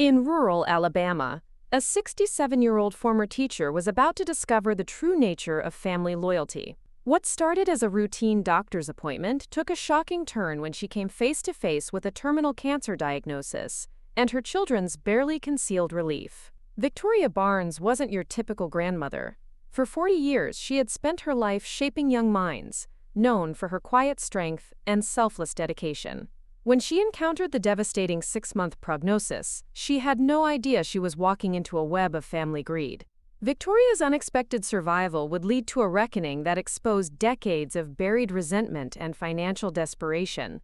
In rural Alabama, a 67-year-old former teacher was about to discover the true nature of family loyalty. What started as a routine doctor's appointment took a shocking turn when she came face to face with a terminal cancer diagnosis and her children's barely concealed relief. Victoria Barnes wasn't your typical grandmother. For 40 years, she had spent her life shaping young minds, known for her quiet strength and selfless dedication. When she encountered the devastating 6-month prognosis, she had no idea she was walking into a web of family greed. Victoria's unexpected survival would lead to a reckoning that exposed decades of buried resentment and financial desperation.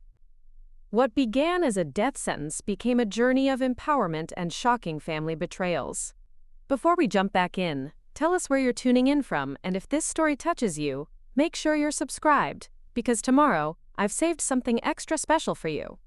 What began as a death sentence became a journey of empowerment and shocking family betrayals. Before we jump back in, tell us where you're tuning in from, and if this story touches you, make sure you're subscribed, because tomorrow, I've saved something extra special for you.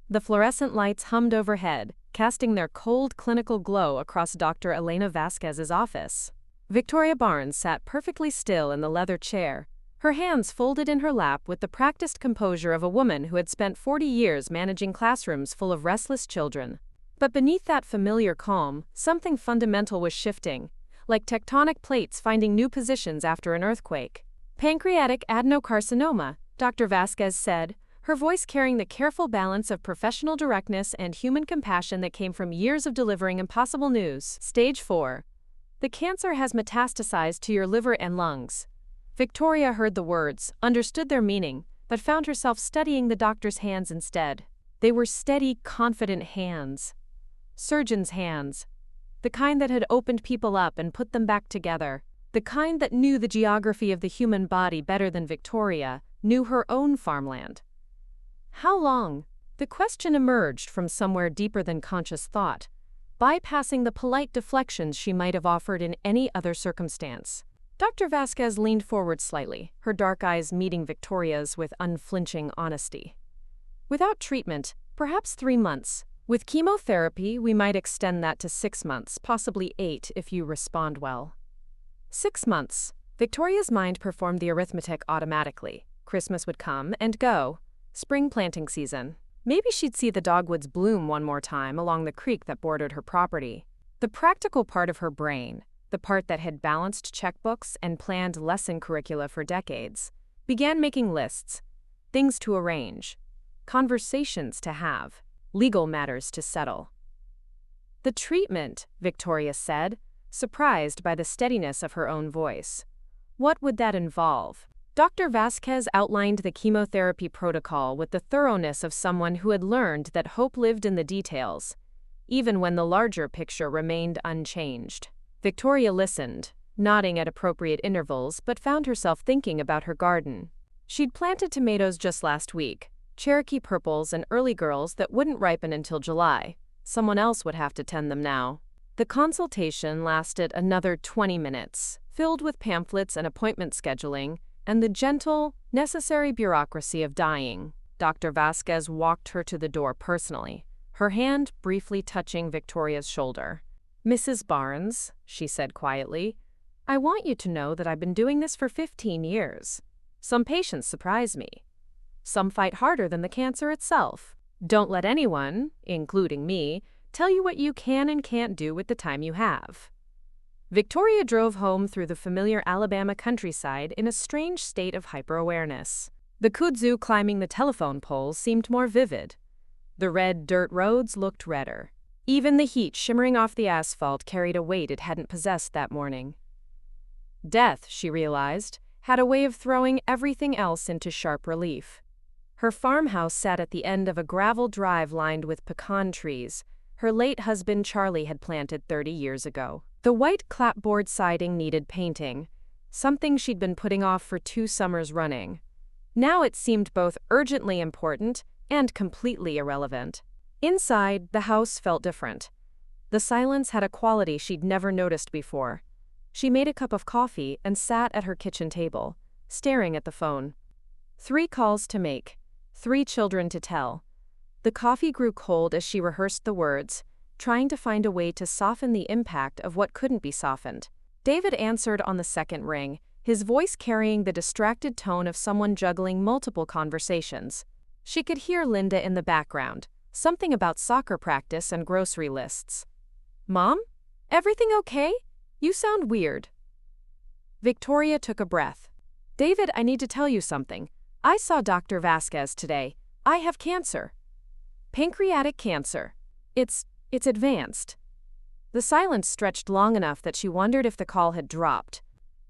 The fluorescent lights hummed overhead, casting their cold clinical glow across Dr. Elena Vasquez's office. Victoria Barnes sat perfectly still in the leather chair, her hands folded in her lap with the practiced composure of a woman who had spent 40 years managing classrooms full of restless children. But beneath that familiar calm, something fundamental was shifting, like tectonic plates finding new positions after an earthquake. Pancreatic adenocarcinoma, Dr. Vasquez said, her voice carrying the careful balance of professional directness and human compassion that came from years of delivering impossible news. Stage 4. The cancer has metastasized to your liver and lungs. Victoria heard the words, understood their meaning, but found herself studying the doctor's hands instead. They were steady, confident hands. Surgeons' hands. The kind that had opened people up and put them back together. The kind that knew the geography of the human body better than Victoria knew her own farmland. How long? The question emerged from somewhere deeper than conscious thought, bypassing the polite deflections she might have offered in any other circumstance. Dr. Vasquez leaned forward slightly, her dark eyes meeting Victoria's with unflinching honesty. Without treatment, perhaps 3 months. With chemotherapy, we might extend that to 6 months, possibly 8 if you respond well. 6 months. Victoria's mind performed the arithmetic automatically. Christmas would come and go. Spring planting season. Maybe she'd see the dogwoods bloom one more time along the creek that bordered her property. The practical part of her brain, the part that had balanced checkbooks and planned lesson curricula for decades, began making lists, things to arrange, conversations to have, legal matters to settle. The treatment, Victoria said, surprised by the steadiness of her own voice. What would that involve? Dr. Vasquez outlined the chemotherapy protocol with the thoroughness of someone who had learned that hope lived in the details, even when the larger picture remained unchanged. Victoria listened, nodding at appropriate intervals, but found herself thinking about her garden. She'd planted tomatoes just last week, Cherokee purples and early girls that wouldn't ripen until July. Someone else would have to tend them now. The consultation lasted another 20 minutes, filled with pamphlets and appointment scheduling, and the gentle, necessary bureaucracy of dying. Dr. Vasquez walked her to the door personally, her hand briefly touching Victoria's shoulder. "Mrs. Barnes," she said quietly, "I want you to know that I've been doing this for 15 years. Some patients surprise me. Some fight harder than the cancer itself. Don't let anyone, including me, tell you what you can and can't do with the time you have." Victoria drove home through the familiar Alabama countryside in a strange state of hyper-awareness. The kudzu climbing the telephone poles seemed more vivid. The red dirt roads looked redder. Even the heat shimmering off the asphalt carried a weight it hadn't possessed that morning. Death, she realized, had a way of throwing everything else into sharp relief. Her farmhouse sat at the end of a gravel drive lined with pecan trees her late husband Charlie had planted 30 years ago. The white clapboard siding needed painting, something she'd been putting off for 2 summers running. Now it seemed both urgently important and completely irrelevant. Inside, the house felt different. The silence had a quality she'd never noticed before. She made a cup of coffee and sat at her kitchen table, staring at the phone. 3 calls to make, 3 children to tell. The coffee grew cold as she rehearsed the words, trying to find a way to soften the impact of what couldn't be softened. David answered on the second ring, his voice carrying the distracted tone of someone juggling multiple conversations. She could hear Linda in the background, something about soccer practice and grocery lists. "Mom? Everything okay? You sound weird." Victoria took a breath. "David, I need to tell you something. I saw Dr. Vasquez today. I have cancer. Pancreatic cancer. It's advanced." The silence stretched long enough that she wondered if the call had dropped.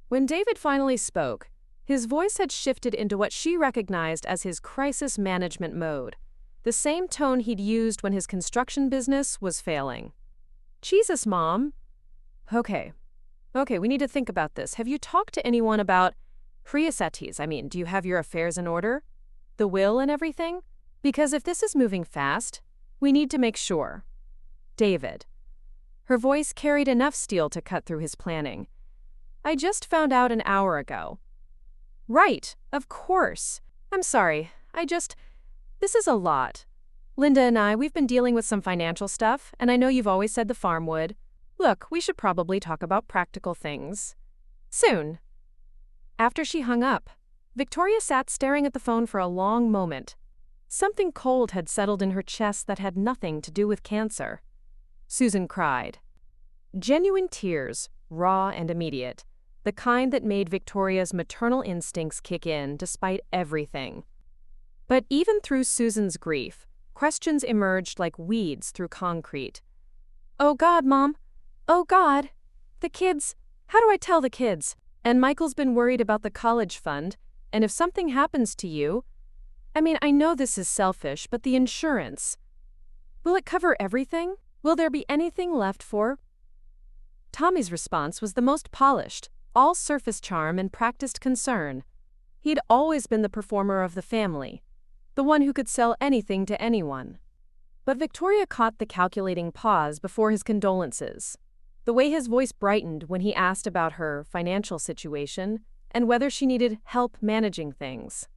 When David finally spoke, his voice had shifted into what she recognized as his crisis management mode, the same tone he'd used when his construction business was failing. "Jesus, Mom. Okay, we need to think about this. Have you talked to anyone about prognosis? Do you have your affairs in order? The will and everything? Because if this is moving fast, we need to make sure." "David." Her voice carried enough steel to cut through his planning. "I just found out an hour ago." "Right, of course. I'm sorry. This is a lot. Linda and we've been dealing with some financial stuff, and I know you've always said the farm would. Look, we should probably talk about practical things soon." After she hung up, Victoria sat staring at the phone for a long moment. Something cold had settled in her chest that had nothing to do with cancer. Susan cried. Genuine tears, raw and immediate, the kind that made Victoria's maternal instincts kick in despite everything. But even through Susan's grief, questions emerged like weeds through concrete. "Oh God, Mom. Oh God. The kids. How do I tell the kids? And Michael's been worried about the college fund, and if something happens to you, I know this is selfish, but the insurance. Will it cover everything? Will there be anything left for?" Tommy's response was the most polished, all surface charm and practiced concern. He'd always been the performer of the family, the one who could sell anything to anyone. But Victoria caught the calculating pause before his condolences, the way his voice brightened when he asked about her financial situation and whether she needed help managing things.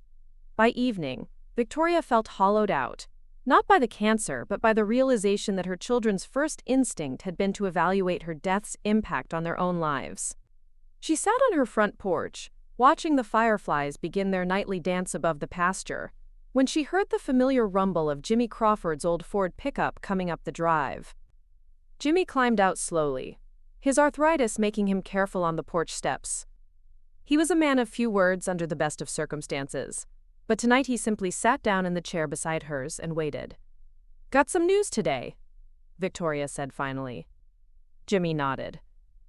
By evening, Victoria felt hollowed out, not by the cancer, but by the realization that her children's first instinct had been to evaluate her death's impact on their own lives. She sat on her front porch, watching the fireflies begin their nightly dance above the pasture, when she heard the familiar rumble of Jimmy Crawford's old Ford pickup coming up the drive. Jimmy climbed out slowly, his arthritis making him careful on the porch steps. He was a man of few words under the best of circumstances, but tonight he simply sat down in the chair beside hers and waited. "Got some news today," Victoria said finally. Jimmy nodded.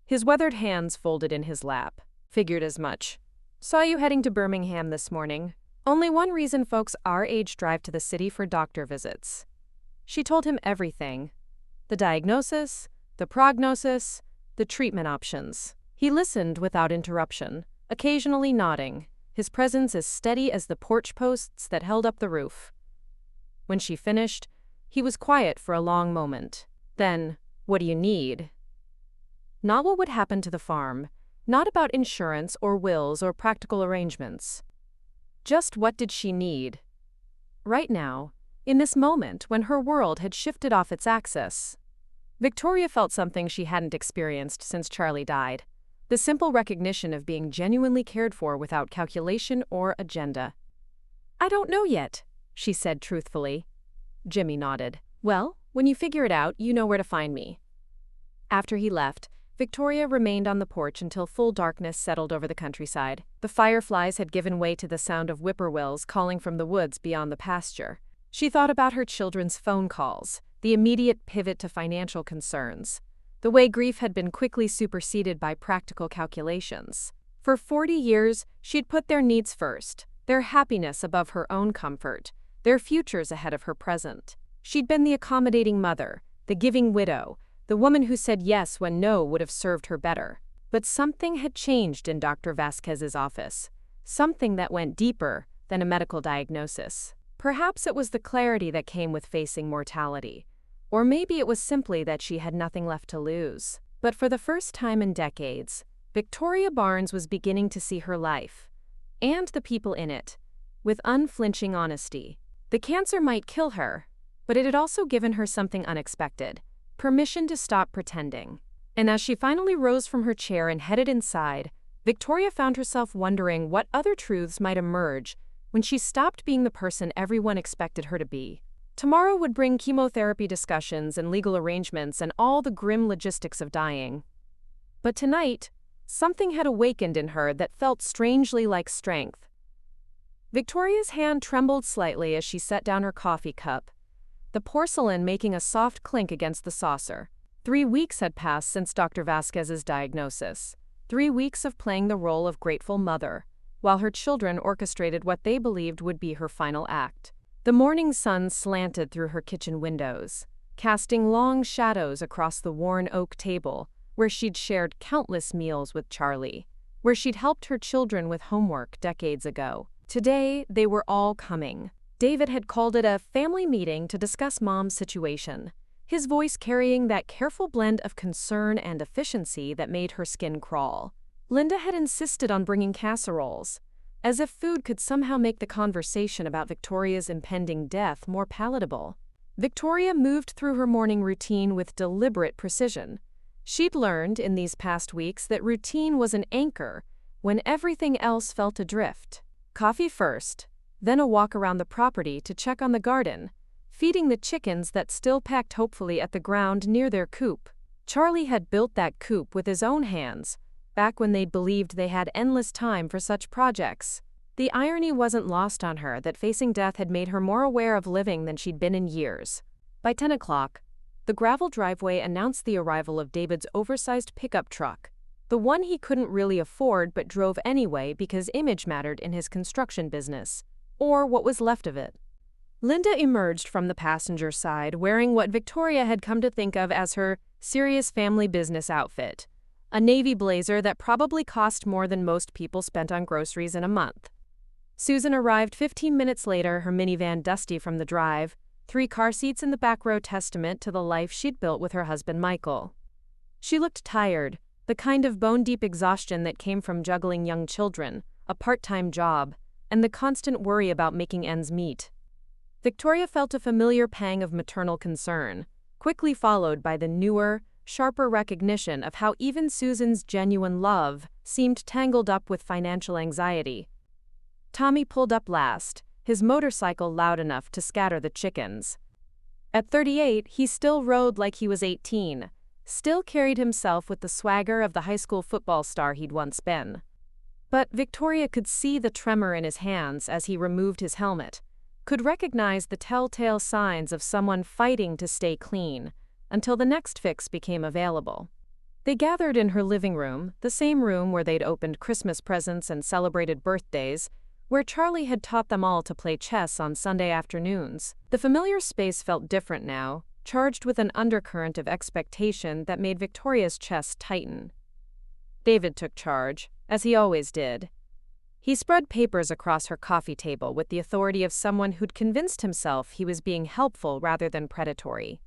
His weathered hands folded in his lap. "Figured as much. Saw you heading to Birmingham this morning. Only one reason folks our age drive to the city for doctor visits." She told him everything. The diagnosis, the prognosis, the treatment options. He listened without interruption, occasionally nodding, his presence as steady as the porch posts that held up the roof. When she finished, he was quiet for a long moment. Then, "What do you need?" Not what would happen to the farm, not about insurance or wills or practical arrangements. Just what did she need? Right now, in this moment when her world had shifted off its axis. Victoria felt something she hadn't experienced since Charlie died. The simple recognition of being genuinely cared for without calculation or agenda. "I don't know yet," she said truthfully. Jimmy nodded. "Well, when you figure it out, you know where to find me." After he left, Victoria remained on the porch until full darkness settled over the countryside. The fireflies had given way to the sound of whippoorwills calling from the woods beyond the pasture. She thought about her children's phone calls, the immediate pivot to financial concerns, the way grief had been quickly superseded by practical calculations. For 40 years, she'd put their needs first, their happiness above her own comfort, their futures ahead of her present. She'd been the accommodating mother, the giving widow, the woman who said yes when no would have served her better. But something had changed in Dr. Vasquez's office, something that went deeper than a medical diagnosis. Perhaps it was the clarity that came with facing mortality. Or maybe it was simply that she had nothing left to lose. But for the first time in decades, Victoria Barnes was beginning to see her life, and the people in it, with unflinching honesty. The cancer might kill her, but it had also given her something unexpected, permission to stop pretending. And as she finally rose from her chair and headed inside, Victoria found herself wondering what other truths might emerge when she stopped being the person everyone expected her to be. Tomorrow would bring chemotherapy discussions and legal arrangements and all the grim logistics of dying. But tonight, something had awakened in her that felt strangely like strength. Victoria's hand trembled slightly as she set down her coffee cup, the porcelain making a soft clink against the saucer. 3 weeks had passed since Dr. Vasquez's diagnosis. 3 weeks of playing the role of grateful mother, while her children orchestrated what they believed would be her final act. The morning sun slanted through her kitchen windows, casting long shadows across the worn oak table, where she'd shared countless meals with Charlie, where she'd helped her children with homework decades ago. Today, they were all coming. David had called it a family meeting to discuss Mom's situation, his voice carrying that careful blend of concern and efficiency that made her skin crawl. Linda had insisted on bringing casseroles, as if food could somehow make the conversation about Victoria's impending death more palatable. Victoria moved through her morning routine with deliberate precision. She'd learned in these past weeks that routine was an anchor when everything else felt adrift. Coffee first, then a walk around the property to check on the garden, feeding the chickens that still pecked hopefully at the ground near their coop. Charlie had built that coop with his own hands, back when they'd believed they had endless time for such projects. The irony wasn't lost on her that facing death had made her more aware of living than she'd been in years. By 10 o'clock, the gravel driveway announced the arrival of David's oversized pickup truck, the one he couldn't really afford but drove anyway because image mattered in his construction business, or what was left of it. Linda emerged from the passenger side wearing what Victoria had come to think of as her serious family business outfit, a navy blazer that probably cost more than most people spent on groceries in a month. Susan arrived 15 minutes later, her minivan dusty from the drive, 3 car seats in the back row, testament to the life she'd built with her husband Michael. She looked tired, the kind of bone-deep exhaustion that came from juggling young children, a part-time job, and the constant worry about making ends meet. Victoria felt a familiar pang of maternal concern, quickly followed by the newer, sharper recognition of how even Susan's genuine love seemed tangled up with financial anxiety. Tommy pulled up last, his motorcycle loud enough to scatter the chickens. At 38, he still rode like he was 18, still carried himself with the swagger of the high school football star he'd once been. But Victoria could see the tremor in his hands as he removed his helmet, could recognize the telltale signs of someone fighting to stay clean, until the next fix became available. They gathered in her living room, the same room where they'd opened Christmas presents and celebrated birthdays, where Charlie had taught them all to play chess on Sunday afternoons. The familiar space felt different now, charged with an undercurrent of expectation that made Victoria's chest tighten. David took charge, as he always did. He spread papers across her coffee table with the authority of someone who'd convinced himself he was being helpful rather than predatory.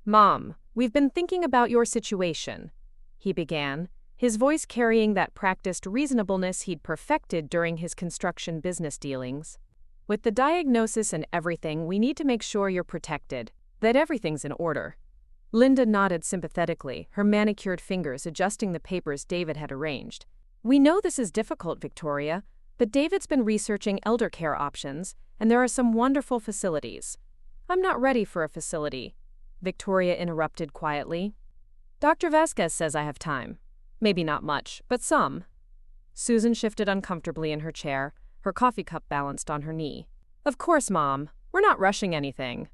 "Mom, we've been thinking about your situation," he began, his voice carrying that practiced reasonableness he'd perfected during his construction business dealings. "With the diagnosis and everything, we need to make sure you're protected, that everything's in order." Linda nodded sympathetically, her manicured fingers adjusting the papers David had arranged. "We know this is difficult, Victoria, but David's been researching elder care options, and there are some wonderful facilities." "I'm not ready for a facility," Victoria interrupted quietly. "Dr. Vasquez says I have time. Maybe not much, but some." Susan shifted uncomfortably in her chair, her coffee cup balanced on her knee. "Of course, Mom, we're not rushing anything.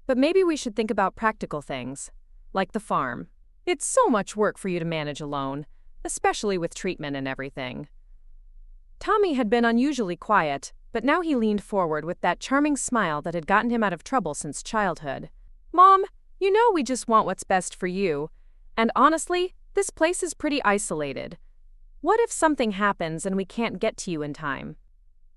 But maybe we should think about practical things, like the farm. It's so much work for you to manage alone, especially with treatment and everything." Tommy had been unusually quiet, but now he leaned forward with that charming smile that had gotten him out of trouble since childhood. "Mom, you know we just want what's best for you. And honestly, this place is pretty isolated. What if something happens and we can't get to you in time?"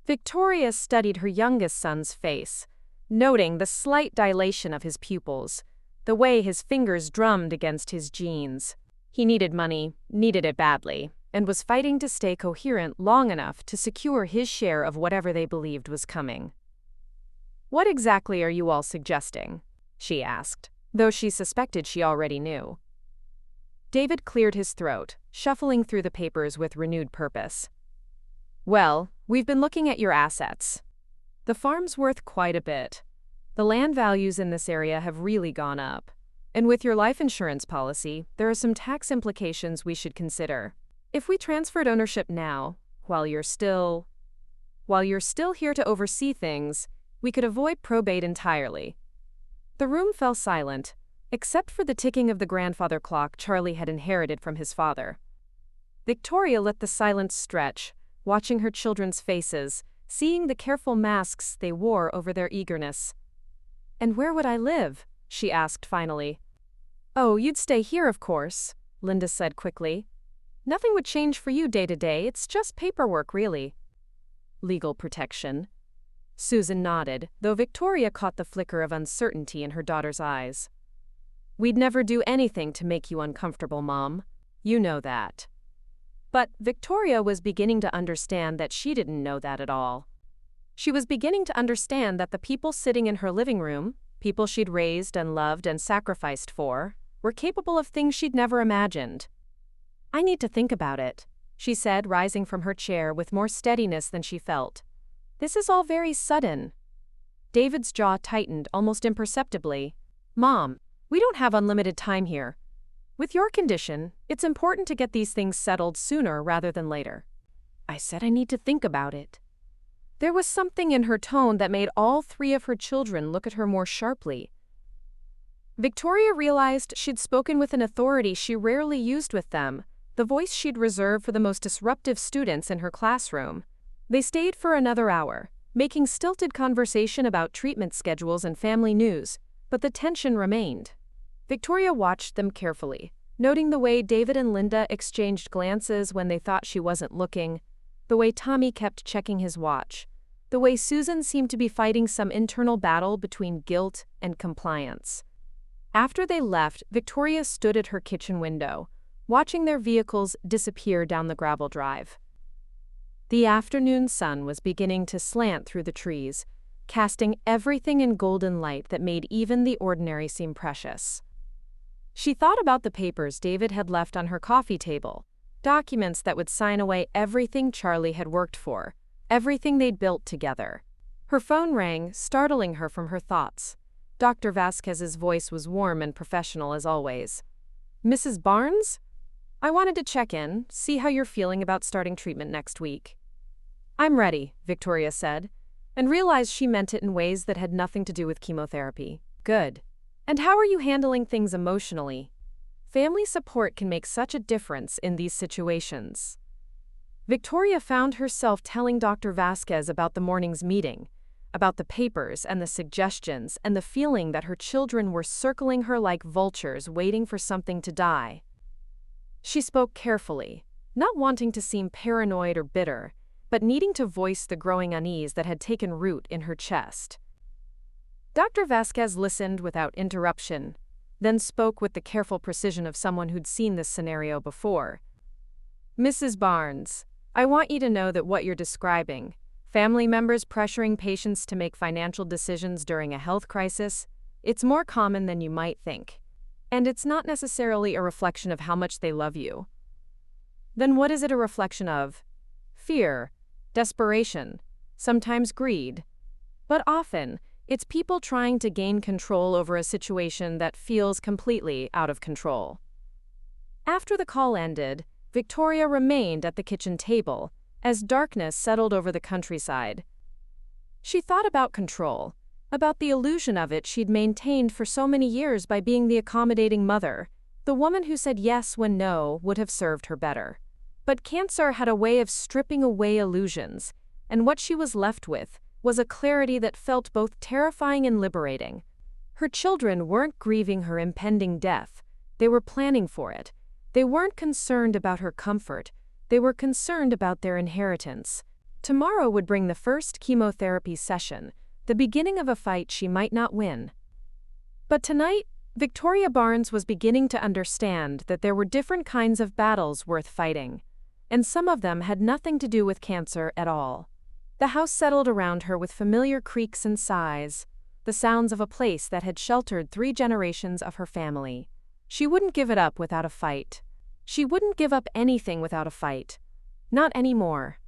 Victoria studied her youngest son's face, noting the slight dilation of his pupils, the way his fingers drummed against his jeans. He needed money, needed it badly, and was fighting to stay coherent long enough to secure his share of whatever they believed was coming. "What exactly are you all suggesting?" she asked, though she suspected she already knew. David cleared his throat, shuffling through the papers with renewed purpose. "Well, we've been looking at your assets. The farm's worth quite a bit. The land values in this area have really gone up. And with your life insurance policy, there are some tax implications we should consider. If we transferred ownership now, while you're still here to oversee things, we could avoid probate entirely. The room fell silent, except for the ticking of the grandfather clock Charlie had inherited from his father. Victoria let the silence stretch, watching her children's faces, seeing the careful masks they wore over their eagerness. "And where would I live?" she asked finally. "Oh, you'd stay here, of course," Linda said quickly. "Nothing would change for you day to day, it's just paperwork, really." "Legal protection." Susan nodded, though Victoria caught the flicker of uncertainty in her daughter's eyes. "We'd never do anything to make you uncomfortable, Mom. You know that." But Victoria was beginning to understand that she didn't know that at all. She was beginning to understand that the people sitting in her living room, people she'd raised and loved and sacrificed for, were capable of things she'd never imagined. "I need to think about it," she said, rising from her chair with more steadiness than she felt. "This is all very sudden." David's jaw tightened almost imperceptibly. "Mom, we don't have unlimited time here. With your condition, it's important to get these things settled sooner rather than later." "I said I need to think about it." There was something in her tone that made all three of her children look at her more sharply. Victoria realized she'd spoken with an authority she rarely used with them, the voice she'd reserved for the most disruptive students in her classroom. They stayed for another hour, making stilted conversation about treatment schedules and family news, but the tension remained. Victoria watched them carefully, noting the way David and Linda exchanged glances when they thought she wasn't looking, the way Tommy kept checking his watch, the way Susan seemed to be fighting some internal battle between guilt and compliance. After they left, Victoria stood at her kitchen window, watching their vehicles disappear down the gravel drive. The afternoon sun was beginning to slant through the trees, casting everything in golden light that made even the ordinary seem precious. She thought about the papers David had left on her coffee table, documents that would sign away everything Charlie had worked for, everything they'd built together. Her phone rang, startling her from her thoughts. Dr. Vasquez's voice was warm and professional as always. "Mrs. Barnes? I wanted to check in, see how you're feeling about starting treatment next week." "I'm ready," Victoria said, and realized she meant it in ways that had nothing to do with chemotherapy. "Good. And how are you handling things emotionally? Family support can make such a difference in these situations." Victoria found herself telling Dr. Vasquez about the morning's meeting, about the papers and the suggestions and the feeling that her children were circling her like vultures waiting for something to die. She spoke carefully, not wanting to seem paranoid or bitter, but needing to voice the growing unease that had taken root in her chest. Dr. Vasquez listened without interruption, then spoke with the careful precision of someone who'd seen this scenario before. "Mrs. Barnes, I want you to know that what you're describing, family members pressuring patients to make financial decisions during a health crisis, it's more common than you might think. And it's not necessarily a reflection of how much they love you." "Then what is it a reflection of?" "Fear, desperation, sometimes greed. But often, it's people trying to gain control over a situation that feels completely out of control." After the call ended, Victoria remained at the kitchen table as darkness settled over the countryside. She thought about control, about the illusion of it she'd maintained for so many years by being the accommodating mother, the woman who said yes when no would have served her better. But cancer had a way of stripping away illusions, and what she was left with was a clarity that felt both terrifying and liberating. Her children weren't grieving her impending death, they were planning for it. They weren't concerned about her comfort, they were concerned about their inheritance. Tomorrow would bring the first chemotherapy session, the beginning of a fight she might not win. But tonight, Victoria Barnes was beginning to understand that there were different kinds of battles worth fighting, and some of them had nothing to do with cancer at all. The house settled around her with familiar creaks and sighs, the sounds of a place that had sheltered 3 generations of her family. She wouldn't give it up without a fight. She wouldn't give up anything without a fight. Not anymore.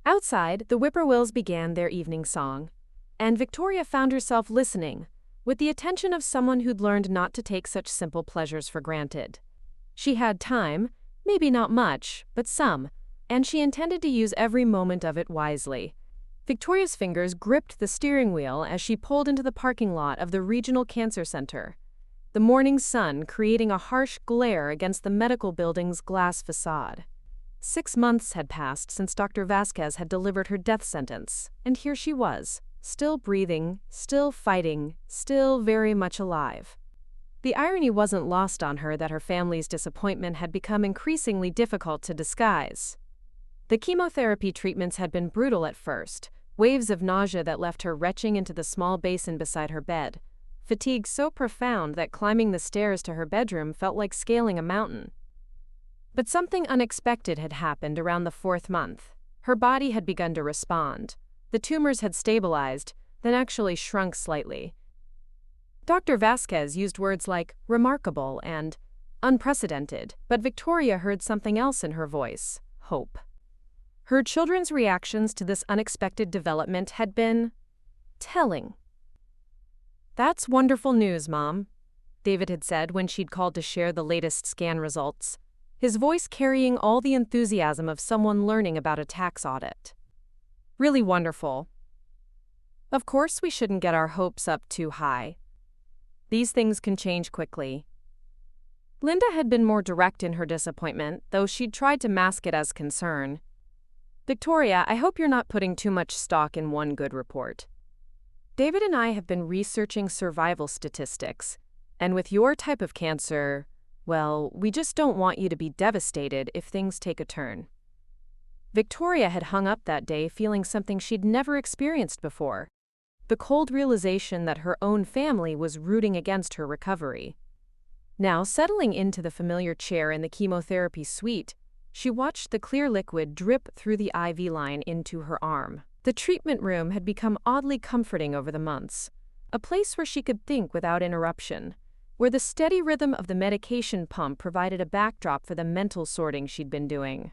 Outside, the whippoorwills began their evening song. and Victoria found herself listening, with the attention of someone who'd learned not to take such simple pleasures for granted. She had time, maybe not much, but some, and she intended to use every moment of it wisely. Victoria's fingers gripped the steering wheel as she pulled into the parking lot of the Regional Cancer Center, the morning sun creating a harsh glare against the medical building's glass facade. 6 months had passed since Dr. Vasquez had delivered her death sentence, and here she was, still breathing, still fighting, still very much alive. The irony wasn't lost on her that her family's disappointment had become increasingly difficult to disguise. The chemotherapy treatments had been brutal at first, waves of nausea that left her retching into the small basin beside her bed, fatigue so profound that climbing the stairs to her bedroom felt like scaling a mountain. But something unexpected had happened around the 4th month. Her body had begun to respond. The tumors had stabilized, then actually shrunk slightly. Dr. Vasquez used words like remarkable and unprecedented, but Victoria heard something else in her voice: hope. Her children's reactions to this unexpected development had been telling. "That's wonderful news, Mom," David had said when she'd called to share the latest scan results, his voice carrying all the enthusiasm of someone learning about a tax audit. "Really wonderful. Of course we shouldn't get our hopes up too high. These things can change quickly." Linda had been more direct in her disappointment, though she'd tried to mask it as concern. "Victoria, I hope you're not putting too much stock in one good report. David and I have been researching survival statistics, and with your type of cancer, well, we just don't want you to be devastated if things take a turn." Victoria had hung up that day feeling something she'd never experienced before: the cold realization that her own family was rooting against her recovery. Now, settling into the familiar chair in the chemotherapy suite, she watched the clear liquid drip through the IV line into her arm. The treatment room had become oddly comforting over the months, a place where she could think without interruption, where the steady rhythm of the medication pump provided a backdrop for the mental sorting she'd been doing.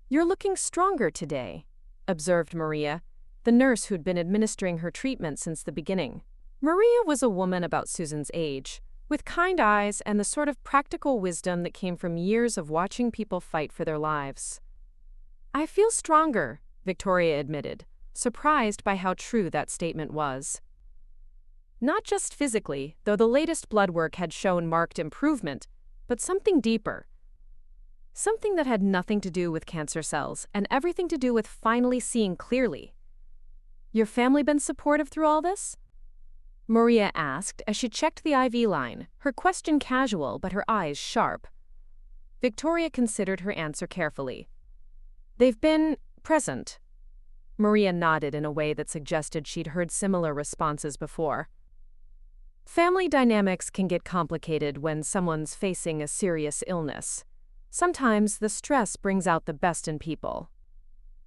"You're looking stronger today," observed Maria, the nurse who'd been administering her treatment since the beginning. Maria was a woman about Susan's age, with kind eyes and the sort of practical wisdom that came from years of watching people fight for their lives. "I feel stronger," Victoria admitted, surprised by how true that statement was. Not just physically, though the latest blood work had shown marked improvement, but something deeper. Something that had nothing to do with cancer cells and everything to do with finally seeing clearly. "Your family been supportive through all this?" Maria asked as she checked the IV line, her question casual but her eyes sharp. Victoria considered her answer carefully. "They've been present." Maria nodded in a way that suggested she'd heard similar responses before. Family dynamics can get complicated when someone's facing a serious illness. Sometimes the stress brings out the best in people.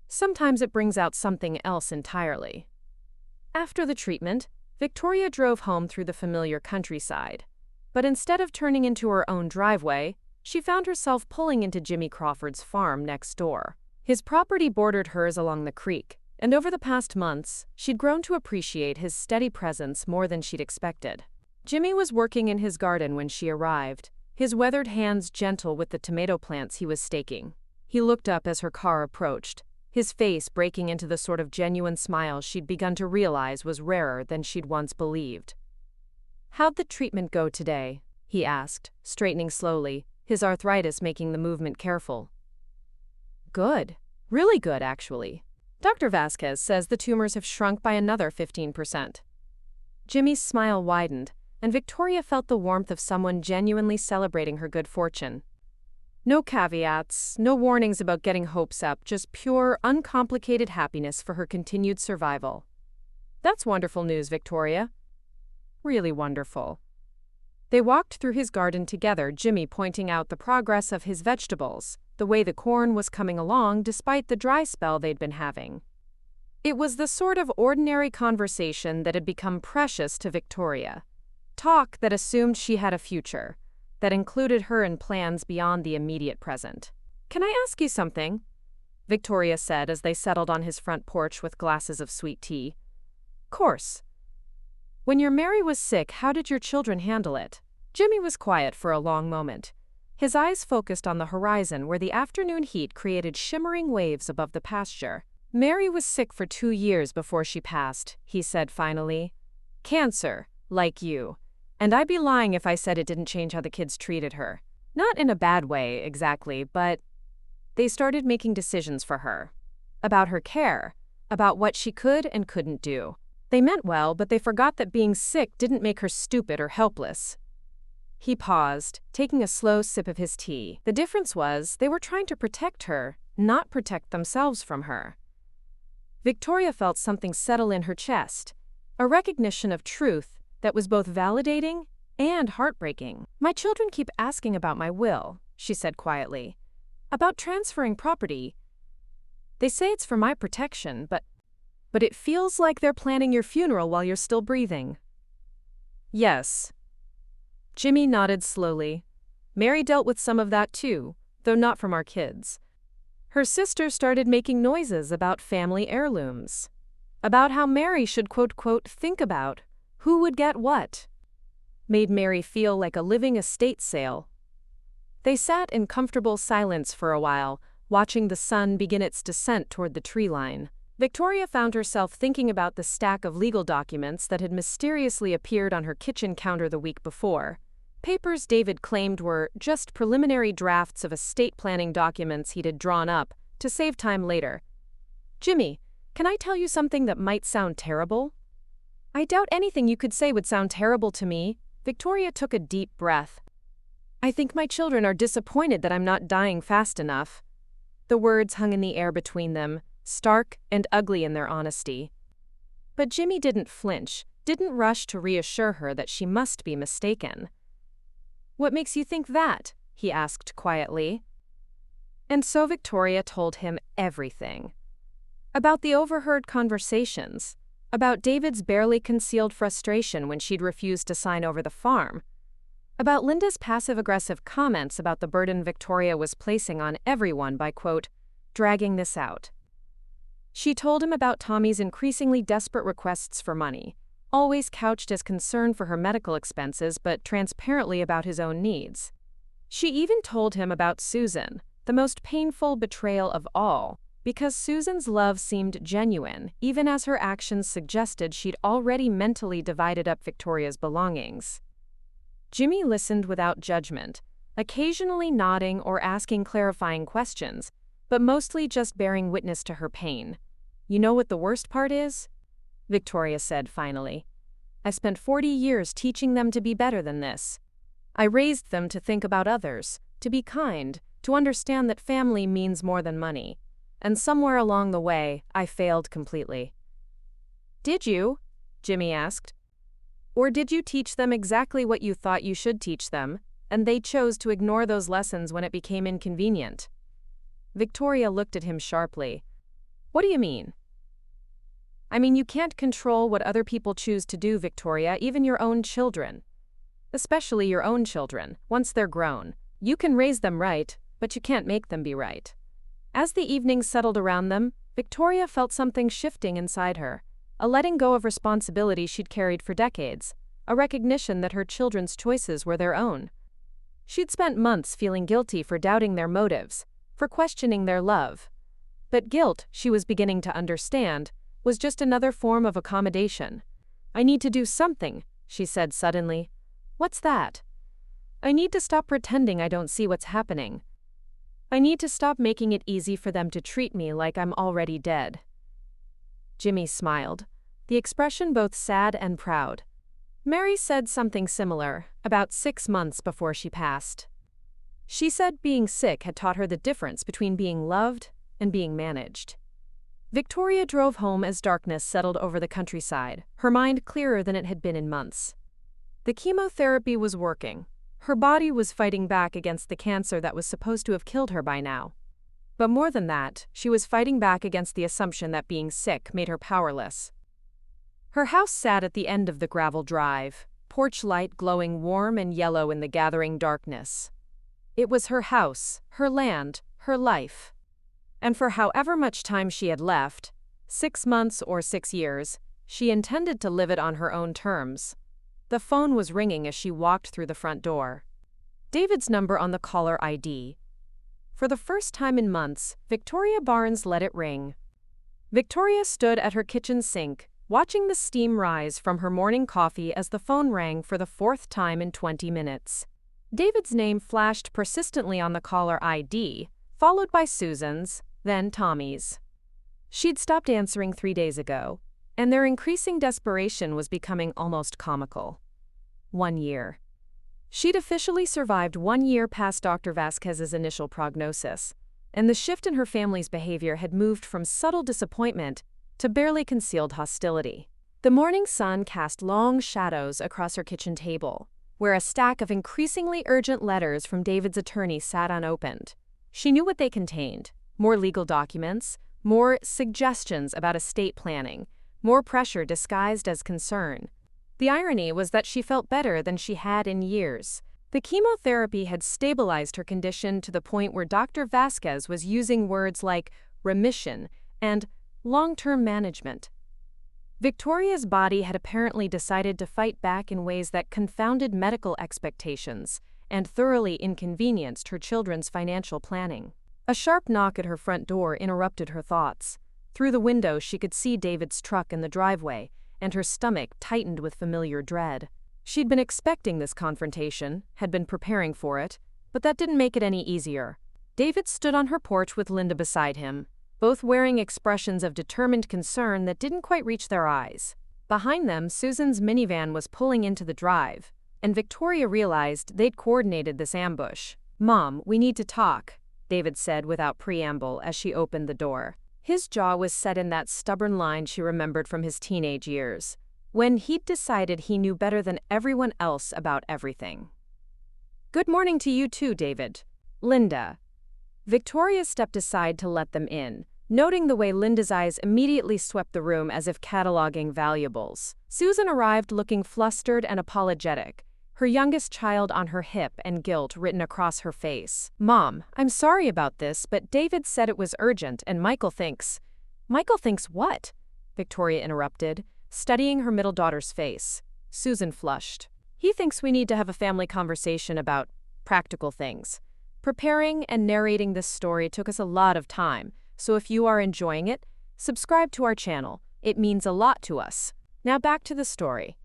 Sometimes it brings out something else entirely. After the treatment, Victoria drove home through the familiar countryside. But instead of turning into her own driveway, she found herself pulling into Jimmy Crawford's farm next door. His property bordered hers along the creek, and over the past months, she'd grown to appreciate his steady presence more than she'd expected. Jimmy was working in his garden when she arrived, his weathered hands gentle with the tomato plants he was staking. He looked up as her car approached, his face breaking into the sort of genuine smile she'd begun to realize was rarer than she'd once believed. "How'd the treatment go today?" he asked, straightening slowly, his arthritis making the movement careful. "Good. Really good, actually. Dr. Vasquez says the tumors have shrunk by another 15%. Jimmy's smile widened, and Victoria felt the warmth of someone genuinely celebrating her good fortune. No caveats, no warnings about getting hopes up, just pure, uncomplicated happiness for her continued survival. "That's wonderful news, Victoria. Really wonderful." They walked through his garden together, Jimmy pointing out the progress of his vegetables, the way the corn was coming along despite the dry spell they'd been having. It was the sort of ordinary conversation that had become precious to Victoria. Talk that assumed she had a future, that included her in plans beyond the immediate present. "Can I ask you something?" Victoria said as they settled on his front porch with glasses of sweet tea. course. When your Mary was sick, how did your children handle it? Jimmy was quiet for a long moment. His eyes focused on the horizon where the afternoon heat created shimmering waves above the pasture. Mary was sick for 2 years before she passed, he said finally. Cancer, like you. And I'd be lying if I said it didn't change how the kids treated her. Not in a bad way, exactly, but they started making decisions for her. About her care, about what she could and couldn't do. They meant well, but they forgot that being sick didn't make her stupid or helpless. He paused, taking a slow sip of his tea. The difference was they were trying to protect her, not protect themselves from her. Victoria felt something settle in her chest, a recognition of truth that was both validating and heartbreaking. My children keep asking about my will, she said quietly. About transferring property. They say it's for my protection, but it feels like they're planning your funeral while you're still breathing. Yes. Jimmy nodded slowly. Mary dealt with some of that too, though not from our kids. Her sister started making noises about family heirlooms. About how Mary should quote, think about who would get what. Made Mary feel like a living estate sale. They sat in comfortable silence for a while, watching the sun begin its descent toward the tree line. Victoria found herself thinking about the stack of legal documents that had mysteriously appeared on her kitchen counter the week before. Papers David claimed were just preliminary drafts of estate planning documents he'd had drawn up to save time later. Jimmy, can I tell you something that might sound terrible? I doubt anything you could say would sound terrible to me. Victoria took a deep breath. I think my children are disappointed that I'm not dying fast enough. The words hung in the air between them, stark and ugly in their honesty. But Jimmy didn't flinch, didn't rush to reassure her that she must be mistaken. What makes you think that? He asked quietly. And so Victoria told him everything. About the overheard conversations, about David's barely concealed frustration when she'd refused to sign over the farm, about Linda's passive-aggressive comments about the burden Victoria was placing on everyone by, quote, dragging this out. She told him about Tommy's increasingly desperate requests for money, always couched as concern for her medical expenses but transparently about his own needs. She even told him about Susan, the most painful betrayal of all, because Susan's love seemed genuine, even as her actions suggested she'd already mentally divided up Victoria's belongings. Jimmy listened without judgment, occasionally nodding or asking clarifying questions, but mostly just bearing witness to her pain. You know what the worst part is? Victoria said finally. I spent 40 years teaching them to be better than this. I raised them to think about others, to be kind, to understand that family means more than money. And somewhere along the way, I failed completely. Did you? Jimmy asked. Or did you teach them exactly what you thought you should teach them, and they chose to ignore those lessons when it became inconvenient? Victoria looked at him sharply. What do you mean? I mean, you can't control what other people choose to do, Victoria, even your own children. Especially your own children, once they're grown. You can raise them right, but you can't make them be right. As the evening settled around them, Victoria felt something shifting inside her, a letting go of responsibility she'd carried for decades, a recognition that her children's choices were their own. She'd spent months feeling guilty for doubting their motives, for questioning their love. But guilt, she was beginning to understand, was just another form of accommodation. I need to do something, she said suddenly. What's that? I need to stop pretending I don't see what's happening. I need to stop making it easy for them to treat me like I'm already dead. Jimmy smiled, the expression both sad and proud. Mary said something similar, about 6 months before she passed. She said being sick had taught her the difference between being loved and being managed. Victoria drove home as darkness settled over the countryside, her mind clearer than it had been in months. The chemotherapy was working. Her body was fighting back against the cancer that was supposed to have killed her by now. But more than that, she was fighting back against the assumption that being sick made her powerless. Her house sat at the end of the gravel drive, porch light glowing warm and yellow in the gathering darkness. It was her house, her land, her life. And for however much time she had left, 6 months or 6 years, She intended to live it on her own terms. The phone was ringing as she walked through the front door. David's number on the caller ID. For the first time in months, Victoria Barnes let it ring. Victoria stood at her kitchen sink, watching the steam rise from her morning coffee as the phone rang for the fourth time in 20 minutes. David's name flashed persistently on the caller ID, followed by Susan's, then Tommy's. She'd stopped answering 3 days ago, and their increasing desperation was becoming almost comical. 1 year. She'd officially survived 1 year past Dr. Vasquez's initial prognosis, and the shift in her family's behavior had moved from subtle disappointment to barely concealed hostility. The morning sun cast long shadows across her kitchen table, where a stack of increasingly urgent letters from David's attorney sat unopened. She knew what they contained: more legal documents, more suggestions about estate planning, more pressure disguised as concern. The irony was that she felt better than she had in years. The chemotherapy had stabilized her condition to the point where Dr. Vasquez was using words like remission and long-term management. Victoria's body had apparently decided to fight back in ways that confounded medical expectations and thoroughly inconvenienced her children's financial planning. A sharp knock at her front door interrupted her thoughts. Through the window, she could see David's truck in the driveway, and her stomach tightened with familiar dread. She'd been expecting this confrontation, had been preparing for it, but that didn't make it any easier. David stood on her porch with Linda beside him, both wearing expressions of determined concern that didn't quite reach their eyes. Behind them, Susan's minivan was pulling into the drive, and Victoria realized they'd coordinated this ambush. "Mom, we need to talk," David said without preamble as she opened the door. His jaw was set in that stubborn line she remembered from his teenage years, when he'd decided he knew better than everyone else about everything. "Good morning to you too, David." "Linda." Victoria stepped aside to let them in, noting the way Linda's eyes immediately swept the room as if cataloging valuables. Susan arrived looking flustered and apologetic, her youngest child on her hip and guilt written across her face. "Mom, I'm sorry about this, but David said it was urgent and Michael thinks—" "Michael thinks what?" Victoria interrupted, studying her middle daughter's face. Susan flushed. "He thinks we need to have a family conversation about practical things. Preparing and narrating this story took us a lot of time, so if you are enjoying it, subscribe to our channel. It means a lot to us." Now back to the story.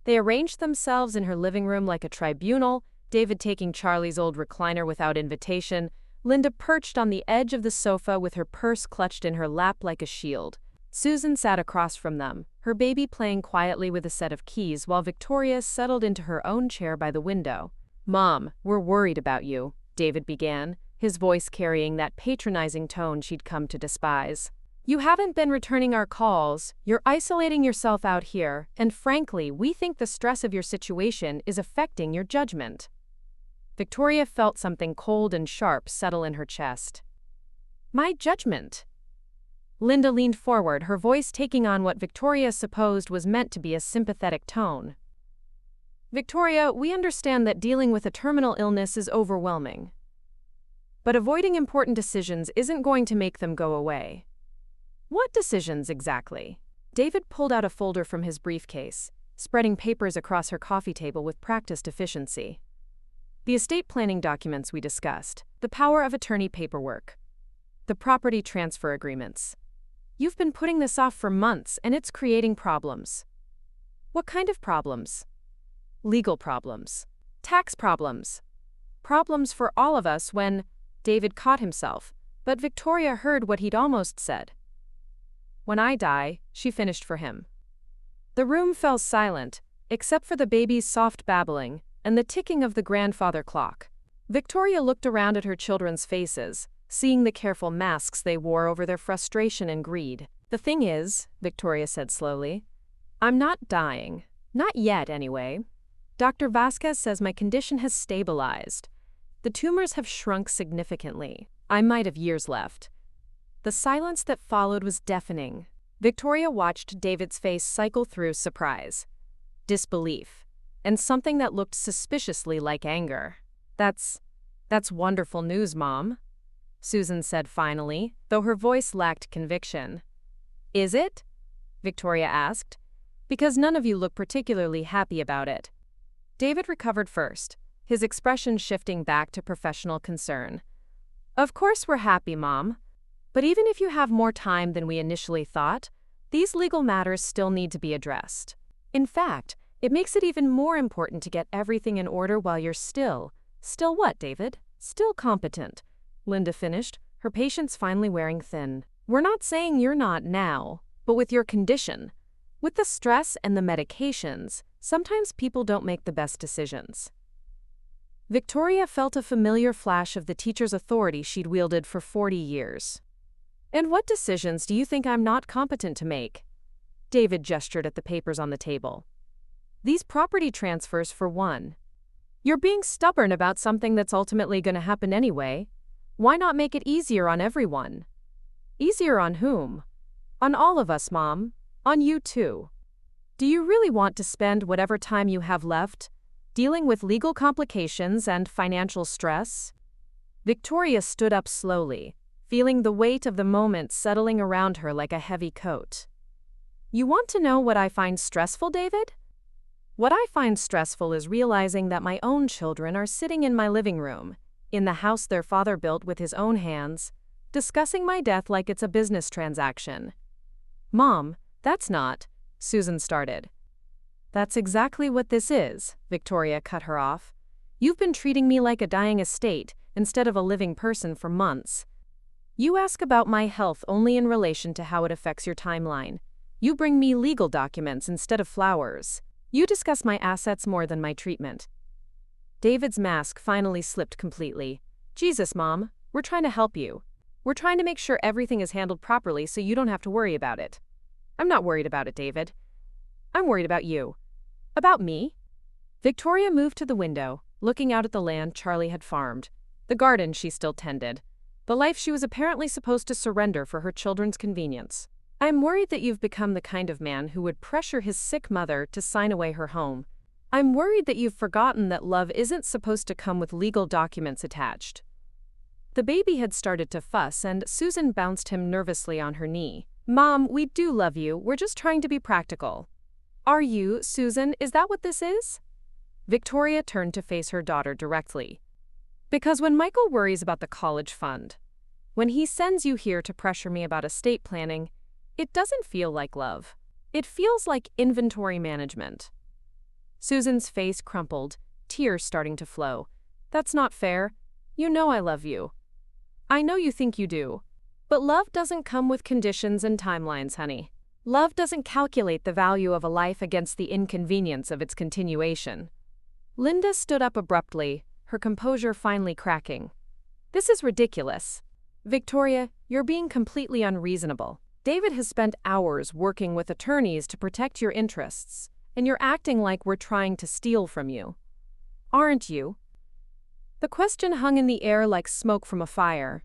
They arranged themselves in her living room like a tribunal, David taking Charlie's old recliner without invitation, Linda perched on the edge of the sofa with her purse clutched in her lap like a shield. Susan sat across from them, her baby playing quietly with a set of keys while Victoria settled into her own chair by the window. "Mom, we're worried about you," David began, his voice carrying that patronizing tone she'd come to despise. "You haven't been returning our calls, you're isolating yourself out here, and frankly, we think the stress of your situation is affecting your judgment." Victoria felt something cold and sharp settle in her chest. "My judgment?" Linda leaned forward, her voice taking on what Victoria supposed was meant to be a sympathetic tone. "Victoria, we understand that dealing with a terminal illness is overwhelming. But avoiding important decisions isn't going to make them go away." "What decisions exactly?" David pulled out a folder from his briefcase, spreading papers across her coffee table with practiced efficiency. "The estate planning documents we discussed, the power of attorney paperwork, the property transfer agreements. You've been putting this off for months, and it's creating problems." "What kind of problems?" "Legal problems. Tax problems. Problems for all of us when—" David caught himself, but Victoria heard what he'd almost said. "When I die," she finished for him. The room fell silent, except for the baby's soft babbling and the ticking of the grandfather clock. Victoria looked around at her children's faces, seeing the careful masks they wore over their frustration and greed. "The thing is," Victoria said slowly, "I'm not dying. Not yet, anyway. Dr. Vasquez says my condition has stabilized. The tumors have shrunk significantly. I might have years left." The silence that followed was deafening. Victoria watched David's face cycle through surprise, disbelief, and something that looked suspiciously like anger. That's wonderful news, Mom," Susan said finally, though her voice lacked conviction. "Is it?" Victoria asked, Because none of you look particularly happy about it. David recovered first, his expression shifting back to professional concern. Of course we're happy, Mom. But even if you have more time than we initially thought, these legal matters still need to be addressed. In fact, it makes it even more important to get everything in order while you're still what, David? Still competent. Linda finished, her patience finally wearing thin. We're not saying you're not now, but with your condition. With the stress and the medications, sometimes people don't make the best decisions. Victoria felt a familiar flash of the teacher's authority she'd wielded for 40 years. And what decisions do you think I'm not competent to make? David gestured at the papers on the table. These property transfers, for one. You're being stubborn about something that's ultimately going to happen anyway. Why not make it easier on everyone? Easier on whom? On all of us, Mom. On you too. Do you really want to spend whatever time you have left dealing with legal complications and financial stress? Victoria stood up slowly, feeling the weight of the moment settling around her like a heavy coat. You want to know what I find stressful, David? What I find stressful is realizing that my own children are sitting in my living room, in the house their father built with his own hands, discussing my death like it's a business transaction. Mom, that's not, Susan started. That's exactly what this is, Victoria cut her off. You've been treating me like a dying estate instead of a living person for months. You ask about my health only in relation to how it affects your timeline. You bring me legal documents instead of flowers. You discuss my assets more than my treatment. David's mask finally slipped completely. Jesus, Mom, we're trying to help you. We're trying to make sure everything is handled properly so you don't have to worry about it. I'm not worried about it, David. I'm worried about you. About me? Victoria moved to the window, looking out at the land Charlie had farmed, the garden she still tended, the life she was apparently supposed to surrender for her children's convenience. I'm worried that you've become the kind of man who would pressure his sick mother to sign away her home. I'm worried that you've forgotten that love isn't supposed to come with legal documents attached. The baby had started to fuss, and Susan bounced him nervously on her knee. Mom, we do love you, we're just trying to be practical. Are you, Susan, is that what this is? Victoria turned to face her daughter directly. Because when Michael worries about the college fund, when he sends you here to pressure me about estate planning, it doesn't feel like love. It feels like inventory management. Susan's face crumpled, tears starting to flow. That's not fair. You know I love you. I know you think you do. But love doesn't come with conditions and timelines, honey. Love doesn't calculate the value of a life against the inconvenience of its continuation. Linda stood up abruptly, her composure finally cracking. This is ridiculous. Victoria, you're being completely unreasonable. David has spent hours working with attorneys to protect your interests, and you're acting like we're trying to steal from you. Aren't you? The question hung in the air like smoke from a fire.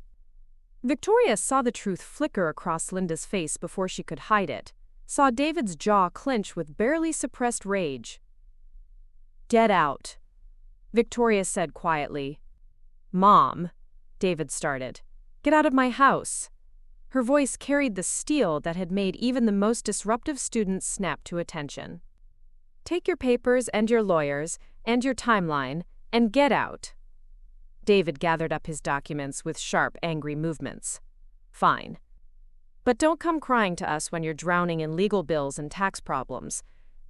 Victoria saw the truth flicker across Linda's face before she could hide it, saw David's jaw clench with barely suppressed rage. Get out, Victoria said quietly. Mom, David started. Get out of my house. Her voice carried the steel that had made even the most disruptive students snap to attention. Take your papers and your lawyers and your timeline and get out. David gathered up his documents with sharp, angry movements. Fine. But don't come crying to us when you're drowning in legal bills and tax problems.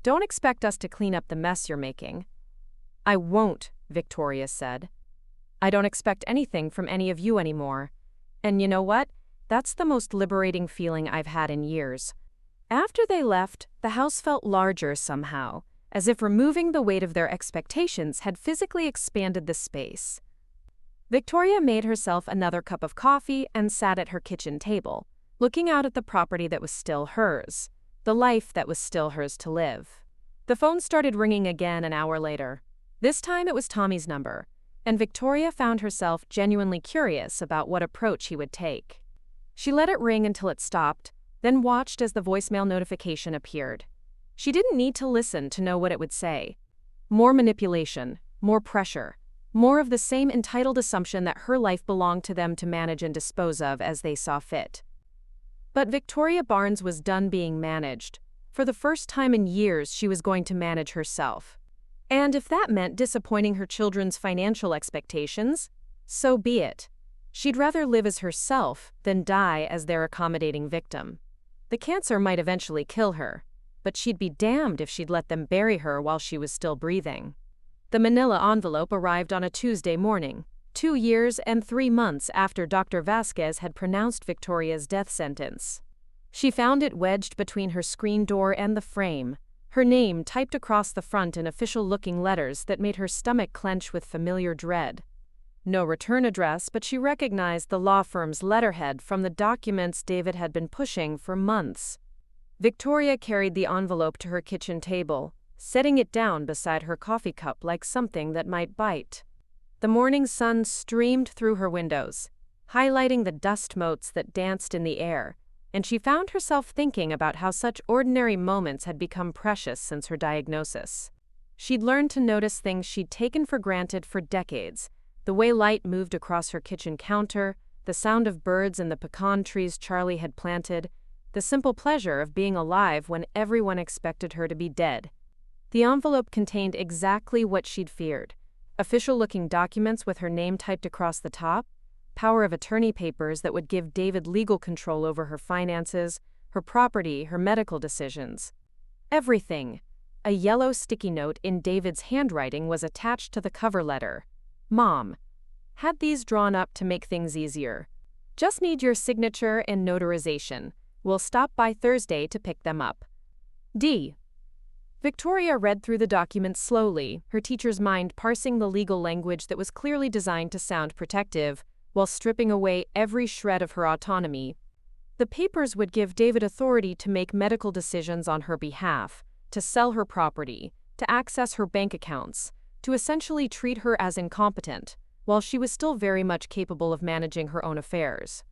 Don't expect us to clean up the mess you're making. I won't, Victoria said. I don't expect anything from any of you anymore. And you know what? That's the most liberating feeling I've had in years. After they left, the house felt larger somehow, as if removing the weight of their expectations had physically expanded the space. Victoria made herself another cup of coffee and sat at her kitchen table, looking out at the property that was still hers, the life that was still hers to live. The phone started ringing again an hour later. This time it was Tommy's number, and Victoria found herself genuinely curious about what approach he would take. She let it ring until it stopped, then watched as the voicemail notification appeared. She didn't need to listen to know what it would say. More manipulation, more pressure. More of the same entitled assumption that her life belonged to them to manage and dispose of as they saw fit. But Victoria Barnes was done being managed. For For the first time in years, she was going to manage herself. And if that meant disappointing her children's financial expectations, so be it. She'd rather live as herself than die as their accommodating victim. The cancer might eventually kill her, but she'd be damned if she'd let them bury her while she was still breathing. The manila envelope arrived on a Tuesday morning, 2 years and 3 months after Dr. Vasquez had pronounced Victoria's death sentence. She found it wedged between her screen door and the frame, her name typed across the front in official-looking letters that made her stomach clench with familiar dread. No return address, but she recognized the law firm's letterhead from the documents David had been pushing for months. Victoria carried the envelope to her kitchen table, setting it down beside her coffee cup like something that might bite. The morning sun streamed through her windows, highlighting the dust motes that danced in the air, and she found herself thinking about how such ordinary moments had become precious since her diagnosis. She'd learned to notice things she'd taken for granted for decades: the way light moved across her kitchen counter, the sound of birds in the pecan trees Charlie had planted, the simple pleasure of being alive when everyone expected her to be dead. The envelope contained exactly what she'd feared: official-looking documents with her name typed across the top, power of attorney papers that would give David legal control over her finances, her property, her medical decisions. Everything. A yellow sticky note in David's handwriting was attached to the cover letter. Mom. Had these drawn up to make things easier. Just need your signature and notarization. We'll stop by Thursday to pick them up. D. Victoria read through the documents slowly, her teacher's mind parsing the legal language that was clearly designed to sound protective, while stripping away every shred of her autonomy. The papers would give David authority to make medical decisions on her behalf, to sell her property, to access her bank accounts, to essentially treat her as incompetent, while she was still very much capable of managing her own affairs.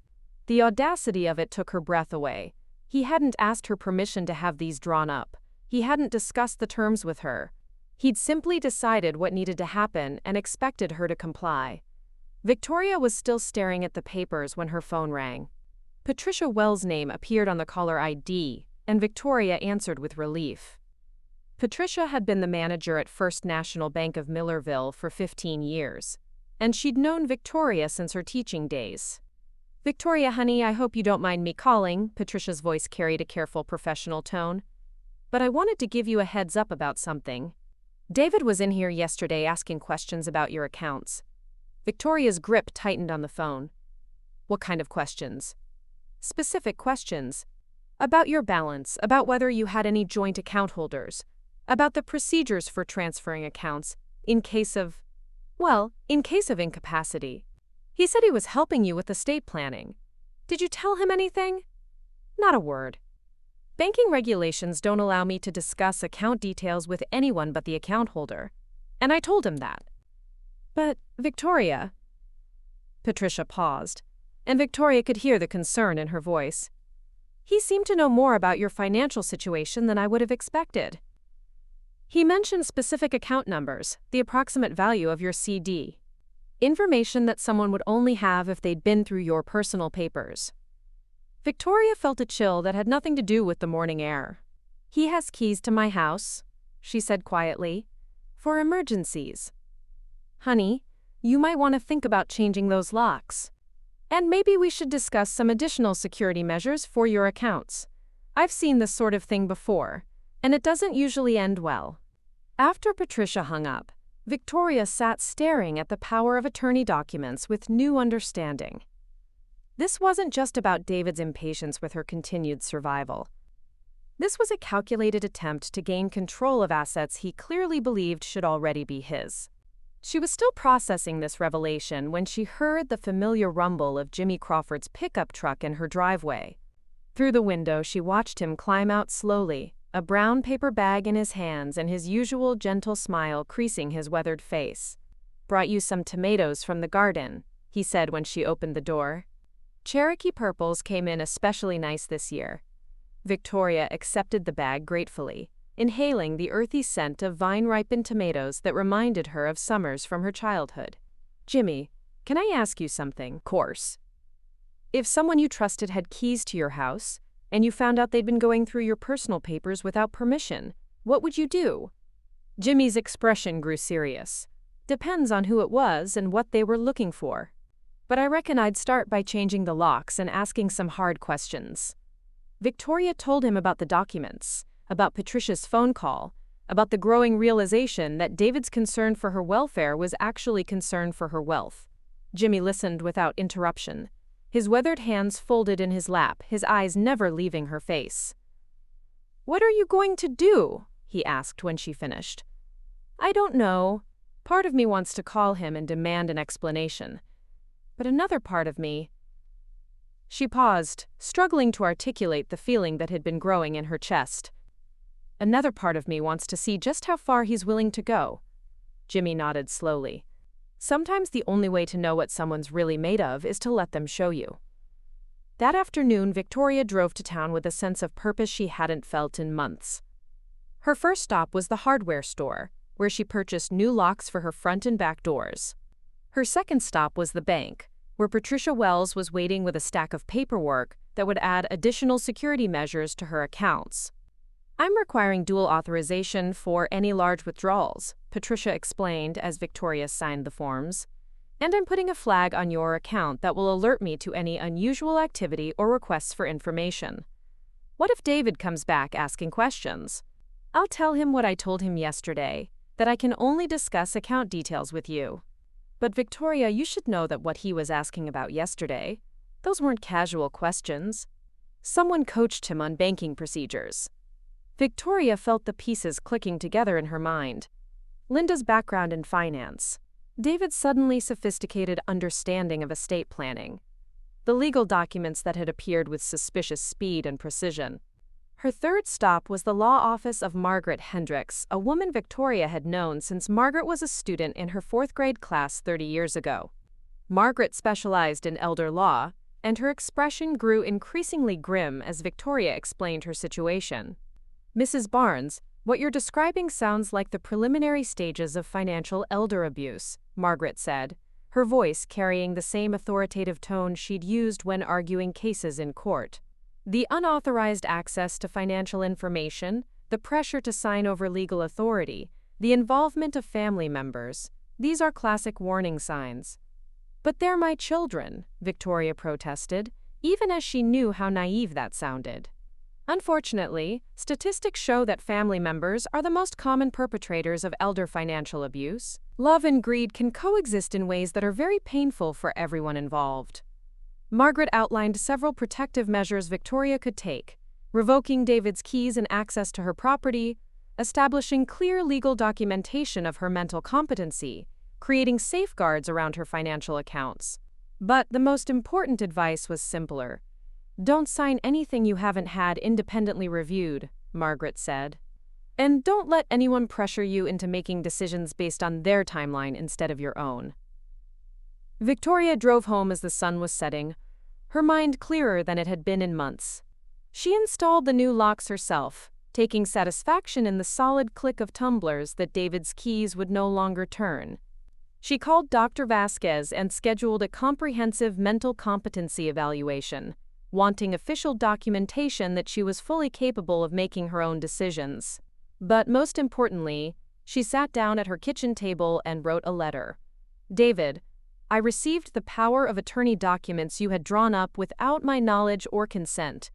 The audacity of it took her breath away. He hadn't asked her permission to have these drawn up. He hadn't discussed the terms with her. He'd simply decided what needed to happen and expected her to comply. Victoria was still staring at the papers when her phone rang. Patricia Wells' name appeared on the caller ID, and Victoria answered with relief. Patricia had been the manager at First National Bank of Millerville for 15 years, and she'd known Victoria since her teaching days. "Victoria, honey, I hope you don't mind me calling," Patricia's voice carried a careful professional tone. "But I wanted to give you a heads up about something. David was in here yesterday asking questions about your accounts." Victoria's grip tightened on the phone. "What kind of questions?" "Specific questions. About your balance, about whether you had any joint account holders, about the procedures for transferring accounts, in case of incapacity. He said he was helping you with estate planning. Did you tell him anything?" "Not a word. Banking regulations don't allow me to discuss account details with anyone but the account holder, and I told him that." "But, Victoria—" Patricia paused, and Victoria could hear the concern in her voice. "He seemed to know more about your financial situation than I would have expected. He mentioned specific account numbers, the approximate value of your CD. Information that someone would only have if they'd been through your personal papers." Victoria felt a chill that had nothing to do with the morning air. "He has keys to my house," she said quietly, "for emergencies. Honey, you might want to think about changing those locks. And maybe we should discuss some additional security measures for your accounts. I've seen this sort of thing before, and it doesn't usually end well." After Patricia hung up, Victoria sat staring at the power of attorney documents with new understanding. This wasn't just about David's impatience with her continued survival. This was a calculated attempt to gain control of assets he clearly believed should already be his. She was still processing this revelation when she heard the familiar rumble of Jimmy Crawford's pickup truck in her driveway. Through the window, she watched him climb out slowly, a brown paper bag in his hands and his usual gentle smile creasing his weathered face. "Brought you some tomatoes from the garden," he said when she opened the door. "Cherokee purples came in especially nice this year." Victoria accepted the bag gratefully, inhaling the earthy scent of vine-ripened tomatoes that reminded her of summers from her childhood. "Jimmy, can I ask you something?" "Course." "If someone you trusted had keys to your house, and you found out they'd been going through your personal papers without permission. What would you do? Jimmy's expression grew serious. Depends on who it was and what they were looking for. But I reckon I'd start by changing the locks and asking some hard questions. Victoria told him about the documents, about Patricia's phone call, about the growing realization that David's concern for her welfare was actually concern for her wealth. Jimmy listened without interruption, his weathered hands folded in his lap, his eyes never leaving her face. "What are you going to do?" he asked when she finished. "I don't know. Part of me wants to call him and demand an explanation. But another part of me—" She paused, struggling to articulate the feeling that had been growing in her chest. "Another part of me wants to see just how far he's willing to go." Jimmy nodded slowly. Sometimes the only way to know what someone's really made of is to let them show you. That afternoon, Victoria drove to town with a sense of purpose she hadn't felt in months. Her first stop was the hardware store, where she purchased new locks for her front and back doors. Her second stop was the bank, where Patricia Wells was waiting with a stack of paperwork that would add additional security measures to her accounts. "I'm requiring dual authorization for any large withdrawals," Patricia explained as Victoria signed the forms. "And I'm putting a flag on your account that will alert me to any unusual activity or requests for information. What if David comes back asking questions? I'll tell him what I told him yesterday, that I can only discuss account details with you. But Victoria, you should know that what he was asking about yesterday, those weren't casual questions. Someone coached him on banking procedures." Victoria felt the pieces clicking together in her mind. Linda's background in finance, David's suddenly sophisticated understanding of estate planning, the legal documents that had appeared with suspicious speed and precision. Her third stop was the law office of Margaret Hendricks, a woman Victoria had known since Margaret was a student in her fourth-grade class 30 years ago. Margaret specialized in elder law, and her expression grew increasingly grim as Victoria explained her situation. "Mrs. Barnes, what you're describing sounds like the preliminary stages of financial elder abuse," Margaret said, her voice carrying the same authoritative tone she'd used when arguing cases in court. "The unauthorized access to financial information, the pressure to sign over legal authority, the involvement of family members, these are classic warning signs." "But they're my children," Victoria protested, even as she knew how naive that sounded. "Unfortunately, statistics show that family members are the most common perpetrators of elder financial abuse. Love and greed can coexist in ways that are very painful for everyone involved." Margaret outlined several protective measures Victoria could take: revoking David's keys and access to her property, establishing clear legal documentation of her mental competency, creating safeguards around her financial accounts. But the most important advice was simpler. "Don't sign anything you haven't had independently reviewed," Margaret said. "And don't let anyone pressure you into making decisions based on their timeline instead of your own." Victoria drove home as the sun was setting, her mind clearer than it had been in months. She installed the new locks herself, taking satisfaction in the solid click of tumblers that David's keys would no longer turn. She called Dr. Vasquez and scheduled a comprehensive mental competency evaluation, wanting official documentation that she was fully capable of making her own decisions. But most importantly, she sat down at her kitchen table and wrote a letter. "David, I received the power of attorney documents you had drawn up without my knowledge or consent.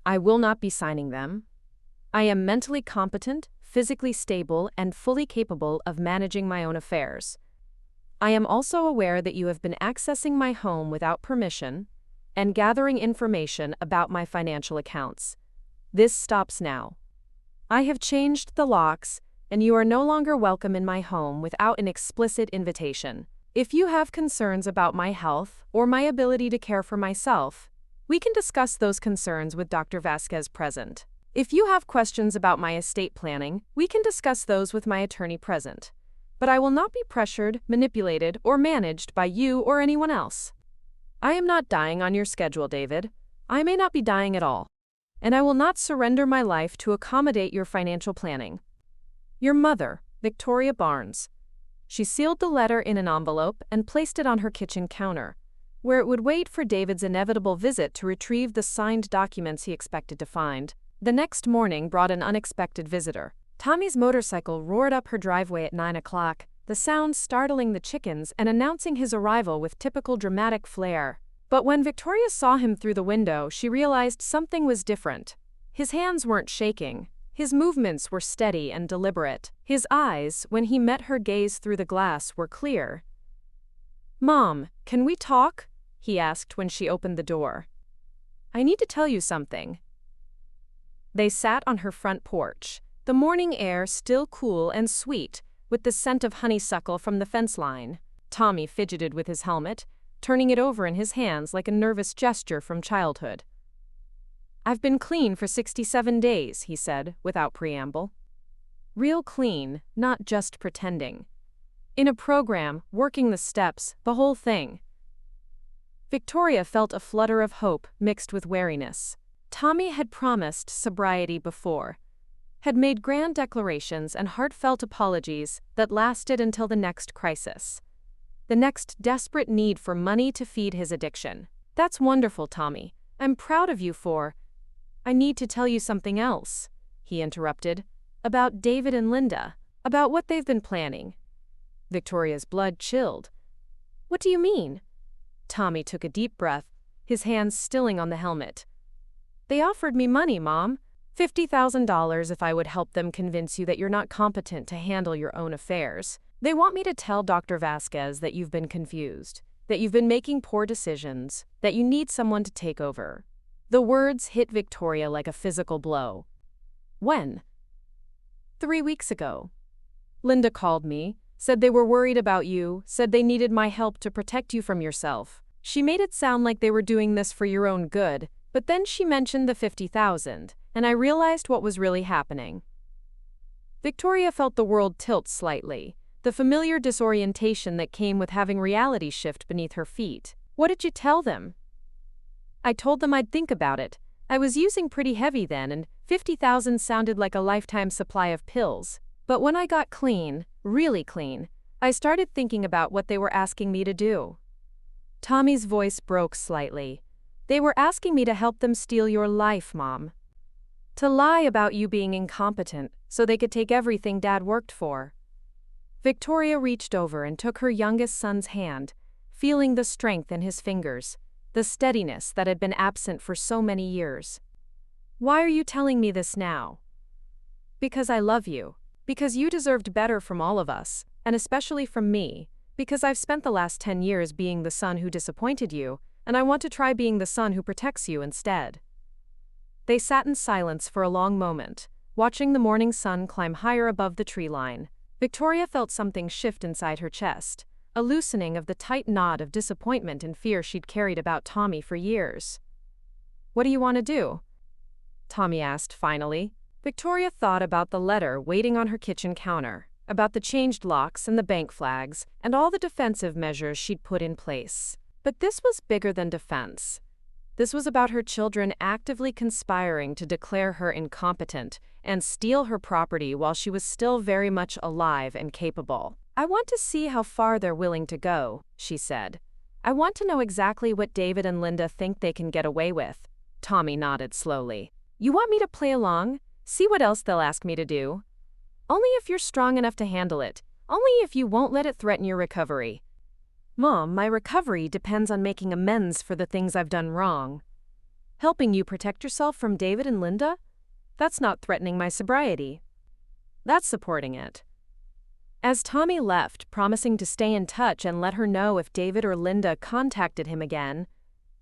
I will not be signing them. I am mentally competent, physically stable, and fully capable of managing my own affairs. I am also aware that you have been accessing my home without permission and gathering information about my financial accounts. This stops now. I have changed the locks, and you are no longer welcome in my home without an explicit invitation. If you have concerns about my health or my ability to care for myself, we can discuss those concerns with Dr. Vasquez present. If you have questions about my estate planning, we can discuss those with my attorney present. But I will not be pressured, manipulated, or managed by you or anyone else. I am not dying on your schedule, David. I may not be dying at all. And I will not surrender my life to accommodate your financial planning. Your mother, Victoria Barnes." She sealed the letter in an envelope and placed it on her kitchen counter. where it would wait for David's inevitable visit to retrieve the signed documents he expected to find. The next morning brought an unexpected visitor. Tommy's motorcycle roared up her driveway at 9 o'clock, the sound startling the chickens and announcing his arrival with typical dramatic flair. But when Victoria saw him through the window, she realized something was different. His hands weren't shaking. His movements were steady and deliberate. His eyes, when he met her gaze through the glass, were clear. "Mom, can we talk?" he asked when she opened the door. "I need to tell you something." They sat on her front porch, the morning air still cool and sweet, with the scent of honeysuckle from the fence line. Tommy fidgeted with his helmet, turning it over in his hands like a nervous gesture from childhood. "I've been clean for 67 days, he said, without preamble. Real clean, not just pretending. In a program, working the steps, the whole thing. Victoria felt a flutter of hope mixed with wariness. Tommy had promised sobriety before, had made grand declarations and heartfelt apologies that lasted until the next crisis. The next desperate need for money to feed his addiction. "That's wonderful, Tommy. I'm proud of you for—" "I need to tell you something else," he interrupted. "About David and Linda. About what they've been planning." Victoria's blood chilled. "What do you mean?" Tommy took a deep breath, his hands stilling on the helmet. "They offered me money, Mom. $50,000 if I would help them convince you that you're not competent to handle your own affairs. They want me to tell Dr. Vasquez that you've been confused, that you've been making poor decisions, that you need someone to take over." The words hit Victoria like a physical blow. "When?" 3 weeks ago. Linda called me, said they were worried about you, said they needed my help to protect you from yourself. She made it sound like they were doing this for your own good, but then she mentioned the 50,000, and I realized what was really happening." Victoria felt the world tilt slightly, the familiar disorientation that came with having reality shift beneath her feet. "What did you tell them?" "I told them I'd think about it. I was using pretty heavy then, and 50,000 sounded like a lifetime supply of pills. But when I got clean, really clean, I started thinking about what they were asking me to do." Tommy's voice broke slightly. "They were asking me to help them steal your life, Mom. To lie about you being incompetent so they could take everything Dad worked for." Victoria reached over and took her youngest son's hand, feeling the strength in his fingers, the steadiness that had been absent for so many years. "Why are you telling me this now?" "Because I love you. Because you deserved better from all of us, and especially from me. Because I've spent the last 10 years being the son who disappointed you, and I want to try being the son who protects you instead." They sat in silence for a long moment, watching the morning sun climb higher above the tree line. Victoria felt something shift inside her chest, a loosening of the tight knot of disappointment and fear she'd carried about Tommy for years. "What do you want to do?" Tommy asked finally. Victoria thought about the letter waiting on her kitchen counter, about the changed locks and the bank flags, and all the defensive measures she'd put in place. But this was bigger than defense. This was about her children actively conspiring to declare her incompetent and steal her property while she was still very much alive and capable. "I want to see how far they're willing to go," she said. "I want to know exactly what David and Linda think they can get away with." Tommy nodded slowly. "You want me to play along? See what else they'll ask me to do? Only if you're strong enough to handle it. Only if you won't let it threaten your recovery." "Mom, my recovery depends on making amends for the things I've done wrong. Helping you protect yourself from David and Linda? That's not threatening my sobriety. That's supporting it." As Tommy left, promising to stay in touch and let her know if David or Linda contacted him again,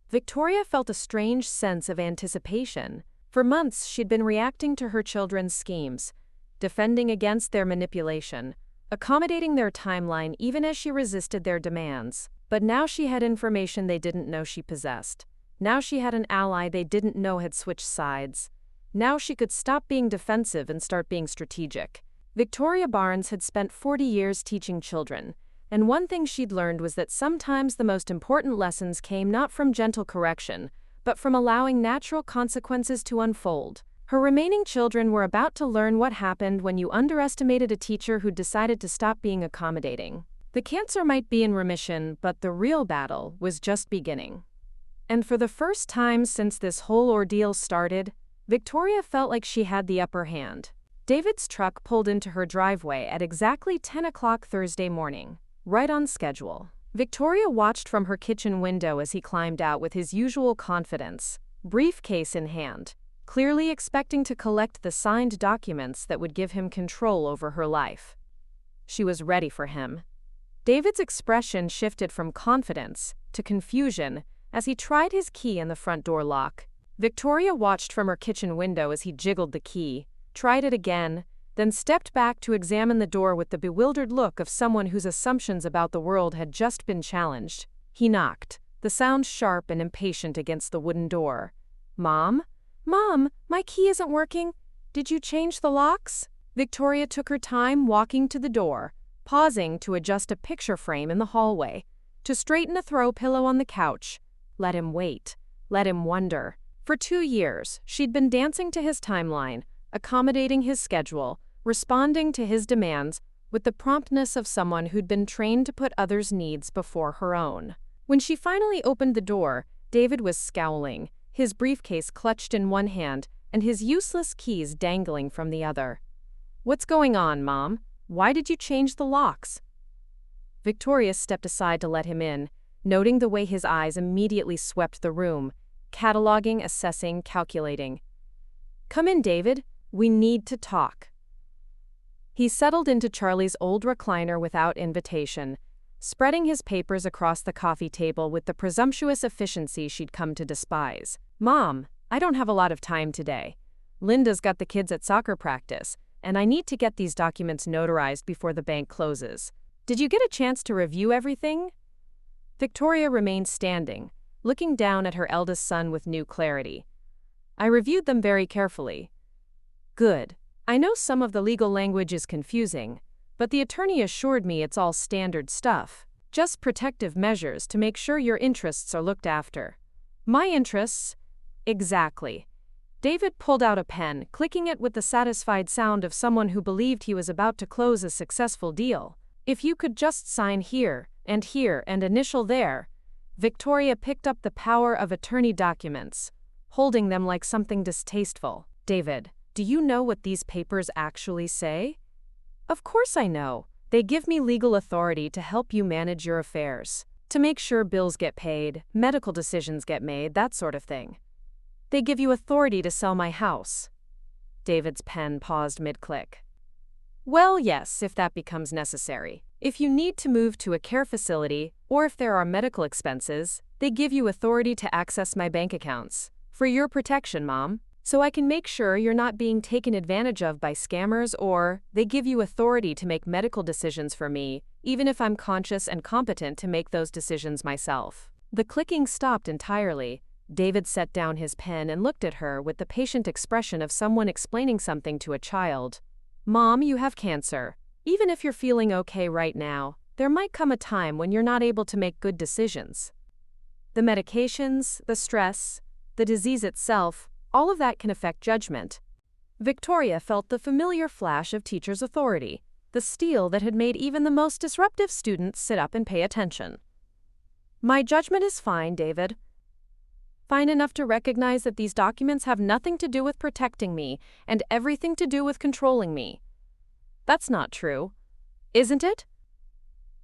Victoria felt a strange sense of anticipation. For months, she'd been reacting to her children's schemes, defending against their manipulation, accommodating their timeline even as she resisted their demands. But now she had information they didn't know she possessed. Now she had an ally they didn't know had switched sides. Now she could stop being defensive and start being strategic. Victoria Barnes had spent 40 years teaching children, and one thing she'd learned was that sometimes the most important lessons came not from gentle correction, but from allowing natural consequences to unfold. Her remaining children were about to learn what happened when you underestimated a teacher who decided to stop being accommodating. The cancer might be in remission, but the real battle was just beginning. And for the first time since this whole ordeal started, Victoria felt like she had the upper hand. David's truck pulled into her driveway at exactly 10 o'clock Thursday morning, right on schedule. Victoria watched from her kitchen window as he climbed out with his usual confidence, briefcase in hand, clearly expecting to collect the signed documents that would give him control over her life. She was ready for him. David's expression shifted from confidence to confusion as he tried his key in the front door lock. Victoria watched from her kitchen window as he jiggled the key, tried it again, then stepped back to examine the door with the bewildered look of someone whose assumptions about the world had just been challenged. He knocked, the sound sharp and impatient against the wooden door. "Mom? Mom, my key isn't working. Did you change the locks?" Victoria took her time walking to the door, pausing to adjust a picture frame in the hallway, to straighten a throw pillow on the couch. Let him wait. Let him wonder. For 2 years, she'd been dancing to his timeline, accommodating his schedule, responding to his demands with the promptness of someone who'd been trained to put others' needs before her own. When she finally opened the door, David was scowling, his briefcase clutched in one hand and his useless keys dangling from the other. "What's going on, Mom? Why did you change the locks?" Victoria stepped aside to let him in, noting the way his eyes immediately swept the room, cataloging, assessing, calculating. "Come in, David. We need to talk." He settled into Charlie's old recliner without invitation, spreading his papers across the coffee table with the presumptuous efficiency she'd come to despise. "Mom, I don't have a lot of time today. Linda's got the kids at soccer practice, and I need to get these documents notarized before the bank closes. Did you get a chance to review everything?" Victoria remained standing, looking down at her eldest son with new clarity. "I reviewed them very carefully." "Good. I know some of the legal language is confusing, but the attorney assured me it's all standard stuff, just protective measures to make sure your interests are looked after." "My interests?" "Exactly." David pulled out a pen, clicking it with the satisfied sound of someone who believed he was about to close a successful deal. "If you could just sign here and initial there." Victoria picked up the power of attorney documents, holding them like something distasteful. "David, do you know what these papers actually say?" "Of course I know. They give me legal authority to help you manage your affairs, to make sure bills get paid, medical decisions get made, that sort of thing. They give you authority to sell my house." David's pen paused mid-click. "Well, yes, if that becomes necessary. If you need to move to a care facility, or if there are medical expenses, they give you authority to access my bank accounts. For your protection, Mom. So I can make sure you're not being taken advantage of by scammers, or they give you authority to make medical decisions for me, even if I'm conscious and competent to make those decisions myself." The clicking stopped entirely. David set down his pen and looked at her with the patient expression of someone explaining something to a child. "Mom, you have cancer. Even if you're feeling okay right now, there might come a time when you're not able to make good decisions. The medications, the stress, the disease itself, all of that can affect judgment." Victoria felt the familiar flash of teacher's authority, the steel that had made even the most disruptive students sit up and pay attention. "My judgment is fine, David. Fine enough to recognize that these documents have nothing to do with protecting me and everything to do with controlling me." "That's not true, isn't it?"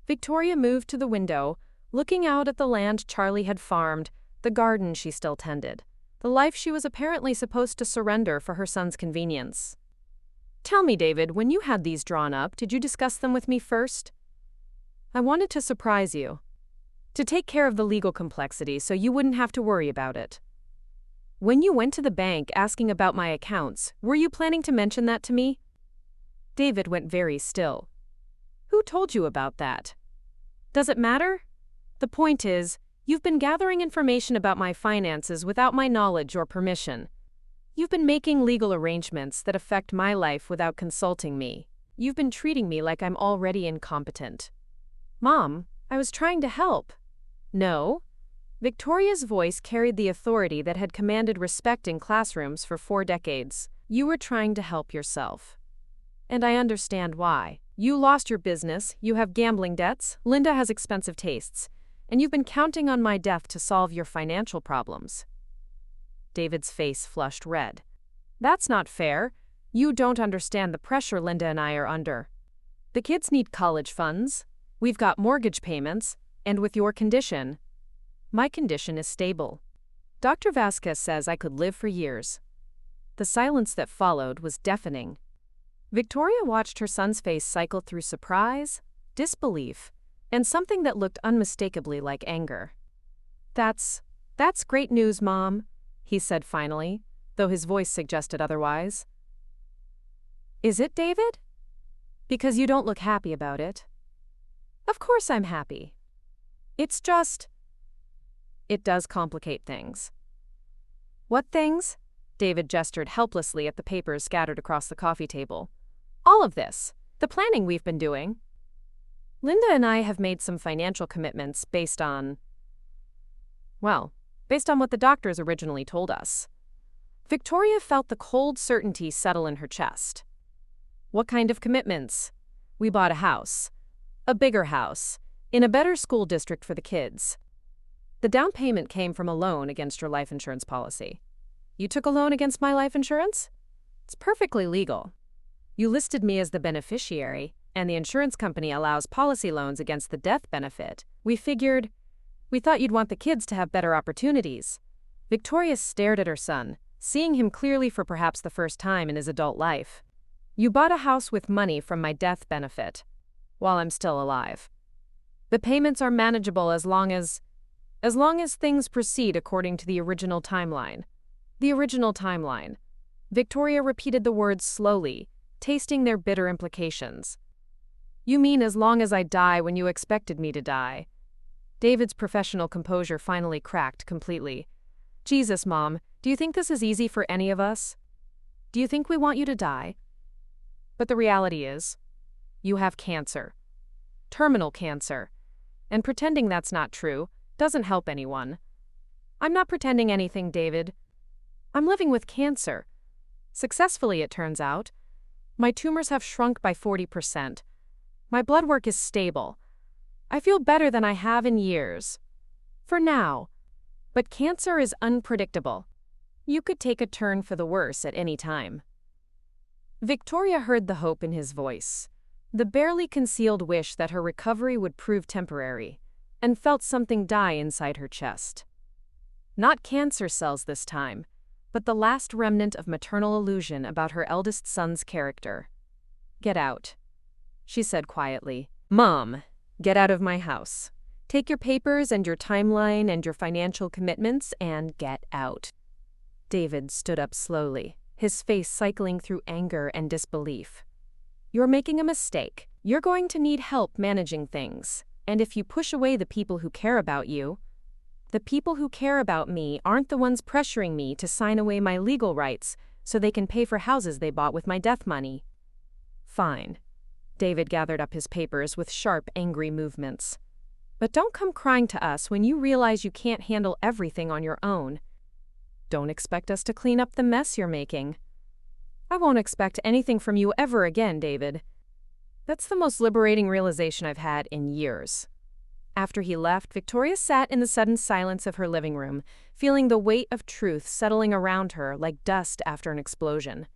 Victoria moved to the window, looking out at the land Charlie had farmed, the garden she still tended, the life she was apparently supposed to surrender for her son's convenience. "Tell me, David, when you had these drawn up, did you discuss them with me first?" "I wanted to surprise you. To take care of the legal complexity so you wouldn't have to worry about it." "When you went to the bank asking about my accounts, were you planning to mention that to me?" David went very still. "Who told you about that?" "Does it matter? The point is, you've been gathering information about my finances without my knowledge or permission. You've been making legal arrangements that affect my life without consulting me. You've been treating me like I'm already incompetent." "Mom, I was trying to help." "No." Victoria's voice carried the authority that had commanded respect in classrooms for 4 decades. "You were trying to help yourself." And I understand why. You lost your business, you have gambling debts, Linda has expensive tastes, and you've been counting on my death to solve your financial problems. David's face flushed red. That's not fair. You don't understand the pressure Linda and I are under. The kids need college funds. We've got mortgage payments, and with your condition, my condition is stable. Dr. Vasquez says I could live for years. The silence that followed was deafening. Victoria watched her son's face cycle through surprise, disbelief, and something that looked unmistakably like anger. That's great news, Mom," he said finally, though his voice suggested otherwise. "Is it, David? Because you don't look happy about it." "Of course I'm happy. It's just, it does complicate things." "What things?" David gestured helplessly at the papers scattered across the coffee table. "All of this. The planning we've been doing. Linda and I have made some financial commitments based on what the doctors originally told us." Victoria felt the cold certainty settle in her chest. "What kind of commitments?" "We bought a house. A bigger house. In a better school district for the kids. The down payment came from a loan against your life insurance policy." "You took a loan against my life insurance?" "It's perfectly legal. You listed me as the beneficiary, and the insurance company allows policy loans against the death benefit. We thought you'd want the kids to have better opportunities." Victoria stared at her son, seeing him clearly for perhaps the first time in his adult life. "You bought a house with money from my death benefit, while I'm still alive. The payments are manageable as long as things proceed according to the original timeline." "The original timeline." Victoria repeated the words slowly, tasting their bitter implications. "You mean as long as I die when you expected me to die?" David's professional composure finally cracked completely. "Jesus, Mom, do you think this is easy for any of us? Do you think we want you to die? But the reality is, you have cancer. Terminal cancer. And pretending that's not true doesn't help anyone." "I'm not pretending anything, David. I'm living with cancer. Successfully, it turns out. My tumors have shrunk by 40%. My blood work is stable. I feel better than I have in years. For now. But cancer is unpredictable. You could take a turn for the worse at any time." Victoria heard the hope in his voice, the barely concealed wish that her recovery would prove temporary, and felt something die inside her chest. Not cancer cells this time, but the last remnant of maternal illusion about her eldest son's character. "Get out," she said quietly. "Mom, get out of my house. Take your papers and your timeline and your financial commitments and get out." David stood up slowly, his face cycling through anger and disbelief. "You're making a mistake. You're going to need help managing things. And if you push away the people who care about you, the people who care about me aren't the ones pressuring me to sign away my legal rights so they can pay for houses they bought with my death money." "Fine." David gathered up his papers with sharp, angry movements. "But don't come crying to us when you realize you can't handle everything on your own. Don't expect us to clean up the mess you're making." "I won't expect anything from you ever again, David." That's the most liberating realization I've had in years. After he left, Victoria sat in the sudden silence of her living room, feeling the weight of truth settling around her like dust after an explosion.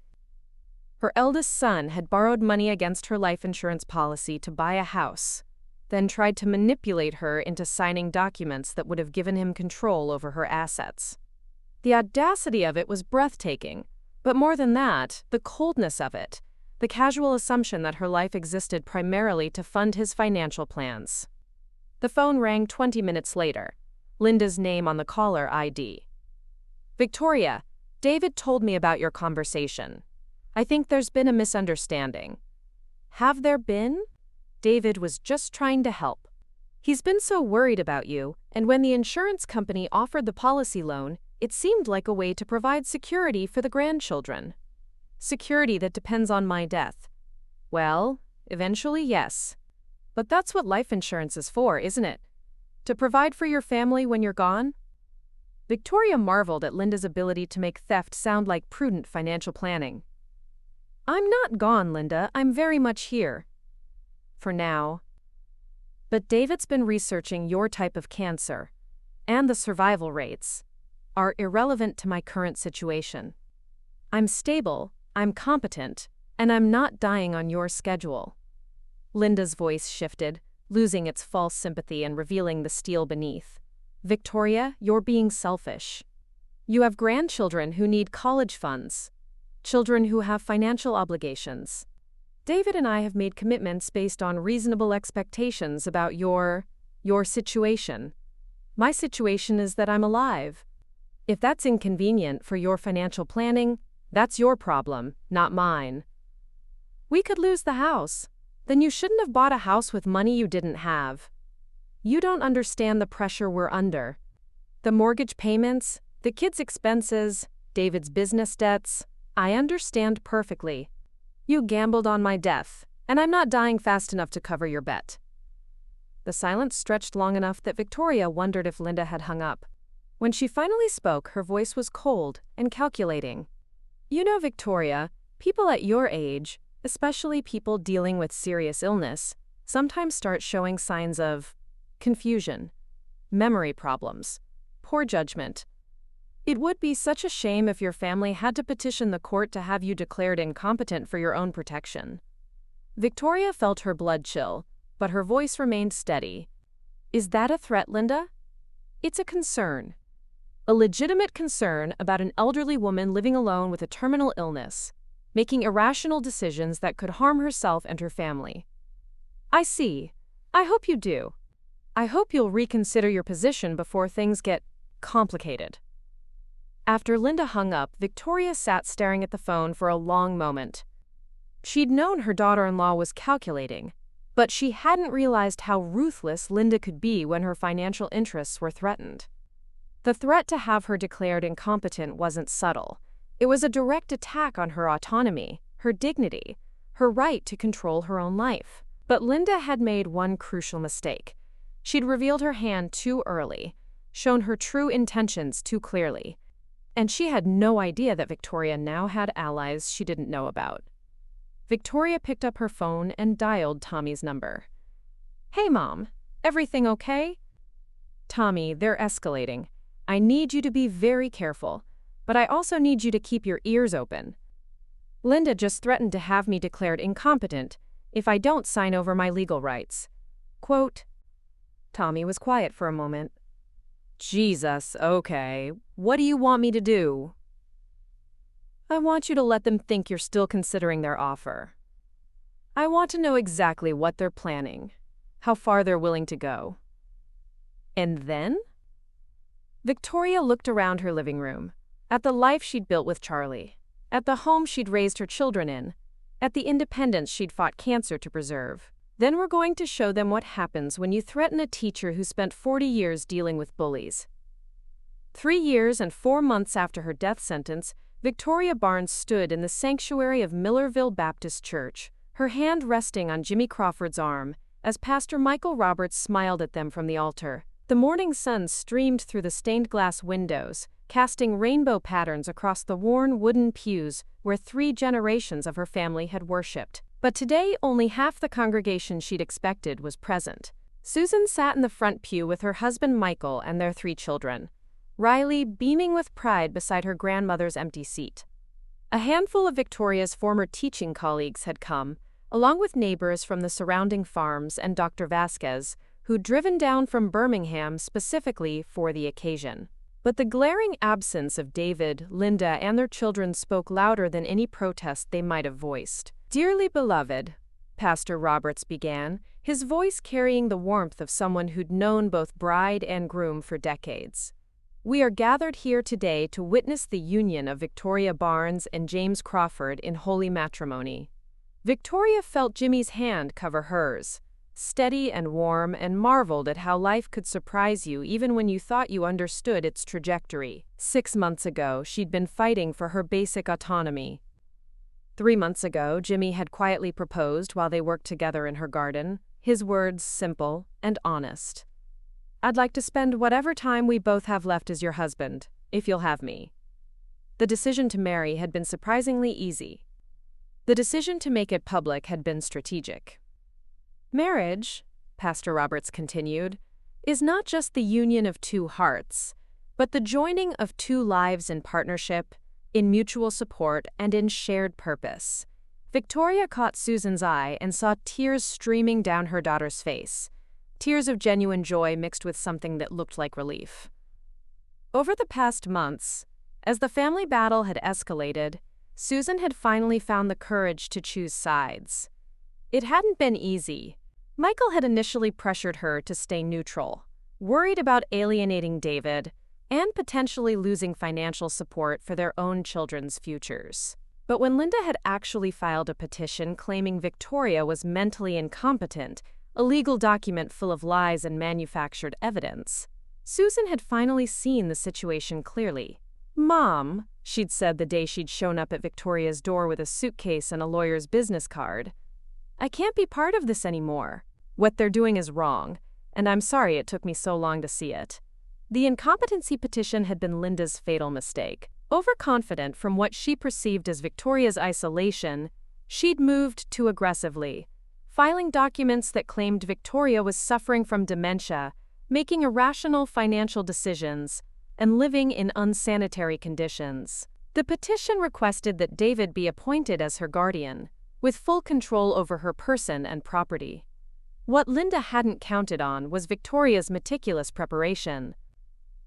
Her eldest son had borrowed money against her life insurance policy to buy a house, then tried to manipulate her into signing documents that would have given him control over her assets. The audacity of it was breathtaking, but more than that, the coldness of it, the casual assumption that her life existed primarily to fund his financial plans. The phone rang 20 minutes later, Linda's name on the caller ID. "Victoria, David told me about your conversation. I think there's been a misunderstanding." "Have there been?" David was just trying to help. "He's been so worried about you, and when the insurance company offered the policy loan, it seemed like a way to provide security for the grandchildren. Security that depends on my death. Well, eventually, yes. But that's what life insurance is for, isn't it? To provide for your family when you're gone?" Victoria marveled at Linda's ability to make theft sound like prudent financial planning. I'm not gone, Linda. I'm very much here. For now. But David's been researching your type of cancer, and the survival rates are irrelevant to my current situation. I'm stable, I'm competent, and I'm not dying on your schedule. Linda's voice shifted, losing its false sympathy and revealing the steel beneath. Victoria, you're being selfish. You have grandchildren who need college funds, children who have financial obligations. David and I have made commitments based on reasonable expectations about your situation. My situation is that I'm alive. If that's inconvenient for your financial planning, that's your problem, not mine. We could lose the house. Then you shouldn't have bought a house with money you didn't have. You don't understand the pressure we're under. The mortgage payments, the kids' expenses, David's business debts. I understand perfectly. You gambled on my death, and I'm not dying fast enough to cover your bet. The silence stretched long enough that Victoria wondered if Linda had hung up. When she finally spoke, her voice was cold and calculating. You know, Victoria, people at your age, especially people dealing with serious illness, sometimes start showing signs of confusion, memory problems, poor judgment. It would be such a shame if your family had to petition the court to have you declared incompetent for your own protection. Victoria felt her blood chill, but her voice remained steady. Is that a threat, Linda? It's a concern. A legitimate concern about an elderly woman living alone with a terminal illness, making irrational decisions that could harm herself and her family. I see. I hope you do. I hope you'll reconsider your position before things get complicated. After Linda hung up, Victoria sat staring at the phone for a long moment. She'd known her daughter-in-law was calculating, but she hadn't realized how ruthless Linda could be when her financial interests were threatened. The threat to have her declared incompetent wasn't subtle. It was a direct attack on her autonomy, her dignity, her right to control her own life. But Linda had made one crucial mistake. She'd revealed her hand too early, shown her true intentions too clearly. And she had no idea that Victoria now had allies she didn't know about. Victoria picked up her phone and dialed Tommy's number. Hey, Mom, everything okay? Tommy, they're escalating. I need you to be very careful, but I also need you to keep your ears open. Linda just threatened to have me declared incompetent if I don't sign over my legal rights. Quote. Tommy was quiet for a moment. Jesus, okay. What do you want me to do? I want you to let them think you're still considering their offer. I want to know exactly what they're planning, how far they're willing to go. And then? Victoria looked around her living room, at the life she'd built with Charlie, at the home she'd raised her children in, at the independence she'd fought cancer to preserve. Then we're going to show them what happens when you threaten a teacher who spent 40 years dealing with bullies. 3 years and 4 months after her death sentence, Victoria Barnes stood in the sanctuary of Millerville Baptist Church, her hand resting on Jimmy Crawford's arm, as Pastor Michael Roberts smiled at them from the altar. The morning sun streamed through the stained glass windows, casting rainbow patterns across the worn wooden pews where 3 generations of her family had worshipped. But today, only half the congregation she'd expected was present. Susan sat in the front pew with her husband Michael and their 3 children, Riley beaming with pride beside her grandmother's empty seat. A handful of Victoria's former teaching colleagues had come, along with neighbors from the surrounding farms and Dr. Vasquez, who'd driven down from Birmingham specifically for the occasion. But the glaring absence of David, Linda, and their children spoke louder than any protest they might have voiced. Dearly beloved, Pastor Roberts began, his voice carrying the warmth of someone who'd known both bride and groom for decades. We are gathered here today to witness the union of Victoria Barnes and James Crawford in holy matrimony. Victoria felt Jimmy's hand cover hers, steady and warm, and marveled at how life could surprise you even when you thought you understood its trajectory. 6 months ago, she'd been fighting for her basic autonomy. 3 months ago, Jimmy had quietly proposed while they worked together in her garden, his words simple and honest. I'd like to spend whatever time we both have left as your husband, if you'll have me. The decision to marry had been surprisingly easy. The decision to make it public had been strategic. Marriage, Pastor Roberts continued, is not just the union of two hearts, but the joining of two lives in partnership, in mutual support, and in shared purpose. Victoria caught Susan's eye and saw tears streaming down her daughter's face, tears of genuine joy mixed with something that looked like relief. Over the past months, as the family battle had escalated, Susan had finally found the courage to choose sides. It hadn't been easy. Michael had initially pressured her to stay neutral, worried about alienating David and potentially losing financial support for their own children's futures. But when Linda had actually filed a petition claiming Victoria was mentally incompetent, a legal document full of lies and manufactured evidence, Susan had finally seen the situation clearly. "Mom," she'd said the day she'd shown up at Victoria's door with a suitcase and a lawyer's business card, "I can't be part of this anymore. What they're doing is wrong, and I'm sorry it took me so long to see it." The incompetency petition had been Linda's fatal mistake. Overconfident from what she perceived as Victoria's isolation, she'd moved too aggressively, filing documents that claimed Victoria was suffering from dementia, making irrational financial decisions, and living in unsanitary conditions. The petition requested that David be appointed as her guardian, with full control over her person and property. What Linda hadn't counted on was Victoria's meticulous preparation.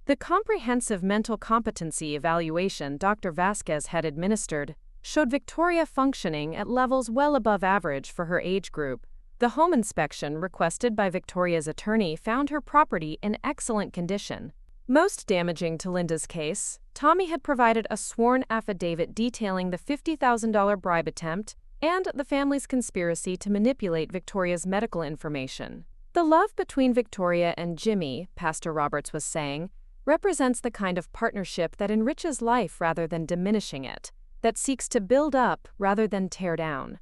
The comprehensive mental competency evaluation Dr. Vasquez had administered showed Victoria functioning at levels well above average for her age group. The home inspection requested by Victoria's attorney found her property in excellent condition. Most damaging to Linda's case, Tommy had provided a sworn affidavit detailing the $50,000 bribe attempt and the family's conspiracy to manipulate Victoria's medical information. The love between Victoria and Jimmy, Pastor Roberts was saying, represents the kind of partnership that enriches life rather than diminishing it, that seeks to build up rather than tear down.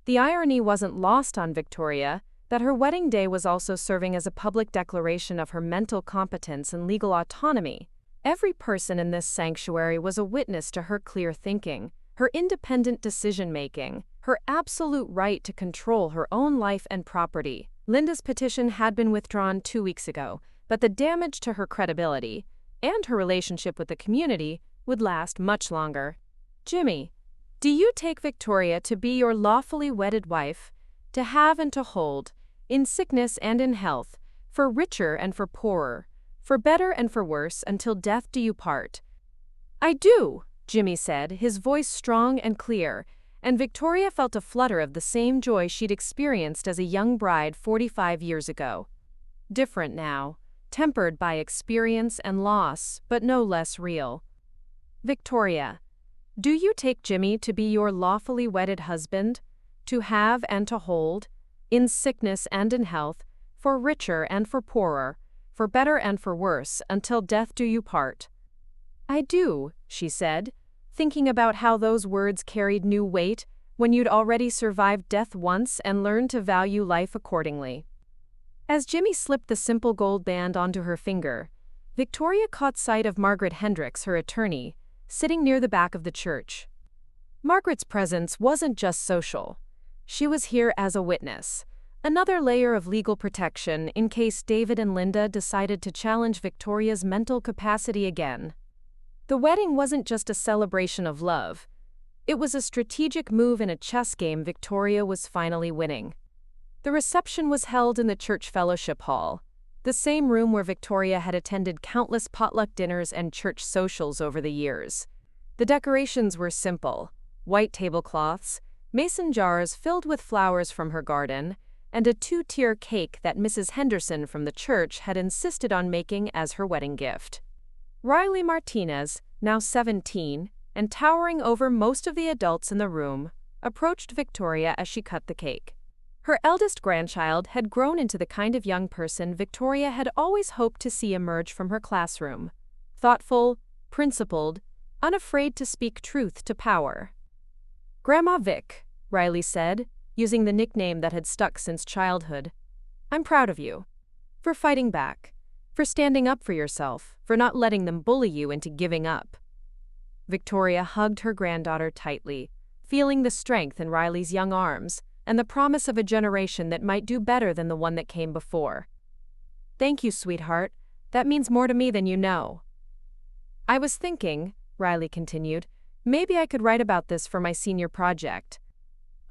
The irony wasn't lost on Victoria that her wedding day was also serving as a public declaration of her mental competence and legal autonomy. Every person in this sanctuary was a witness to her clear thinking, her independent decision-making, her absolute right to control her own life and property. Linda's petition had been withdrawn 2 weeks ago, but the damage to her credibility and her relationship with the community would last much longer. "Jimmy, do you take Victoria to be your lawfully wedded wife, to have and to hold, in sickness and in health, for richer and for poorer, for better and for worse, until death do you part?" "I do," Jimmy said, his voice strong and clear, and Victoria felt a flutter of the same joy she'd experienced as a young bride 45 years ago. Different now, tempered by experience and loss, but no less real. "Victoria, do you take Jimmy to be your lawfully wedded husband, to have and to hold, in sickness and in health, for richer and for poorer, for better and for worse, until death do you part?" "I do," she said, thinking about how those words carried new weight when you'd already survived death once and learned to value life accordingly. As Jimmy slipped the simple gold band onto her finger, Victoria caught sight of Margaret Hendricks, her attorney, sitting near the back of the church. Margaret's presence wasn't just social. She was here as a witness, another layer of legal protection in case David and Linda decided to challenge Victoria's mental capacity again. The wedding wasn't just a celebration of love. It was a strategic move in a chess game Victoria was finally winning. The reception was held in the church fellowship hall, the same room where Victoria had attended countless potluck dinners and church socials over the years. The decorations were simple: white tablecloths, mason jars filled with flowers from her garden, and a 2-tier cake that Mrs. Henderson from the church had insisted on making as her wedding gift. Riley Martinez, now 17, and towering over most of the adults in the room, approached Victoria as she cut the cake. Her eldest grandchild had grown into the kind of young person Victoria had always hoped to see emerge from her classroom: thoughtful, principled, unafraid to speak truth to power. "Grandma Vic," Riley said, using the nickname that had stuck since childhood, "I'm proud of you. For fighting back, for standing up for yourself, for not letting them bully you into giving up." Victoria hugged her granddaughter tightly, feeling the strength in Riley's young arms and the promise of a generation that might do better than the one that came before. "Thank you, sweetheart. That means more to me than you know." "I was thinking," Riley continued, "maybe I could write about this for my senior project.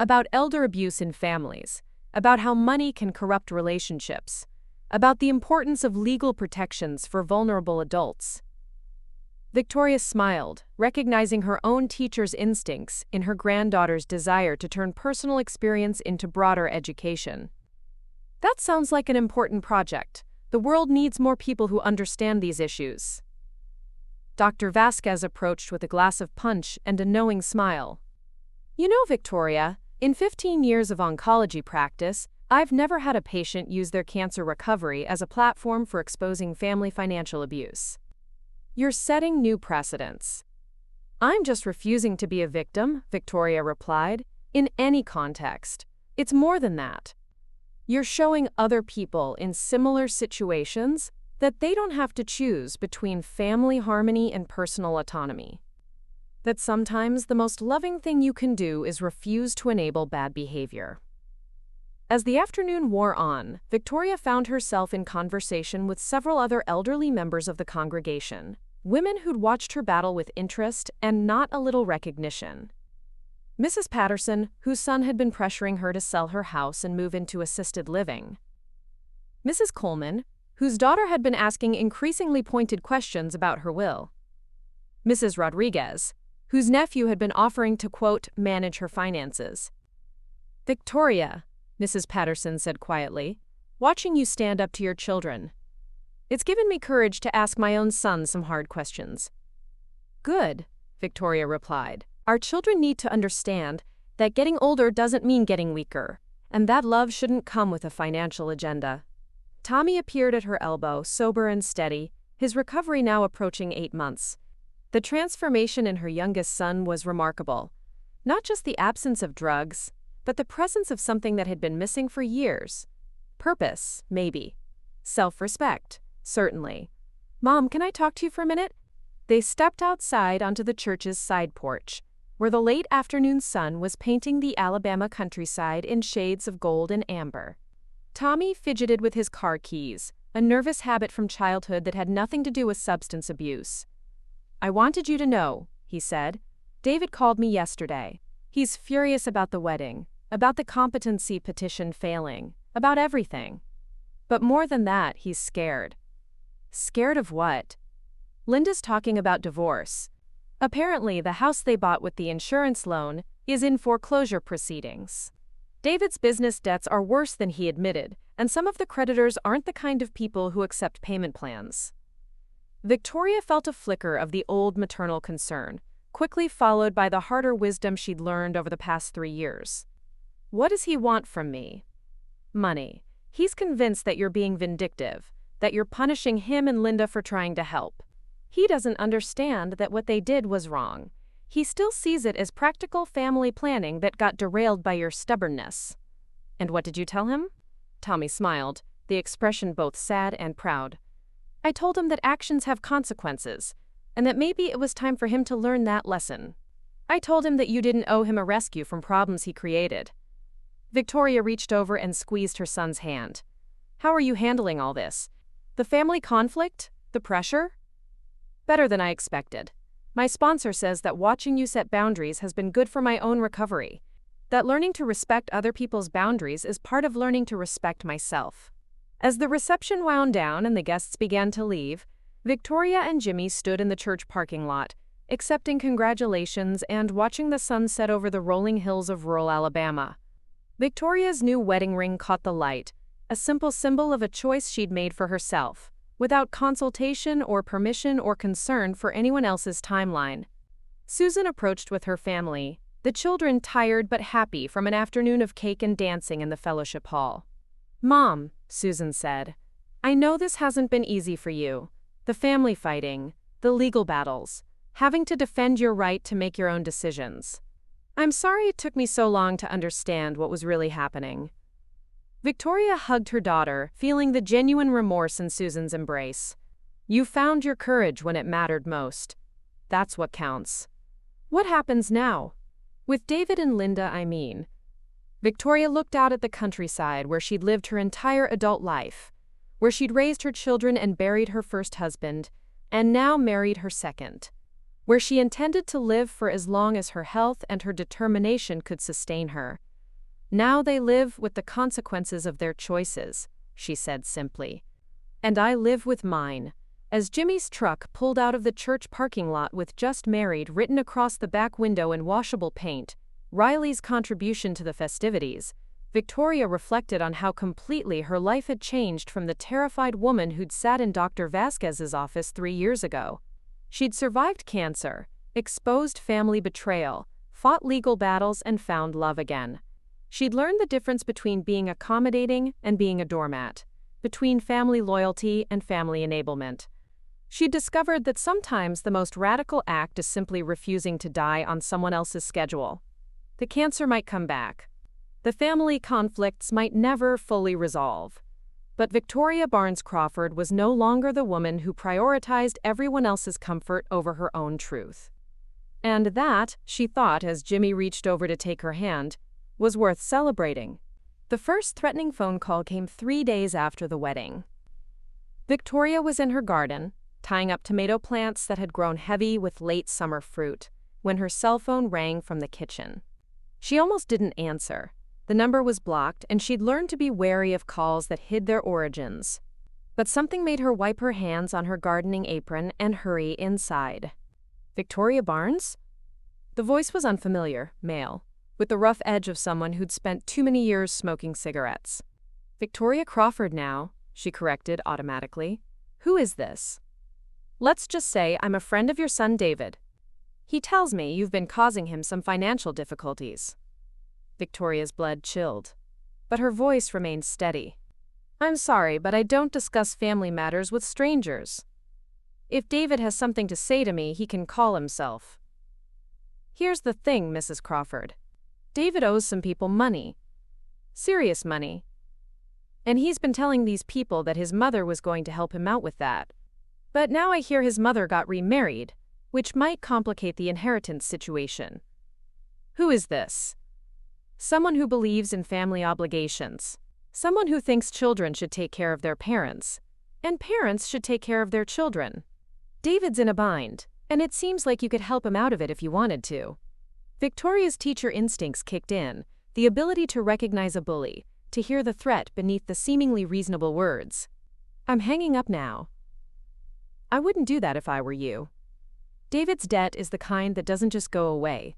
About elder abuse in families, about how money can corrupt relationships, about the importance of legal protections for vulnerable adults." Victoria smiled, recognizing her own teacher's instincts in her granddaughter's desire to turn personal experience into broader education. "That sounds like an important project. The world needs more people who understand these issues." Dr. Vasquez approached with a glass of punch and a knowing smile. "You know, Victoria, in 15 years of oncology practice, I've never had a patient use their cancer recovery as a platform for exposing family financial abuse. You're setting new precedents." "I'm just refusing to be a victim," Victoria replied, "in any context. It's more than that. You're showing other people in similar situations that they don't have to choose between family harmony and personal autonomy. That sometimes the most loving thing you can do is refuse to enable bad behavior." As the afternoon wore on, Victoria found herself in conversation with several other elderly members of the congregation, women who'd watched her battle with interest and not a little recognition. Mrs. Patterson, whose son had been pressuring her to sell her house and move into assisted living. Mrs. Coleman, whose daughter had been asking increasingly pointed questions about her will. Mrs. Rodriguez, whose nephew had been offering to, quote, manage her finances. "Victoria," Mrs. Patterson said quietly, "watching you stand up to your children. It's given me courage to ask my own son some hard questions." "Good," Victoria replied. "Our children need to understand that getting older doesn't mean getting weaker, and that love shouldn't come with a financial agenda." Tommy appeared at her elbow, sober and steady, his recovery now approaching 8 months. The transformation in her youngest son was remarkable. Not just the absence of drugs, but the presence of something that had been missing for years. Purpose, maybe. Self-respect, certainly. "Mom, can I talk to you for a minute?" They stepped outside onto the church's side porch, where the late afternoon sun was painting the Alabama countryside in shades of gold and amber. Tommy fidgeted with his car keys, a nervous habit from childhood that had nothing to do with substance abuse. "I wanted you to know," he said. "David called me yesterday. He's furious about the wedding, about the competency petition failing, about everything. But more than that, he's scared." "Scared of what?" "Linda's talking about divorce. Apparently, the house they bought with the insurance loan is in foreclosure proceedings. David's business debts are worse than he admitted, and some of the creditors aren't the kind of people who accept payment plans." Victoria felt a flicker of the old maternal concern, quickly followed by the harder wisdom she'd learned over the past 3 years. "What does he want from me?" "Money. He's convinced that you're being vindictive, that you're punishing him and Linda for trying to help. He doesn't understand that what they did was wrong. He still sees it as practical family planning that got derailed by your stubbornness." "And what did you tell him?" Tommy smiled, the expression both sad and proud. "I told him that actions have consequences, and that maybe it was time for him to learn that lesson. I told him that you didn't owe him a rescue from problems he created." Victoria reached over and squeezed her son's hand. "How are you handling all this? The family conflict? The pressure?" "Better than I expected. My sponsor says that watching you set boundaries has been good for my own recovery. That learning to respect other people's boundaries is part of learning to respect myself." As the reception wound down and the guests began to leave, Victoria and Jimmy stood in the church parking lot, accepting congratulations and watching the sun set over the rolling hills of rural Alabama. Victoria's new wedding ring caught the light, a simple symbol of a choice she'd made for herself, without consultation or permission or concern for anyone else's timeline. Susan approached with her family, the children tired but happy from an afternoon of cake and dancing in the fellowship hall. "Mom," Susan said, "I know this hasn't been easy for you. The family fighting, the legal battles, having to defend your right to make your own decisions. I'm sorry it took me so long to understand what was really happening." Victoria hugged her daughter, feeling the genuine remorse in Susan's embrace. "You found your courage when it mattered most. That's what counts. What happens now?" With David and Linda, I mean. Victoria looked out at the countryside where she'd lived her entire adult life, where she'd raised her children and buried her first husband, and now married her second, where she intended to live for as long as her health and her determination could sustain her. Now they live with the consequences of their choices, she said simply. And I live with mine. As Jimmy's truck pulled out of the church parking lot with "Just Married" written across the back window in washable paint, Riley's contribution to the festivities, Victoria reflected on how completely her life had changed from the terrified woman who'd sat in Dr. Vasquez's office 3 years ago. She'd survived cancer, exposed family betrayal, fought legal battles, and found love again. She'd learned the difference between being accommodating and being a doormat, between family loyalty and family enablement. She discovered that sometimes the most radical act is simply refusing to die on someone else's schedule. The cancer might come back. The family conflicts might never fully resolve. But Victoria Barnes Crawford was no longer the woman who prioritized everyone else's comfort over her own truth. And that, she thought as Jimmy reached over to take her hand, was worth celebrating. The first threatening phone call came 3 days after the wedding. Victoria was in her garden, tying up tomato plants that had grown heavy with late summer fruit, when her cell phone rang from the kitchen. She almost didn't answer. The number was blocked, and she'd learned to be wary of calls that hid their origins. But something made her wipe her hands on her gardening apron and hurry inside. Victoria Barnes? The voice was unfamiliar, male, with the rough edge of someone who'd spent too many years smoking cigarettes. Victoria Crawford now, she corrected automatically. Who is this? Let's just say I'm a friend of your son David. He tells me you've been causing him some financial difficulties. Victoria's blood chilled, but her voice remained steady. I'm sorry, but I don't discuss family matters with strangers. If David has something to say to me, he can call himself. Here's the thing, Mrs. Crawford. David owes some people money. Serious money. And he's been telling these people that his mother was going to help him out with that. But now I hear his mother got remarried, which might complicate the inheritance situation. Who is this? Someone who believes in family obligations. Someone who thinks children should take care of their parents, and parents should take care of their children. David's in a bind, and it seems like you could help him out of it if you wanted to. Victoria's teacher instincts kicked in, the ability to recognize a bully, to hear the threat beneath the seemingly reasonable words. I'm hanging up now. I wouldn't do that if I were you. David's debt is the kind that doesn't just go away.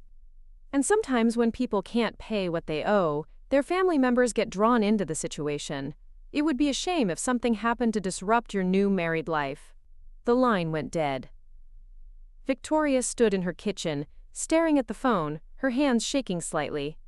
And sometimes when people can't pay what they owe, their family members get drawn into the situation. It would be a shame if something happened to disrupt your new married life. The line went dead. Victoria stood in her kitchen, staring at the phone, her hands shaking slightly.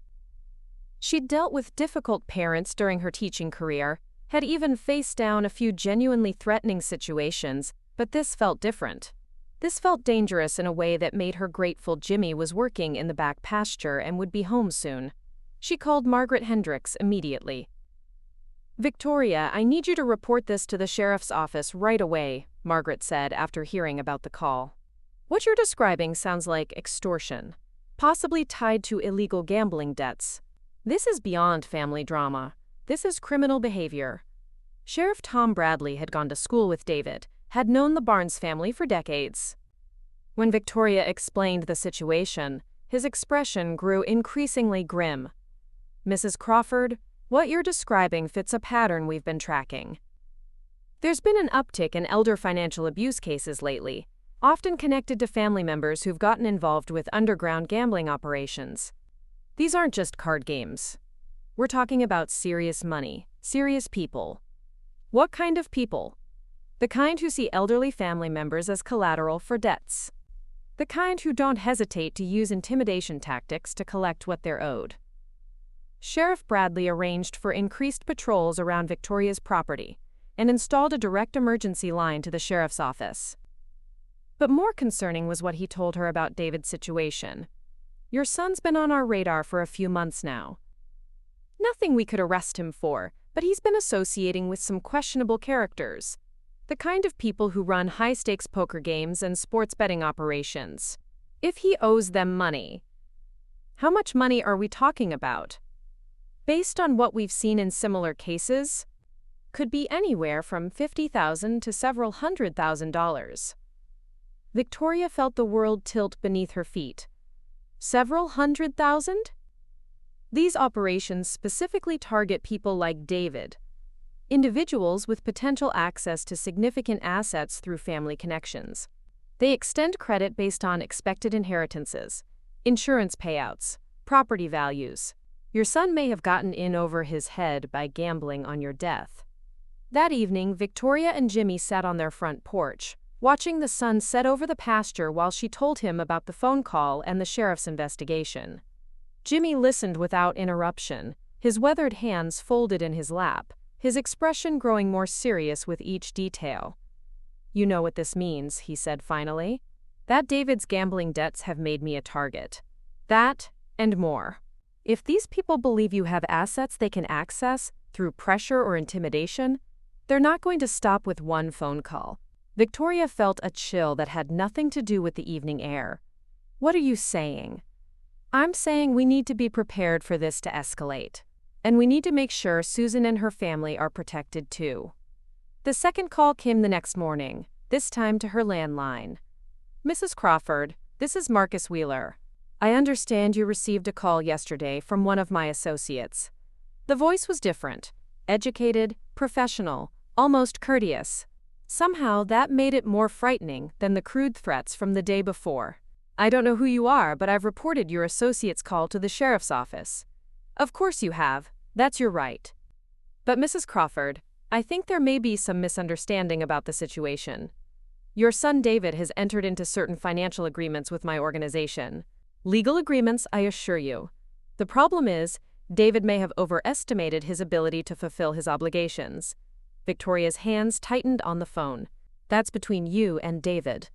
She'd dealt with difficult parents during her teaching career, had even faced down a few genuinely threatening situations, but this felt different. This felt dangerous in a way that made her grateful Jimmy was working in the back pasture and would be home soon. She called Margaret Hendricks immediately. Victoria, I need you to report this to the sheriff's office right away, Margaret said after hearing about the call. What you're describing sounds like extortion, possibly tied to illegal gambling debts. This is beyond family drama. This is criminal behavior. Sheriff Tom Bradley had gone to school with David, had known the Barnes family for decades. When Victoria explained the situation, his expression grew increasingly grim. Mrs. Crawford, what you're describing fits a pattern we've been tracking. There's been an uptick in elder financial abuse cases lately, often connected to family members who've gotten involved with underground gambling operations. These aren't just card games. We're talking about serious money, serious people. What kind of people? The kind who see elderly family members as collateral for debts. The kind who don't hesitate to use intimidation tactics to collect what they're owed. Sheriff Bradley arranged for increased patrols around Victoria's property and installed a direct emergency line to the sheriff's office. But more concerning was what he told her about David's situation. Your son's been on our radar for a few months now. Nothing we could arrest him for, but he's been associating with some questionable characters. The kind of people who run high-stakes poker games and sports betting operations. If he owes them money. How much money are we talking about? Based on what we've seen in similar cases, could be anywhere from $50,000 to several $100,000. Victoria felt the world tilt beneath her feet. Several $100,000? These operations specifically target people like David, individuals with potential access to significant assets through family connections. They extend credit based on expected inheritances, insurance payouts, property values. Your son may have gotten in over his head by gambling on your death. That evening, Victoria and Jimmy sat on their front porch, watching the sun set over the pasture while she told him about the phone call and the sheriff's investigation. Jimmy listened without interruption, his weathered hands folded in his lap, his expression growing more serious with each detail. "You know what this means," he said finally. "That David's gambling debts have made me a target. That, and more. If these people believe you have assets they can access through pressure or intimidation, they're not going to stop with one phone call." Victoria felt a chill that had nothing to do with the evening air. "What are you saying?" "I'm saying we need to be prepared for this to escalate. And we need to make sure Susan and her family are protected too." The second call came the next morning, this time to her landline. "Mrs. Crawford, this is Marcus Wheeler. I understand you received a call yesterday from one of my associates." The voice was different, educated, professional, almost courteous. Somehow that made it more frightening than the crude threats from the day before. "I don't know who you are, but I've reported your associate's call to the sheriff's office." "Of course you have. That's your right. But Mrs. Crawford, I think there may be some misunderstanding about the situation. Your son David has entered into certain financial agreements with my organization. Legal agreements, I assure you. The problem is, David may have overestimated his ability to fulfill his obligations." Victoria's hands tightened on the phone. "That's between you and David."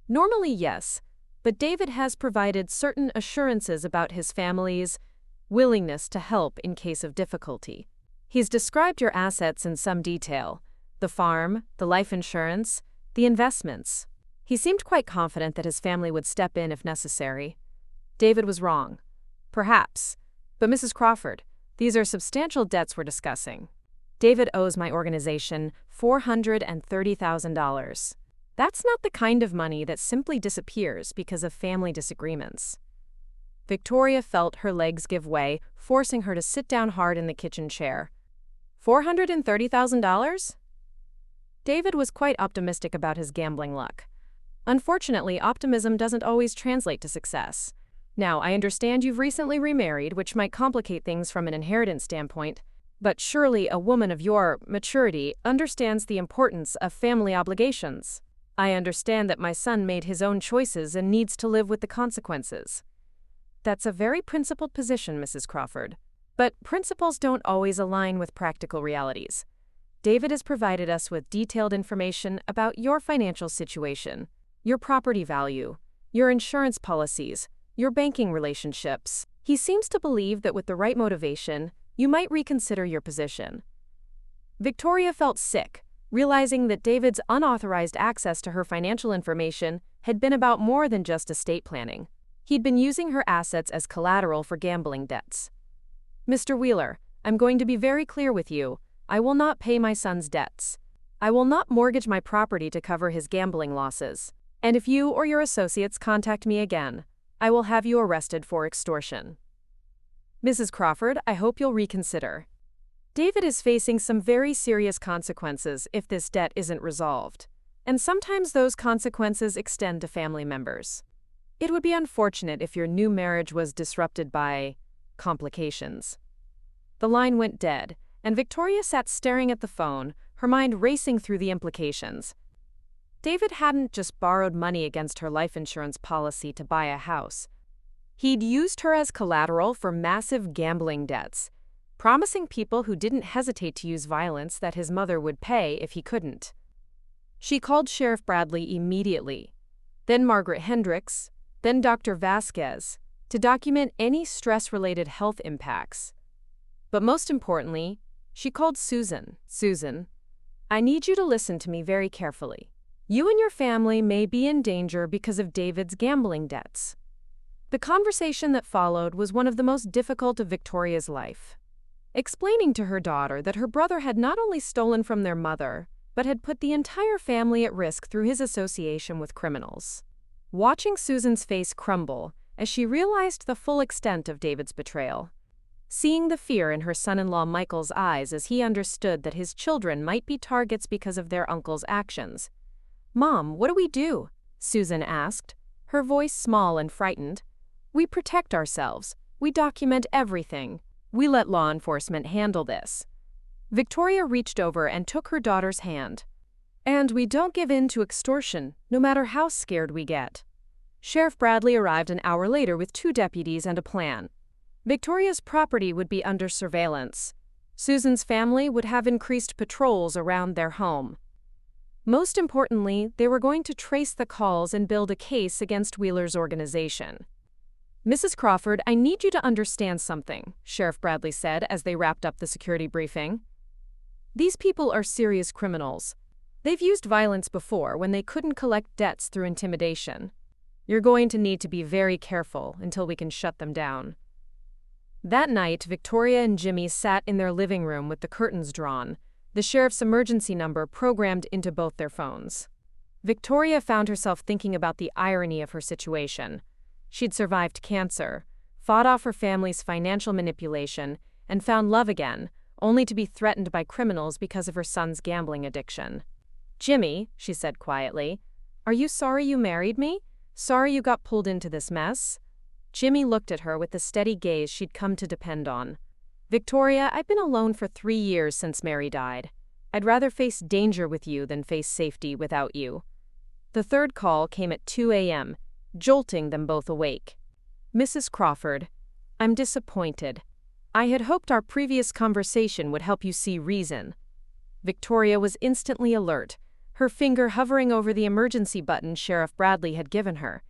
"Normally, yes, but David has provided certain assurances about his family's willingness to help in case of difficulty. He's described your assets in some detail: the farm, the life insurance, the investments. He seemed quite confident that his family would step in if necessary. David was wrong. Perhaps. But Mrs. Crawford, these are substantial debts we're discussing. David owes my organization $430,000. That's not the kind of money that simply disappears because of family disagreements." Victoria felt her legs give way, forcing her to sit down hard in the kitchen chair. $430,000? David was quite optimistic about his gambling luck. Unfortunately, optimism doesn't always translate to success. Now, I understand you've recently remarried, which might complicate things from an inheritance standpoint, but surely a woman of your maturity understands the importance of family obligations. I understand that my son made his own choices and needs to live with the consequences. That's a very principled position, Mrs. Crawford. But principles don't always align with practical realities. David has provided us with detailed information about your financial situation, your property value, your insurance policies, your banking relationships. He seems to believe that with the right motivation, you might reconsider your position." Victoria felt sick, realizing that David's unauthorized access to her financial information had been about more than just estate planning. He'd been using her assets as collateral for gambling debts. "Mr. Wheeler, I'm going to be very clear with you. I will not pay my son's debts. I will not mortgage my property to cover his gambling losses. And if you or your associates contact me again, I will have you arrested for extortion." "Mrs. Crawford, I hope you'll reconsider. David is facing some very serious consequences if this debt isn't resolved, and sometimes those consequences extend to family members. It would be unfortunate if your new marriage was disrupted by complications." The line went dead, and Victoria sat staring at the phone, her mind racing through the implications. David hadn't just borrowed money against her life insurance policy to buy a house. He'd used her as collateral for massive gambling debts, promising people who didn't hesitate to use violence that his mother would pay if he couldn't. She called Sheriff Bradley immediately, then Margaret Hendricks, then Dr. Vasquez, to document any stress-related health impacts. But most importantly, she called Susan. "Susan, I need you to listen to me very carefully. You and your family may be in danger because of David's gambling debts. The conversation that followed was one of the most difficult of Victoria's life. Explaining to her daughter that her brother had not only stolen from their mother, but had put the entire family at risk through his association with criminals. Watching Susan's face crumble as she realized the full extent of David's betrayal. Seeing the fear in her son-in-law Michael's eyes as he understood that his children might be targets because of their uncle's actions. "Mom, what do we do?" Susan asked, her voice small and frightened. "We protect ourselves. We document everything. We let law enforcement handle this." Victoria reached over and took her daughter's hand. "And we don't give in to extortion, no matter how scared we get." Sheriff Bradley arrived an hour later with 2 deputies and a plan. Victoria's property would be under surveillance. Susan's family would have increased patrols around their home. Most importantly, they were going to trace the calls and build a case against Wheeler's organization. "Mrs. Crawford, I need you to understand something," Sheriff Bradley said as they wrapped up the security briefing. "These people are serious criminals. They've used violence before when they couldn't collect debts through intimidation. You're going to need to be very careful until we can shut them down." That night, Victoria and Jimmy sat in their living room with the curtains drawn, the sheriff's emergency number programmed into both their phones. Victoria found herself thinking about the irony of her situation. She'd survived cancer, fought off her family's financial manipulation, and found love again, only to be threatened by criminals because of her son's gambling addiction. "Jimmy," she said quietly, "are you sorry you married me? Sorry you got pulled into this mess?" Jimmy looked at her with the steady gaze she'd come to depend on. "Victoria, I've been alone for 3 years since Mary died. I'd rather face danger with you than face safety without you." The third call came at 2 a.m., jolting them both awake. "Mrs. Crawford, I'm disappointed. I had hoped our previous conversation would help you see reason." Victoria was instantly alert, her finger hovering over the emergency button Sheriff Bradley had given her.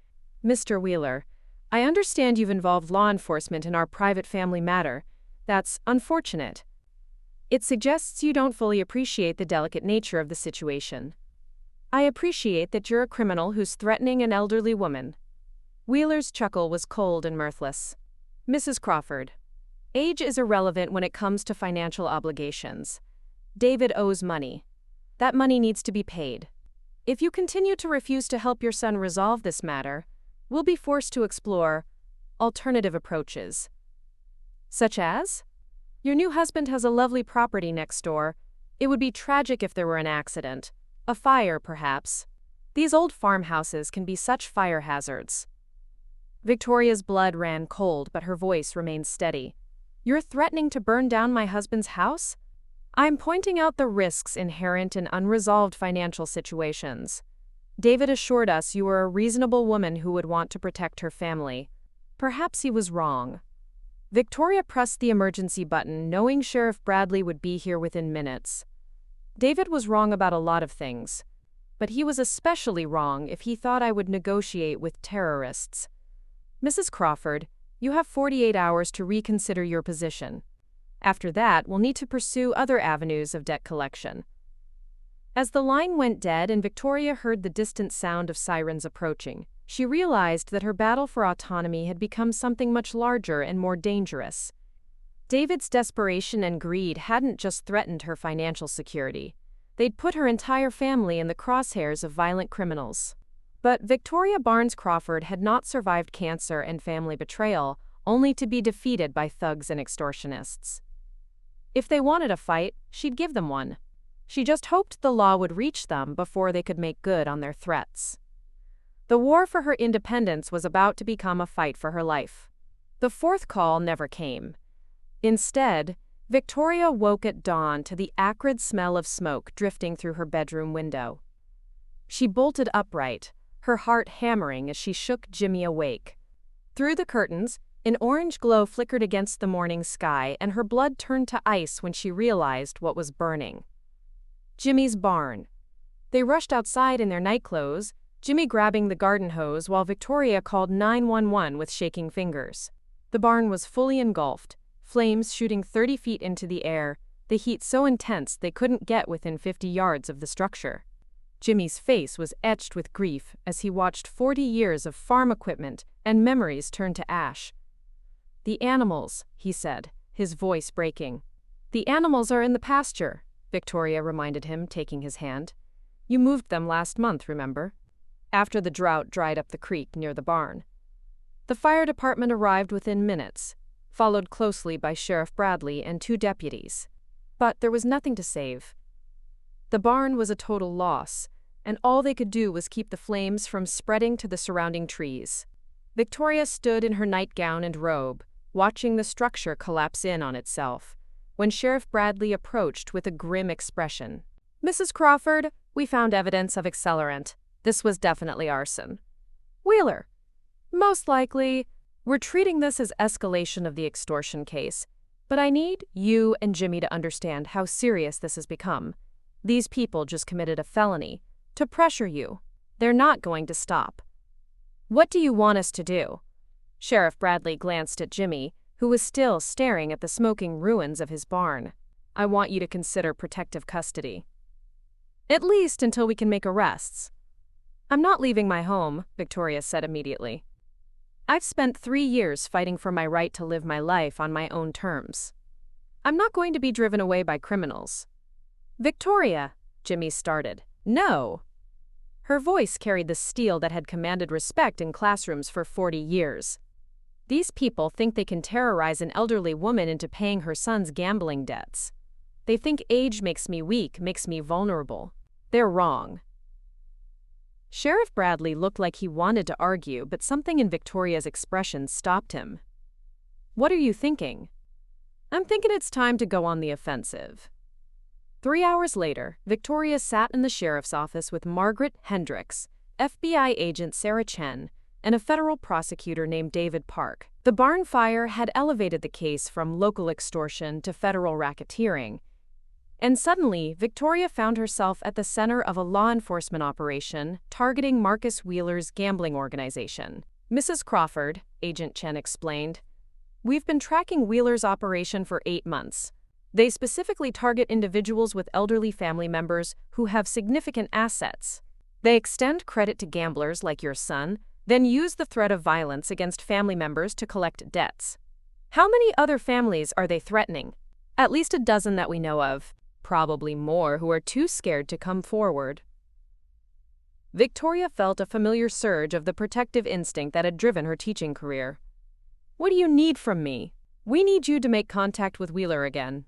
"Mr. Wheeler, I understand you've involved law enforcement in our private family matter. That's unfortunate. It suggests you don't fully appreciate the delicate nature of the situation. I appreciate that you're a criminal who's threatening an elderly woman." Wheeler's chuckle was cold and mirthless. "Mrs. Crawford, age is irrelevant when it comes to financial obligations. David owes money. That money needs to be paid. If you continue to refuse to help your son resolve this matter, we'll be forced to explore alternative approaches." "Such as?" "Your new husband has a lovely property next door. It would be tragic if there were an accident. A fire, perhaps. These old farmhouses can be such fire hazards." Victoria's blood ran cold, but her voice remained steady. "You're threatening to burn down my husband's house?" "I'm pointing out the risks inherent in unresolved financial situations. David assured us you were a reasonable woman who would want to protect her family. Perhaps he was wrong." Victoria pressed the emergency button, knowing Sheriff Bradley would be here within minutes. "David was wrong about a lot of things, but he was especially wrong if he thought I would negotiate with terrorists. Mrs. Crawford, you have 48 hours to reconsider your position. After that, we'll need to pursue other avenues of debt collection." As the line went dead and Victoria heard the distant sound of sirens approaching, she realized that her battle for autonomy had become something much larger and more dangerous. David's desperation and greed hadn't just threatened her financial security. They'd put her entire family in the crosshairs of violent criminals. But Victoria Barnes Crawford had not survived cancer and family betrayal, only to be defeated by thugs and extortionists. If they wanted a fight, she'd give them one. She just hoped the law would reach them before they could make good on their threats. The war for her independence was about to become a fight for her life. The fourth call never came. Instead, Victoria woke at dawn to the acrid smell of smoke drifting through her bedroom window. She bolted upright, her heart hammering as she shook Jimmy awake. Through the curtains, an orange glow flickered against the morning sky, and her blood turned to ice when she realized what was burning. Jimmy's barn. They rushed outside in their nightclothes, Jimmy grabbing the garden hose while Victoria called 911 with shaking fingers. The barn was fully engulfed, flames shooting 30 feet into the air, the heat so intense they couldn't get within 50 yards of the structure. Jimmy's face was etched with grief as he watched 40 years of farm equipment, and memories turned to ash. "The animals," he said, his voice breaking. "The animals are in the pasture," Victoria reminded him, taking his hand. "You moved them last month, remember? After the drought dried up the creek near the barn." The fire department arrived within minutes, followed closely by Sheriff Bradley and 2 deputies. But there was nothing to save. The barn was a total loss, and all they could do was keep the flames from spreading to the surrounding trees. Victoria stood in her nightgown and robe, watching the structure collapse in on itself, when Sheriff Bradley approached with a grim expression. "Mrs. Crawford, we found evidence of accelerant. This was definitely arson." "Wheeler, most likely. We're treating this as escalation of the extortion case, but I need you and Jimmy to understand how serious this has become. These people just committed a felony to pressure you. They're not going to stop." "What do you want us to do?" Sheriff Bradley glanced at Jimmy, who was still staring at the smoking ruins of his barn. "I want you to consider protective custody. At least until we can make arrests." "I'm not leaving my home," Victoria said immediately. "I've spent 3 years fighting for my right to live my life on my own terms. I'm not going to be driven away by criminals." "Victoria," Jimmy started. "No." Her voice carried the steel that had commanded respect in classrooms for 40 years. "These people think they can terrorize an elderly woman into paying her son's gambling debts. They think age makes me weak, makes me vulnerable. They're wrong." Sheriff Bradley looked like he wanted to argue, but something in Victoria's expression stopped him. "What are you thinking?" "I'm thinking it's time to go on the offensive." 3 hours later, Victoria sat in the sheriff's office with Margaret Hendricks, FBI agent Sarah Chen, and a federal prosecutor named David Park. The barn fire had elevated the case from local extortion to federal racketeering, and suddenly Victoria found herself at the center of a law enforcement operation targeting Marcus Wheeler's gambling organization. "Mrs. Crawford," Agent Chen explained, "we've been tracking Wheeler's operation for 8 months. They specifically target individuals with elderly family members who have significant assets. They extend credit to gamblers like your son, then use the threat of violence against family members to collect debts." "How many other families are they threatening?" "At least a dozen that we know of. Probably more who are too scared to come forward." Victoria felt a familiar surge of the protective instinct that had driven her teaching career. "What do you need from me?" "We need you to make contact with Wheeler again.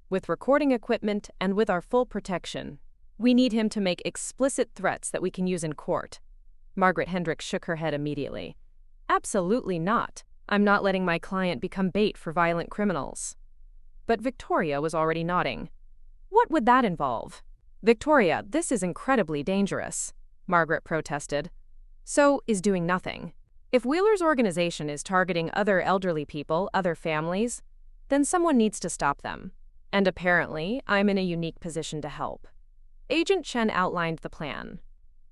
With recording equipment and with our full protection. We need him to make explicit threats that we can use in court." Margaret Hendricks shook her head immediately. "Absolutely not. I'm not letting my client become bait for violent criminals." But Victoria was already nodding. "What would that involve?" "Victoria, this is incredibly dangerous," Margaret protested. "So is doing nothing. If Wheeler's organization is targeting other elderly people, other families, then someone needs to stop them. And apparently, I'm in a unique position to help." Agent Chen outlined the plan.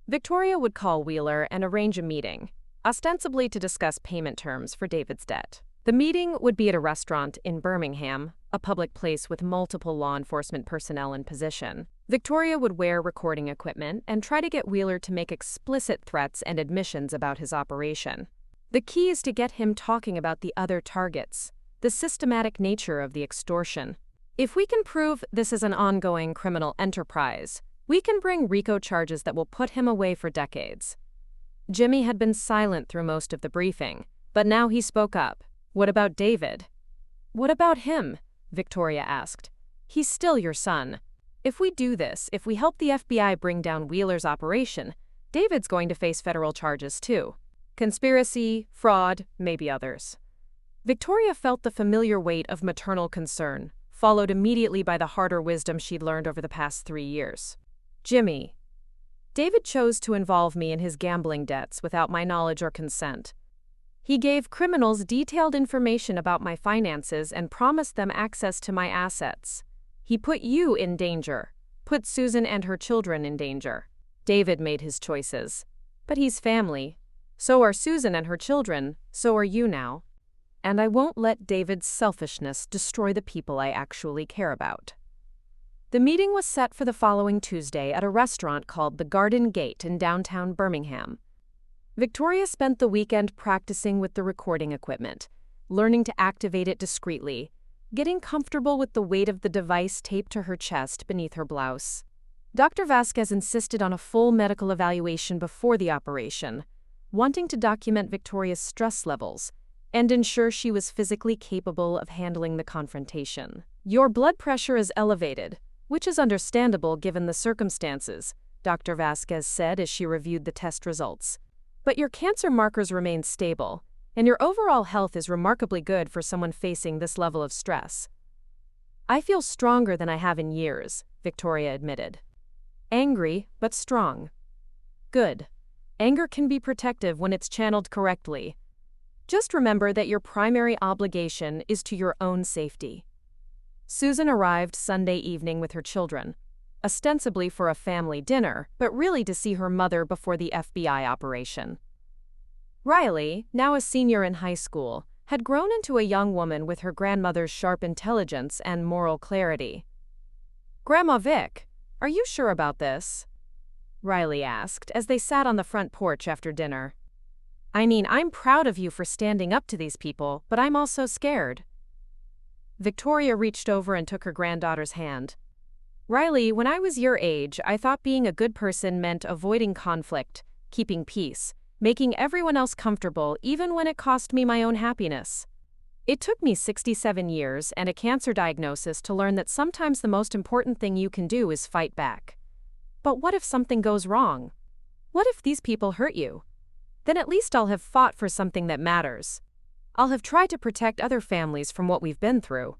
Victoria would call Wheeler and arrange a meeting, ostensibly to discuss payment terms for David's debt. The meeting would be at a restaurant in Birmingham, a public place with multiple law enforcement personnel in position. Victoria would wear recording equipment and try to get Wheeler to make explicit threats and admissions about his operation. The key is to get him talking about the other targets, the systematic nature of the extortion. If we can prove this is an ongoing criminal enterprise, we can bring RICO charges that will put him away for decades. Jimmy had been silent through most of the briefing, but now he spoke up. "What about David?" "What about him?" Victoria asked. "He's still your son. If we do this, if we help the FBI bring down Wheeler's operation, David's going to face federal charges too. Conspiracy, fraud, maybe others." Victoria felt the familiar weight of maternal concern, followed immediately by the harder wisdom she'd learned over the past 3 years. "Jimmy, David chose to involve me in his gambling debts without my knowledge or consent. He gave criminals detailed information about my finances and promised them access to my assets. He put you in danger, put Susan and her children in danger. David made his choices. But he's family. So are Susan and her children, so are you now. And I won't let David's selfishness destroy the people I actually care about." The meeting was set for the following Tuesday at a restaurant called the Garden Gate in downtown Birmingham. Victoria spent the weekend practicing with the recording equipment, learning to activate it discreetly, getting comfortable with the weight of the device taped to her chest beneath her blouse. Dr. Vasquez insisted on a full medical evaluation before the operation, wanting to document Victoria's stress levels and ensure she was physically capable of handling the confrontation. "Your blood pressure is elevated, which is understandable given the circumstances," Dr. Vasquez said as she reviewed the test results. "But your cancer markers remain stable, and your overall health is remarkably good for someone facing this level of stress." "I feel stronger than I have in years," Victoria admitted. "Angry, but strong." "Good. Anger can be protective when it's channeled correctly. Just remember that your primary obligation is to your own safety." Susan arrived Sunday evening with her children, ostensibly for a family dinner, but really to see her mother before the FBI operation. Riley, now a senior in high school, had grown into a young woman with her grandmother's sharp intelligence and moral clarity. "Grandma Vic, are you sure about this?" Riley asked as they sat on the front porch after dinner. "I mean, I'm proud of you for standing up to these people, but I'm also scared." Victoria reached over and took her granddaughter's hand. "Riley, when I was your age, I thought being a good person meant avoiding conflict, keeping peace, making everyone else comfortable even when it cost me my own happiness. It took me 67 years and a cancer diagnosis to learn that sometimes the most important thing you can do is fight back. But what if something goes wrong? What if these people hurt you? Then at least I'll have fought for something that matters. I'll have tried to protect other families from what we've been through."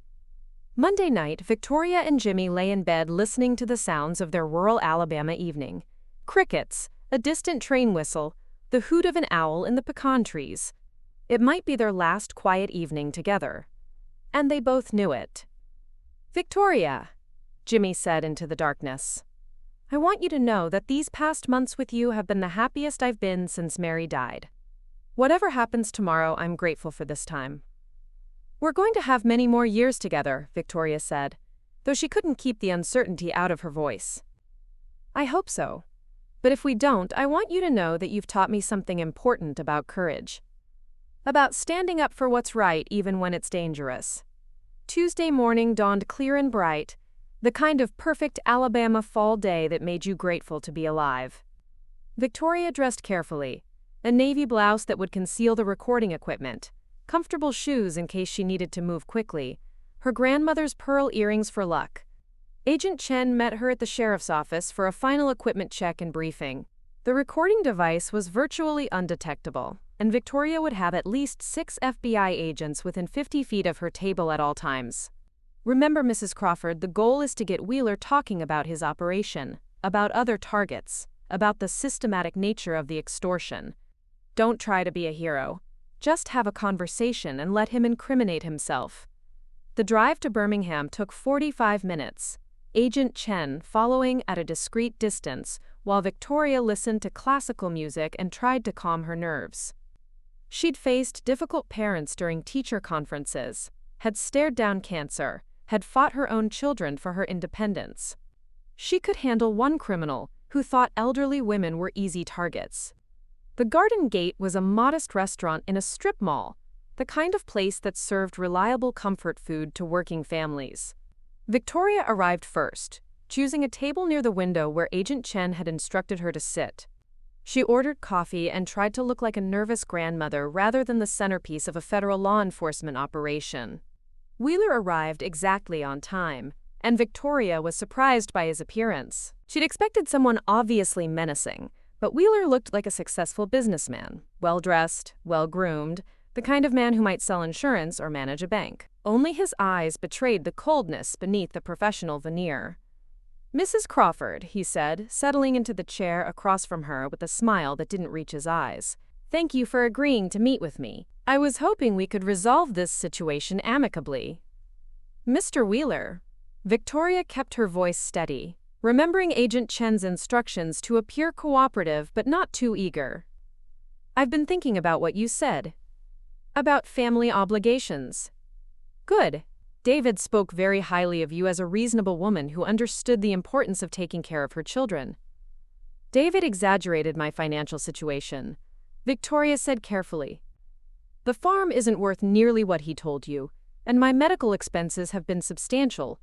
Monday night, Victoria and Jimmy lay in bed listening to the sounds of their rural Alabama evening. Crickets, a distant train whistle, the hoot of an owl in the pecan trees. It might be their last quiet evening together. And they both knew it. "Victoria," Jimmy said into the darkness, "I want you to know that these past months with you have been the happiest I've been since Mary died. Whatever happens tomorrow, I'm grateful for this time." "We're going to have many more years together," Victoria said, though she couldn't keep the uncertainty out of her voice. "I hope so. But if we don't, I want you to know that you've taught me something important about courage. About standing up for what's right even when it's dangerous." Tuesday morning dawned clear and bright, the kind of perfect Alabama fall day that made you grateful to be alive. Victoria dressed carefully, a navy blouse that would conceal the recording equipment, comfortable shoes in case she needed to move quickly, her grandmother's pearl earrings for luck. Agent Chen met her at the sheriff's office for a final equipment check and briefing. The recording device was virtually undetectable, and Victoria would have at least 6 FBI agents within 50 feet of her table at all times. "Remember, Mrs. Crawford, the goal is to get Wheeler talking about his operation, about other targets, about the systematic nature of the extortion. Don't try to be a hero. Just have a conversation and let him incriminate himself." The drive to Birmingham took 45 minutes, Agent Chen following at a discreet distance while Victoria listened to classical music and tried to calm her nerves. She'd faced difficult parents during teacher conferences, had stared down cancer, had fought her own children for her independence. She could handle one criminal who thought elderly women were easy targets. The Garden Gate was a modest restaurant in a strip mall, the kind of place that served reliable comfort food to working families. Victoria arrived first, choosing a table near the window where Agent Chen had instructed her to sit. She ordered coffee and tried to look like a nervous grandmother rather than the centerpiece of a federal law enforcement operation. Wheeler arrived exactly on time, and Victoria was surprised by his appearance. She'd expected someone obviously menacing, but Wheeler looked like a successful businessman, well-dressed, well-groomed, the kind of man who might sell insurance or manage a bank. Only his eyes betrayed the coldness beneath the professional veneer. "Mrs. Crawford," he said, settling into the chair across from her with a smile that didn't reach his eyes. "Thank you for agreeing to meet with me. I was hoping we could resolve this situation amicably." "Mr. Wheeler." Victoria kept her voice steady, remembering Agent Chen's instructions to appear cooperative but not too eager. "I've been thinking about what you said. About family obligations." "Good. David spoke very highly of you as a reasonable woman who understood the importance of taking care of her children." "David exaggerated my financial situation. Victoria said carefully. The farm isn't worth nearly what he told you, and my medical expenses have been substantial.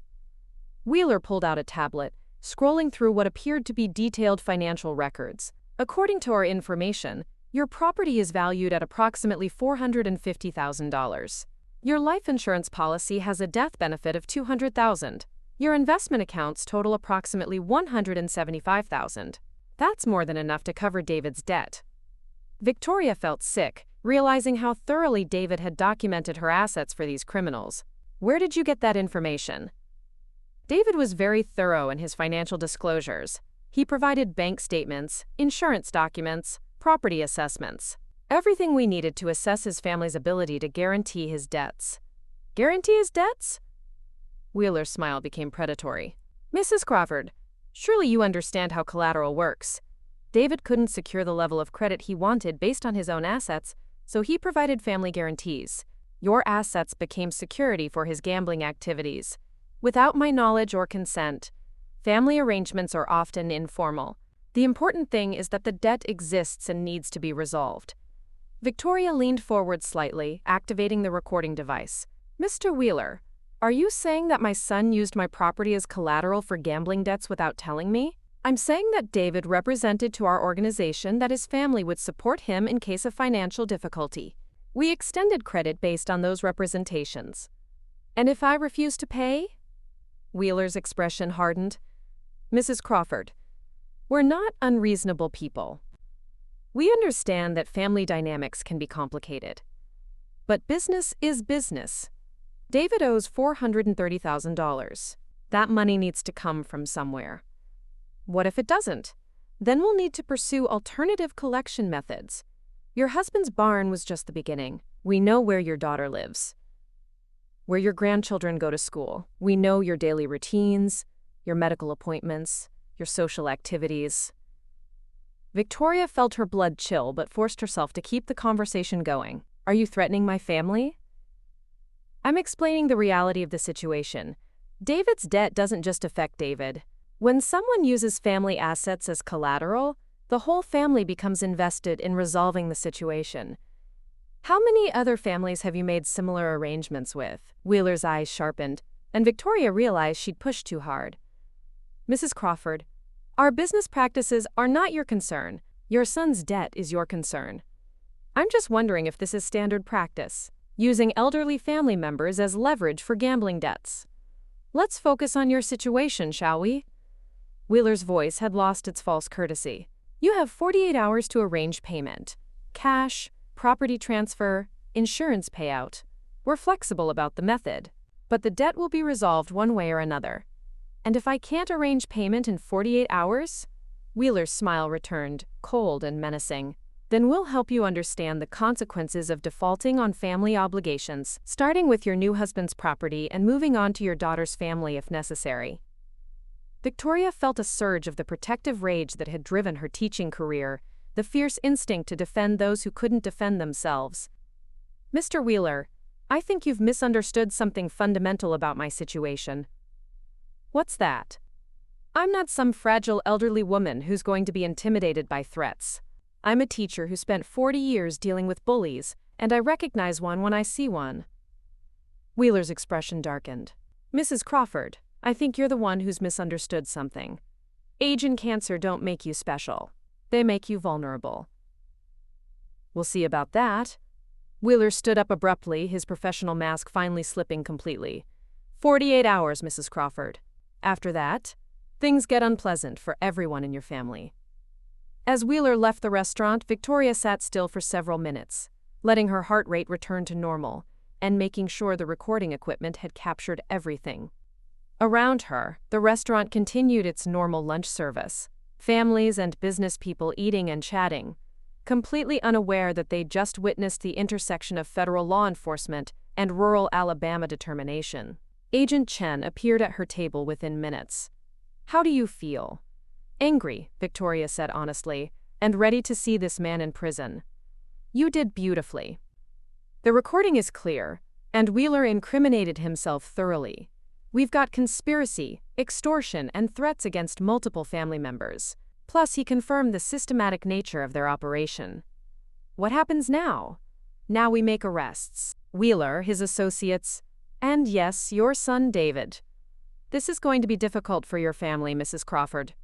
Wheeler pulled out a tablet, scrolling through what appeared to be detailed financial records. According to our information, your property is valued at approximately $450,000. Your life insurance policy has a death benefit of $200,000. Your investment accounts total approximately $175,000. That's more than enough to cover David's debt. Victoria felt sick, realizing how thoroughly David had documented her assets for these criminals. Where did you get that information? David was very thorough in his financial disclosures. He provided bank statements, insurance documents, property assessments. Everything we needed to assess his family's ability to guarantee his debts. Guarantee his debts? Wheeler's smile became predatory. Mrs. Crawford, surely you understand how collateral works. David couldn't secure the level of credit he wanted based on his own assets, so he provided family guarantees. Your assets became security for his gambling activities. Without my knowledge or consent, family arrangements are often informal. The important thing is that the debt exists and needs to be resolved. Victoria leaned forward slightly, activating the recording device. Mr. Wheeler, are you saying that my son used my property as collateral for gambling debts without telling me? I'm saying that David represented to our organization that his family would support him in case of financial difficulty. We extended credit based on those representations. And if I refuse to pay? Wheeler's expression hardened. Mrs. Crawford, we're not unreasonable people. We understand that family dynamics can be complicated. But business is business. David owes $430,000. That money needs to come from somewhere. What if it doesn't? Then we'll need to pursue alternative collection methods. Your husband's barn was just the beginning. We know where your daughter lives, where your grandchildren go to school. We know your daily routines, your medical appointments, your social activities. Victoria felt her blood chill but forced herself to keep the conversation going. Are you threatening my family? I'm explaining the reality of the situation. David's debt doesn't just affect David. When someone uses family assets as collateral, the whole family becomes invested in resolving the situation. How many other families have you made similar arrangements with? Wheeler's eyes sharpened, and Victoria realized she'd pushed too hard. Mrs. Crawford, our business practices are not your concern. Your son's debt is your concern. I'm just wondering if this is standard practice, using elderly family members as leverage for gambling debts. Let's focus on your situation, shall we? Wheeler's voice had lost its false courtesy. You have 48 hours to arrange payment. Cash, property transfer, insurance payout. We're flexible about the method, but the debt will be resolved one way or another. And if I can't arrange payment in 48 hours? Wheeler's smile returned, cold and menacing. Then we'll help you understand the consequences of defaulting on family obligations, starting with your new husband's property and moving on to your daughter's family if necessary. Victoria felt a surge of the protective rage that had driven her teaching career, the fierce instinct to defend those who couldn't defend themselves. Mr. Wheeler, I think you've misunderstood something fundamental about my situation. What's that? I'm not some fragile elderly woman who's going to be intimidated by threats. I'm a teacher who spent 40 years dealing with bullies, and I recognize one when I see one. Wheeler's expression darkened. Mrs. Crawford, I think you're the one who's misunderstood something. Age and cancer don't make you special. They make you vulnerable. We'll see about that. Wheeler stood up abruptly, his professional mask finally slipping completely. 48 hours, Mrs. Crawford. After that, things get unpleasant for everyone in your family. As Wheeler left the restaurant, Victoria sat still for several minutes, letting her heart rate return to normal and making sure the recording equipment had captured everything. Around her, the restaurant continued its normal lunch service, families and business people eating and chatting, completely unaware that they'd just witnessed the intersection of federal law enforcement and rural Alabama determination. Agent Chen appeared at her table within minutes. How do you feel? Angry, Victoria said honestly, and ready to see this man in prison. You did beautifully. The recording is clear, and Wheeler incriminated himself thoroughly. We've got conspiracy, extortion, and threats against multiple family members. Plus, he confirmed the systematic nature of their operation. What happens now? Now we make arrests. Wheeler, his associates, and yes, your son David. This is going to be difficult for your family, Mrs. Crawford.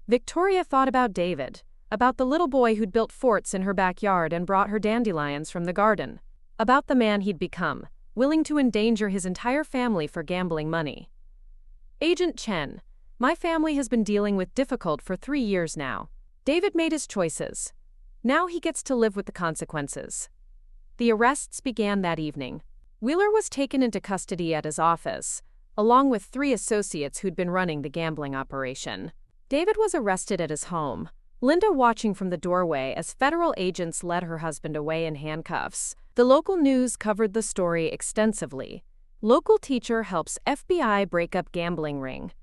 Victoria thought about David, about the little boy who'd built forts in her backyard and brought her dandelions from the garden, about the man he'd become, willing to endanger his entire family for gambling money. Agent Chen, my family has been dealing with difficult for 3 years now. David made his choices. Now he gets to live with the consequences. The arrests began that evening. Wheeler was taken into custody at his office, along with 3 associates who'd been running the gambling operation. David was arrested at his home, Linda watching from the doorway as federal agents led her husband away in handcuffs. The local news covered the story extensively. Local teacher helps FBI break up gambling ring.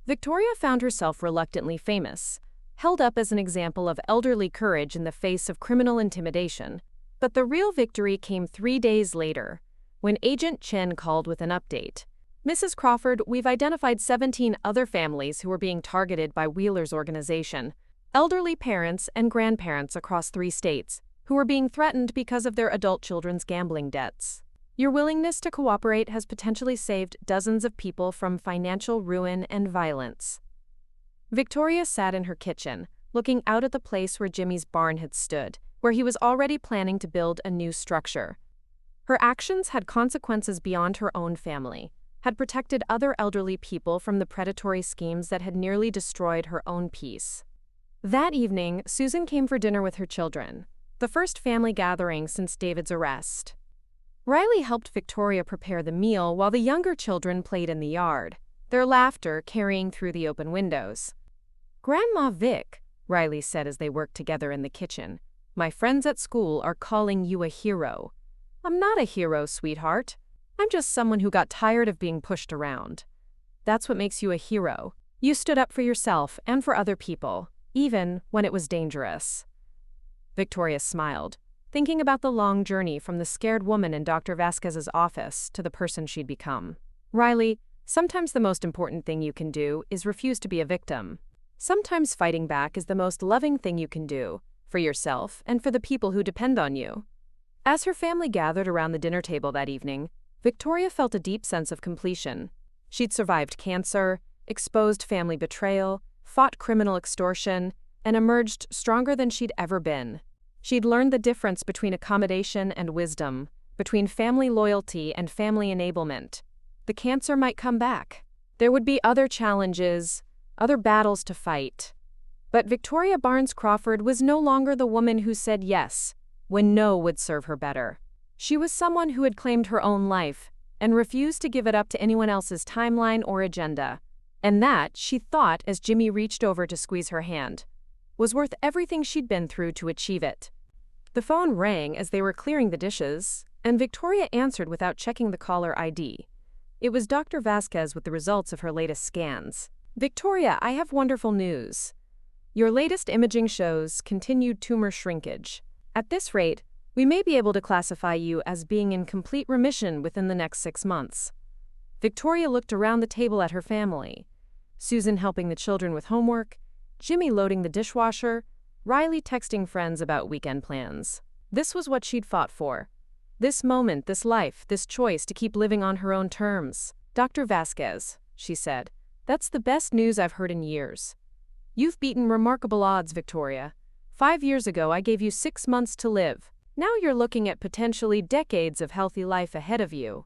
Victoria found herself reluctantly famous, held up as an example of elderly courage in the face of criminal intimidation. But the real victory came 3 days later, when Agent Chen called with an update. Mrs. Crawford, we've identified 17 other families who are being targeted by Wheeler's organization. Elderly parents and grandparents across 3 states who are being threatened because of their adult children's gambling debts. Your willingness to cooperate has potentially saved dozens of people from financial ruin and violence. Victoria sat in her kitchen, looking out at the place where Jimmy's barn had stood, where he was already planning to build a new structure. Her actions had consequences beyond her own family, had protected other elderly people from the predatory schemes that had nearly destroyed her own peace. That evening, Susan came for dinner with her children, the first family gathering since David's arrest. Riley helped Victoria prepare the meal while the younger children played in the yard, their laughter carrying through the open windows. "Grandma Vic," Riley said as they worked together in the kitchen, "my friends at school are calling you a hero." "I'm not a hero, sweetheart. I'm just someone who got tired of being pushed around." "That's what makes you a hero. You stood up for yourself and for other people, even when it was dangerous." Victoria smiled, thinking about the long journey from the scared woman in Dr. Vasquez's office to the person she'd become. "Riley, sometimes the most important thing you can do is refuse to be a victim. Sometimes fighting back is the most loving thing you can do, for yourself and for the people who depend on you." As her family gathered around the dinner table that evening, Victoria felt a deep sense of completion. She'd survived cancer, exposed family betrayal, fought criminal extortion, and emerged stronger than she'd ever been. She'd learned the difference between accommodation and wisdom, between family loyalty and family enablement. The cancer might come back. There would be other challenges, other battles to fight. But Victoria Barnes Crawford was no longer the woman who said yes when no would serve her better. She was someone who had claimed her own life and refused to give it up to anyone else's timeline or agenda. And that, she thought as Jimmy reached over to squeeze her hand, was worth everything she'd been through to achieve it. The phone rang as they were clearing the dishes, and Victoria answered without checking the caller ID. It was Dr. Vasquez with the results of her latest scans. "Victoria, I have wonderful news. Your latest imaging shows continued tumor shrinkage. At this rate, we may be able to classify you as being in complete remission within the next 6 months." Victoria looked around the table at her family. Susan helping the children with homework, Jimmy loading the dishwasher, Riley texting friends about weekend plans. This was what she'd fought for. This moment, this life, this choice to keep living on her own terms. "Dr. Vasquez," she said, "that's the best news I've heard in years. You've beaten remarkable odds, Victoria. 5 years ago, I gave you 6 months to live. Now you're looking at potentially decades of healthy life ahead of you."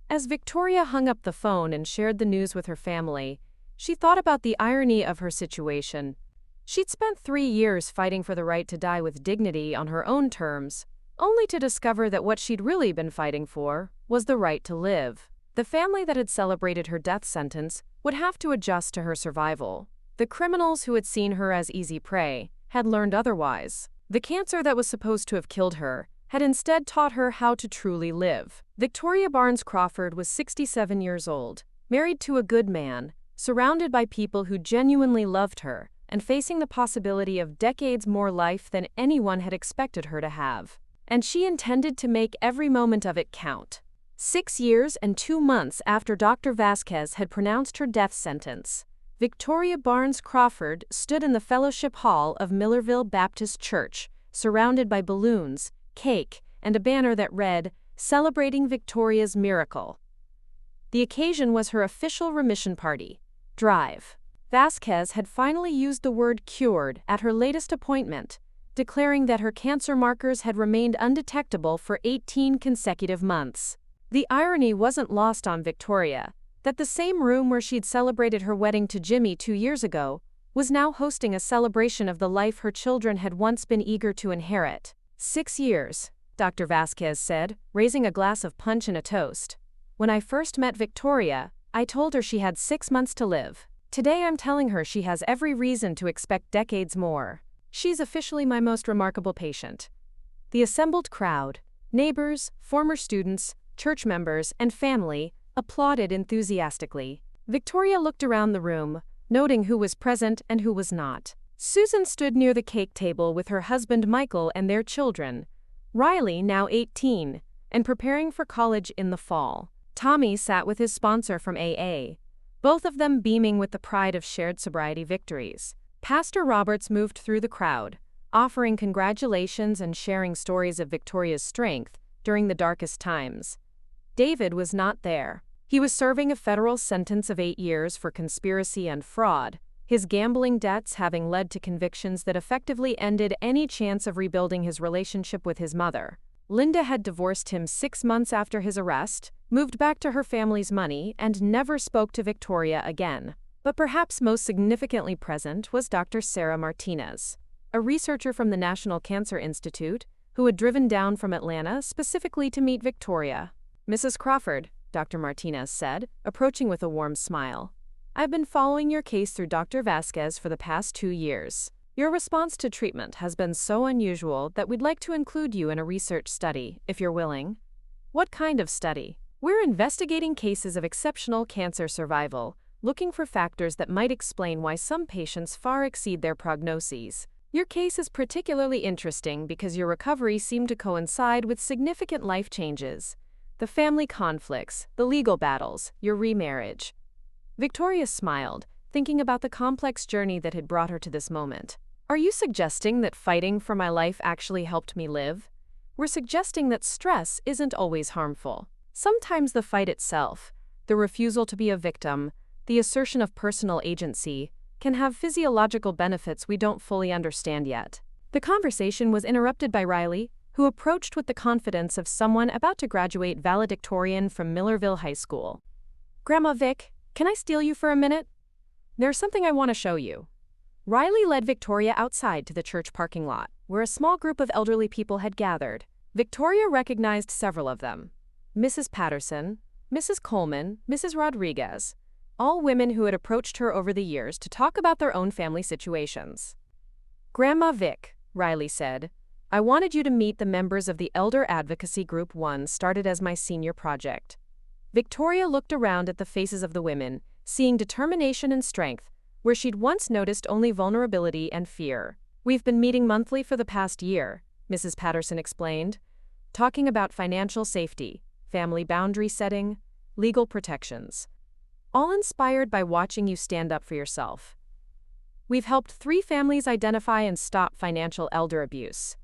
As Victoria hung up the phone and shared the news with her family, she thought about the irony of her situation. She'd spent 3 years fighting for the right to die with dignity on her own terms, only to discover that what she'd really been fighting for was the right to live. The family that had celebrated her death sentence would have to adjust to her survival. The criminals who had seen her as easy prey had learned otherwise. The cancer that was supposed to have killed her had instead taught her how to truly live. Victoria Barnes Crawford was 67 years old, married to a good man, surrounded by people who genuinely loved her, and facing the possibility of decades more life than anyone had expected her to have. And she intended to make every moment of it count. 6 years and 2 months after Dr. Vasquez had pronounced her death sentence, Victoria Barnes Crawford stood in the fellowship hall of Millerville Baptist Church, surrounded by balloons, cake, and a banner that read, "Celebrating Victoria's Miracle." The occasion was her official remission party, drive. Vasquez had finally used the word cured at her latest appointment, declaring that her cancer markers had remained undetectable for 18 consecutive months. The irony wasn't lost on Victoria, that the same room where she'd celebrated her wedding to Jimmy 2 years ago was now hosting a celebration of the life her children had once been eager to inherit. 6 years, Dr. Vasquez said, raising a glass of punch and a toast. When I first met Victoria, I told her she had 6 months to live. Today I'm telling her she has every reason to expect decades more. She's officially my most remarkable patient. The assembled crowd, neighbors, former students, church members, and family, applauded enthusiastically. Victoria looked around the room, noting who was present and who was not. Susan stood near the cake table with her husband Michael and their children, Riley, now 18, and preparing for college in the fall. Tommy sat with his sponsor from AA, both of them beaming with the pride of shared sobriety victories. Pastor Roberts moved through the crowd, offering congratulations and sharing stories of Victoria's strength during the darkest times. David was not there. He was serving a federal sentence of 8 years for conspiracy and fraud, his gambling debts having led to convictions that effectively ended any chance of rebuilding his relationship with his mother. Linda had divorced him 6 months after his arrest, moved back to her family's money, and never spoke to Victoria again. But perhaps most significantly present was Dr. Sarah Martinez, a researcher from the National Cancer Institute who had driven down from Atlanta specifically to meet Victoria. "Mrs. Crawford," Dr. Martinez said, approaching with a warm smile, "I've been following your case through Dr. Vasquez for the past 2 years. Your response to treatment has been so unusual that we'd like to include you in a research study, if you're willing." "What kind of study?" "We're investigating cases of exceptional cancer survival, looking for factors that might explain why some patients far exceed their prognoses. Your case is particularly interesting because your recovery seemed to coincide with significant life changes. The family conflicts, the legal battles, your remarriage." Victoria smiled, thinking about the complex journey that had brought her to this moment. "Are you suggesting that fighting for my life actually helped me live?" "We're suggesting that stress isn't always harmful. Sometimes the fight itself, the refusal to be a victim, the assertion of personal agency, can have physiological benefits we don't fully understand yet." The conversation was interrupted by Riley, who approached with the confidence of someone about to graduate valedictorian from Millerville High School. "Grandma Vic, can I steal you for a minute? There's something I want to show you." Riley led Victoria outside to the church parking lot, where a small group of elderly people had gathered. Victoria recognized several of them: Mrs. Patterson, Mrs. Coleman, Mrs. Rodriguez, all women who had approached her over the years to talk about their own family situations. "Grandma Vic," Riley said, "I wanted you to meet the members of the Elder Advocacy Group 1 started as my senior project." Victoria looked around at the faces of the women, seeing determination and strength, where she'd once noticed only vulnerability and fear. "We've been meeting monthly for the past year," Mrs. Patterson explained, "talking about financial safety, family boundary setting, legal protections. All inspired by watching you stand up for yourself. We've helped 3 families identify and stop financial elder abuse,"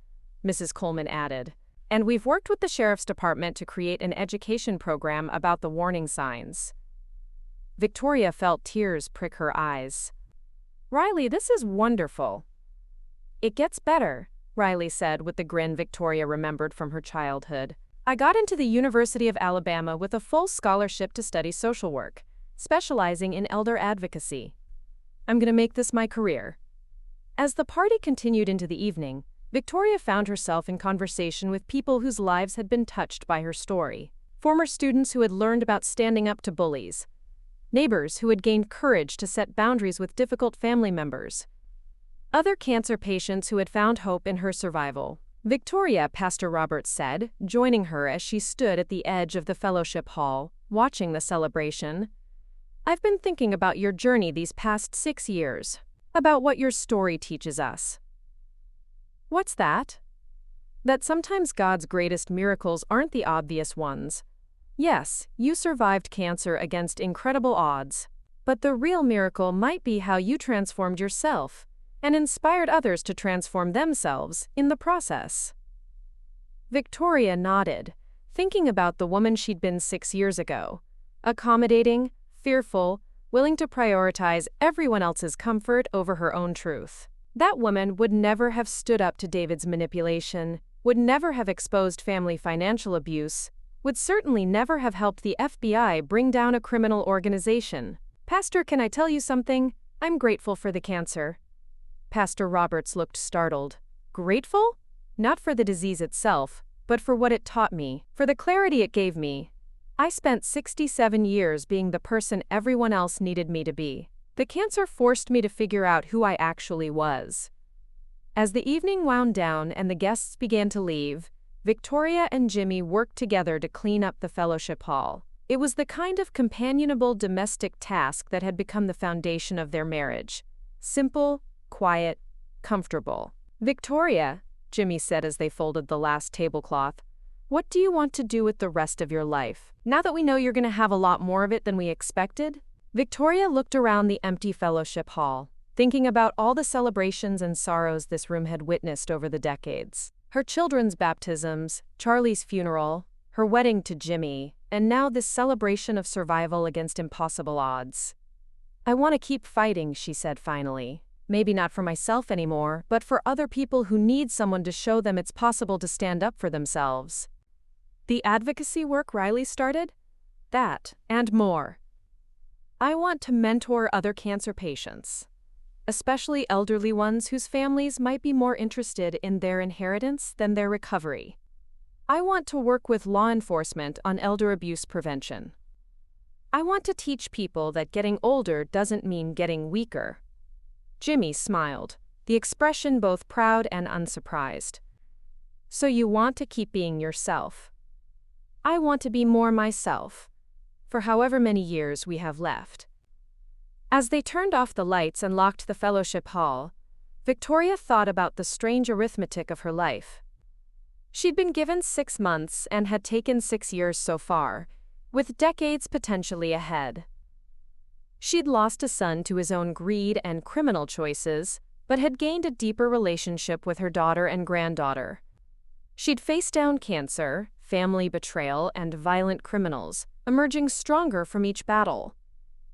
Mrs. Coleman added, "and we've worked with the Sheriff's Department to create an education program about the warning signs." Victoria felt tears prick her eyes. "Riley, this is wonderful." "It gets better," Riley said with the grin Victoria remembered from her childhood. "I got into the University of Alabama with a full scholarship to study social work, specializing in elder advocacy. I'm going to make this my career." As the party continued into the evening, Victoria found herself in conversation with people whose lives had been touched by her story. Former students who had learned about standing up to bullies, neighbors who had gained courage to set boundaries with difficult family members, other cancer patients who had found hope in her survival. "Victoria," Pastor Roberts said, joining her as she stood at the edge of the fellowship hall, watching the celebration, "I've been thinking about your journey these past 6 years, about what your story teaches us." "What's that?" "That sometimes God's greatest miracles aren't the obvious ones. Yes, you survived cancer against incredible odds, but the real miracle might be how you transformed yourself, and inspired others to transform themselves in the process. Victoria nodded, thinking about the woman she'd been 6 years ago. Accommodating, fearful, willing to prioritize everyone else's comfort over her own truth. That woman would never have stood up to David's manipulation, would never have exposed family financial abuse, would certainly never have helped the FBI bring down a criminal organization. "Pastor, can I tell you something? I'm grateful for the cancer." Pastor Roberts looked startled. "Grateful? Not for the disease itself, but for what it taught me, for the clarity it gave me. I spent 67 years being the person everyone else needed me to be. The cancer forced me to figure out who I actually was." As the evening wound down and the guests began to leave, Victoria and Jimmy worked together to clean up the fellowship hall. It was the kind of companionable domestic task that had become the foundation of their marriage. Simple, quiet, comfortable. "Victoria," Jimmy said as they folded the last tablecloth, "what do you want to do with the rest of your life, now that we know you're going to have a lot more of it than we expected?" Victoria looked around the empty fellowship hall, thinking about all the celebrations and sorrows this room had witnessed over the decades. Her children's baptisms, Charlie's funeral, her wedding to Jimmy, and now this celebration of survival against impossible odds. "I want to keep fighting," she said finally. "Maybe not for myself anymore, but for other people who need someone to show them it's possible to stand up for themselves." The advocacy work Riley started? That, and more. "I want to mentor other cancer patients, especially elderly ones whose families might be more interested in their inheritance than their recovery. I want to work with law enforcement on elder abuse prevention. I want to teach people that getting older doesn't mean getting weaker." Jimmy smiled, the expression both proud and unsurprised. "So you want to keep being yourself?" "I want to be more myself, for however many years we have left." As they turned off the lights and locked the fellowship hall, Victoria thought about the strange arithmetic of her life. She'd been given 6 months and had taken 6 years so far, with decades potentially ahead. She'd lost a son to his own greed and criminal choices, but had gained a deeper relationship with her daughter and granddaughter. She'd faced down cancer, family betrayal, and violent criminals, emerging stronger from each battle.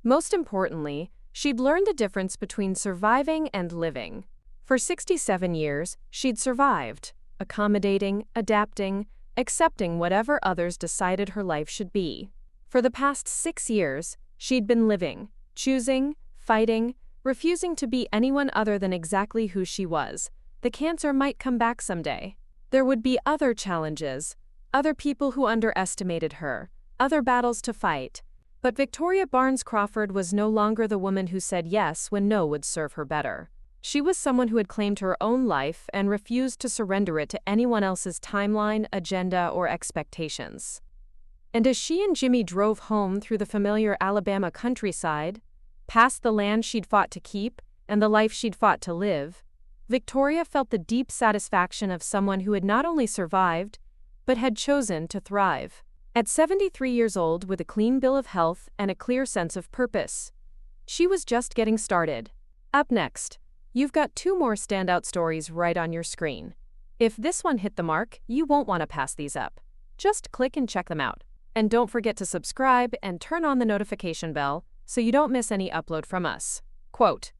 Most importantly, she'd learned the difference between surviving and living. For 67 years, she'd survived, accommodating, adapting, accepting whatever others decided her life should be. For the past 6 years, she'd been living, choosing, fighting, refusing to be anyone other than exactly who she was. The cancer might come back someday. There would be other challenges, other people who underestimated her, other battles to fight. But Victoria Barnes Crawford was no longer the woman who said yes when no would serve her better. She was someone who had claimed her own life and refused to surrender it to anyone else's timeline, agenda, or expectations. And as she and Jimmy drove home through the familiar Alabama countryside, past the land she'd fought to keep and the life she'd fought to live, Victoria felt the deep satisfaction of someone who had not only survived, but had chosen to thrive. At 73 years old with a clean bill of health and a clear sense of purpose, she was just getting started. Up next, you've got 2 more standout stories right on your screen. If this one hit the mark, you won't want to pass these up. Just click and check them out. And don't forget to subscribe and turn on the notification bell so you don't miss any upload from us. Quote,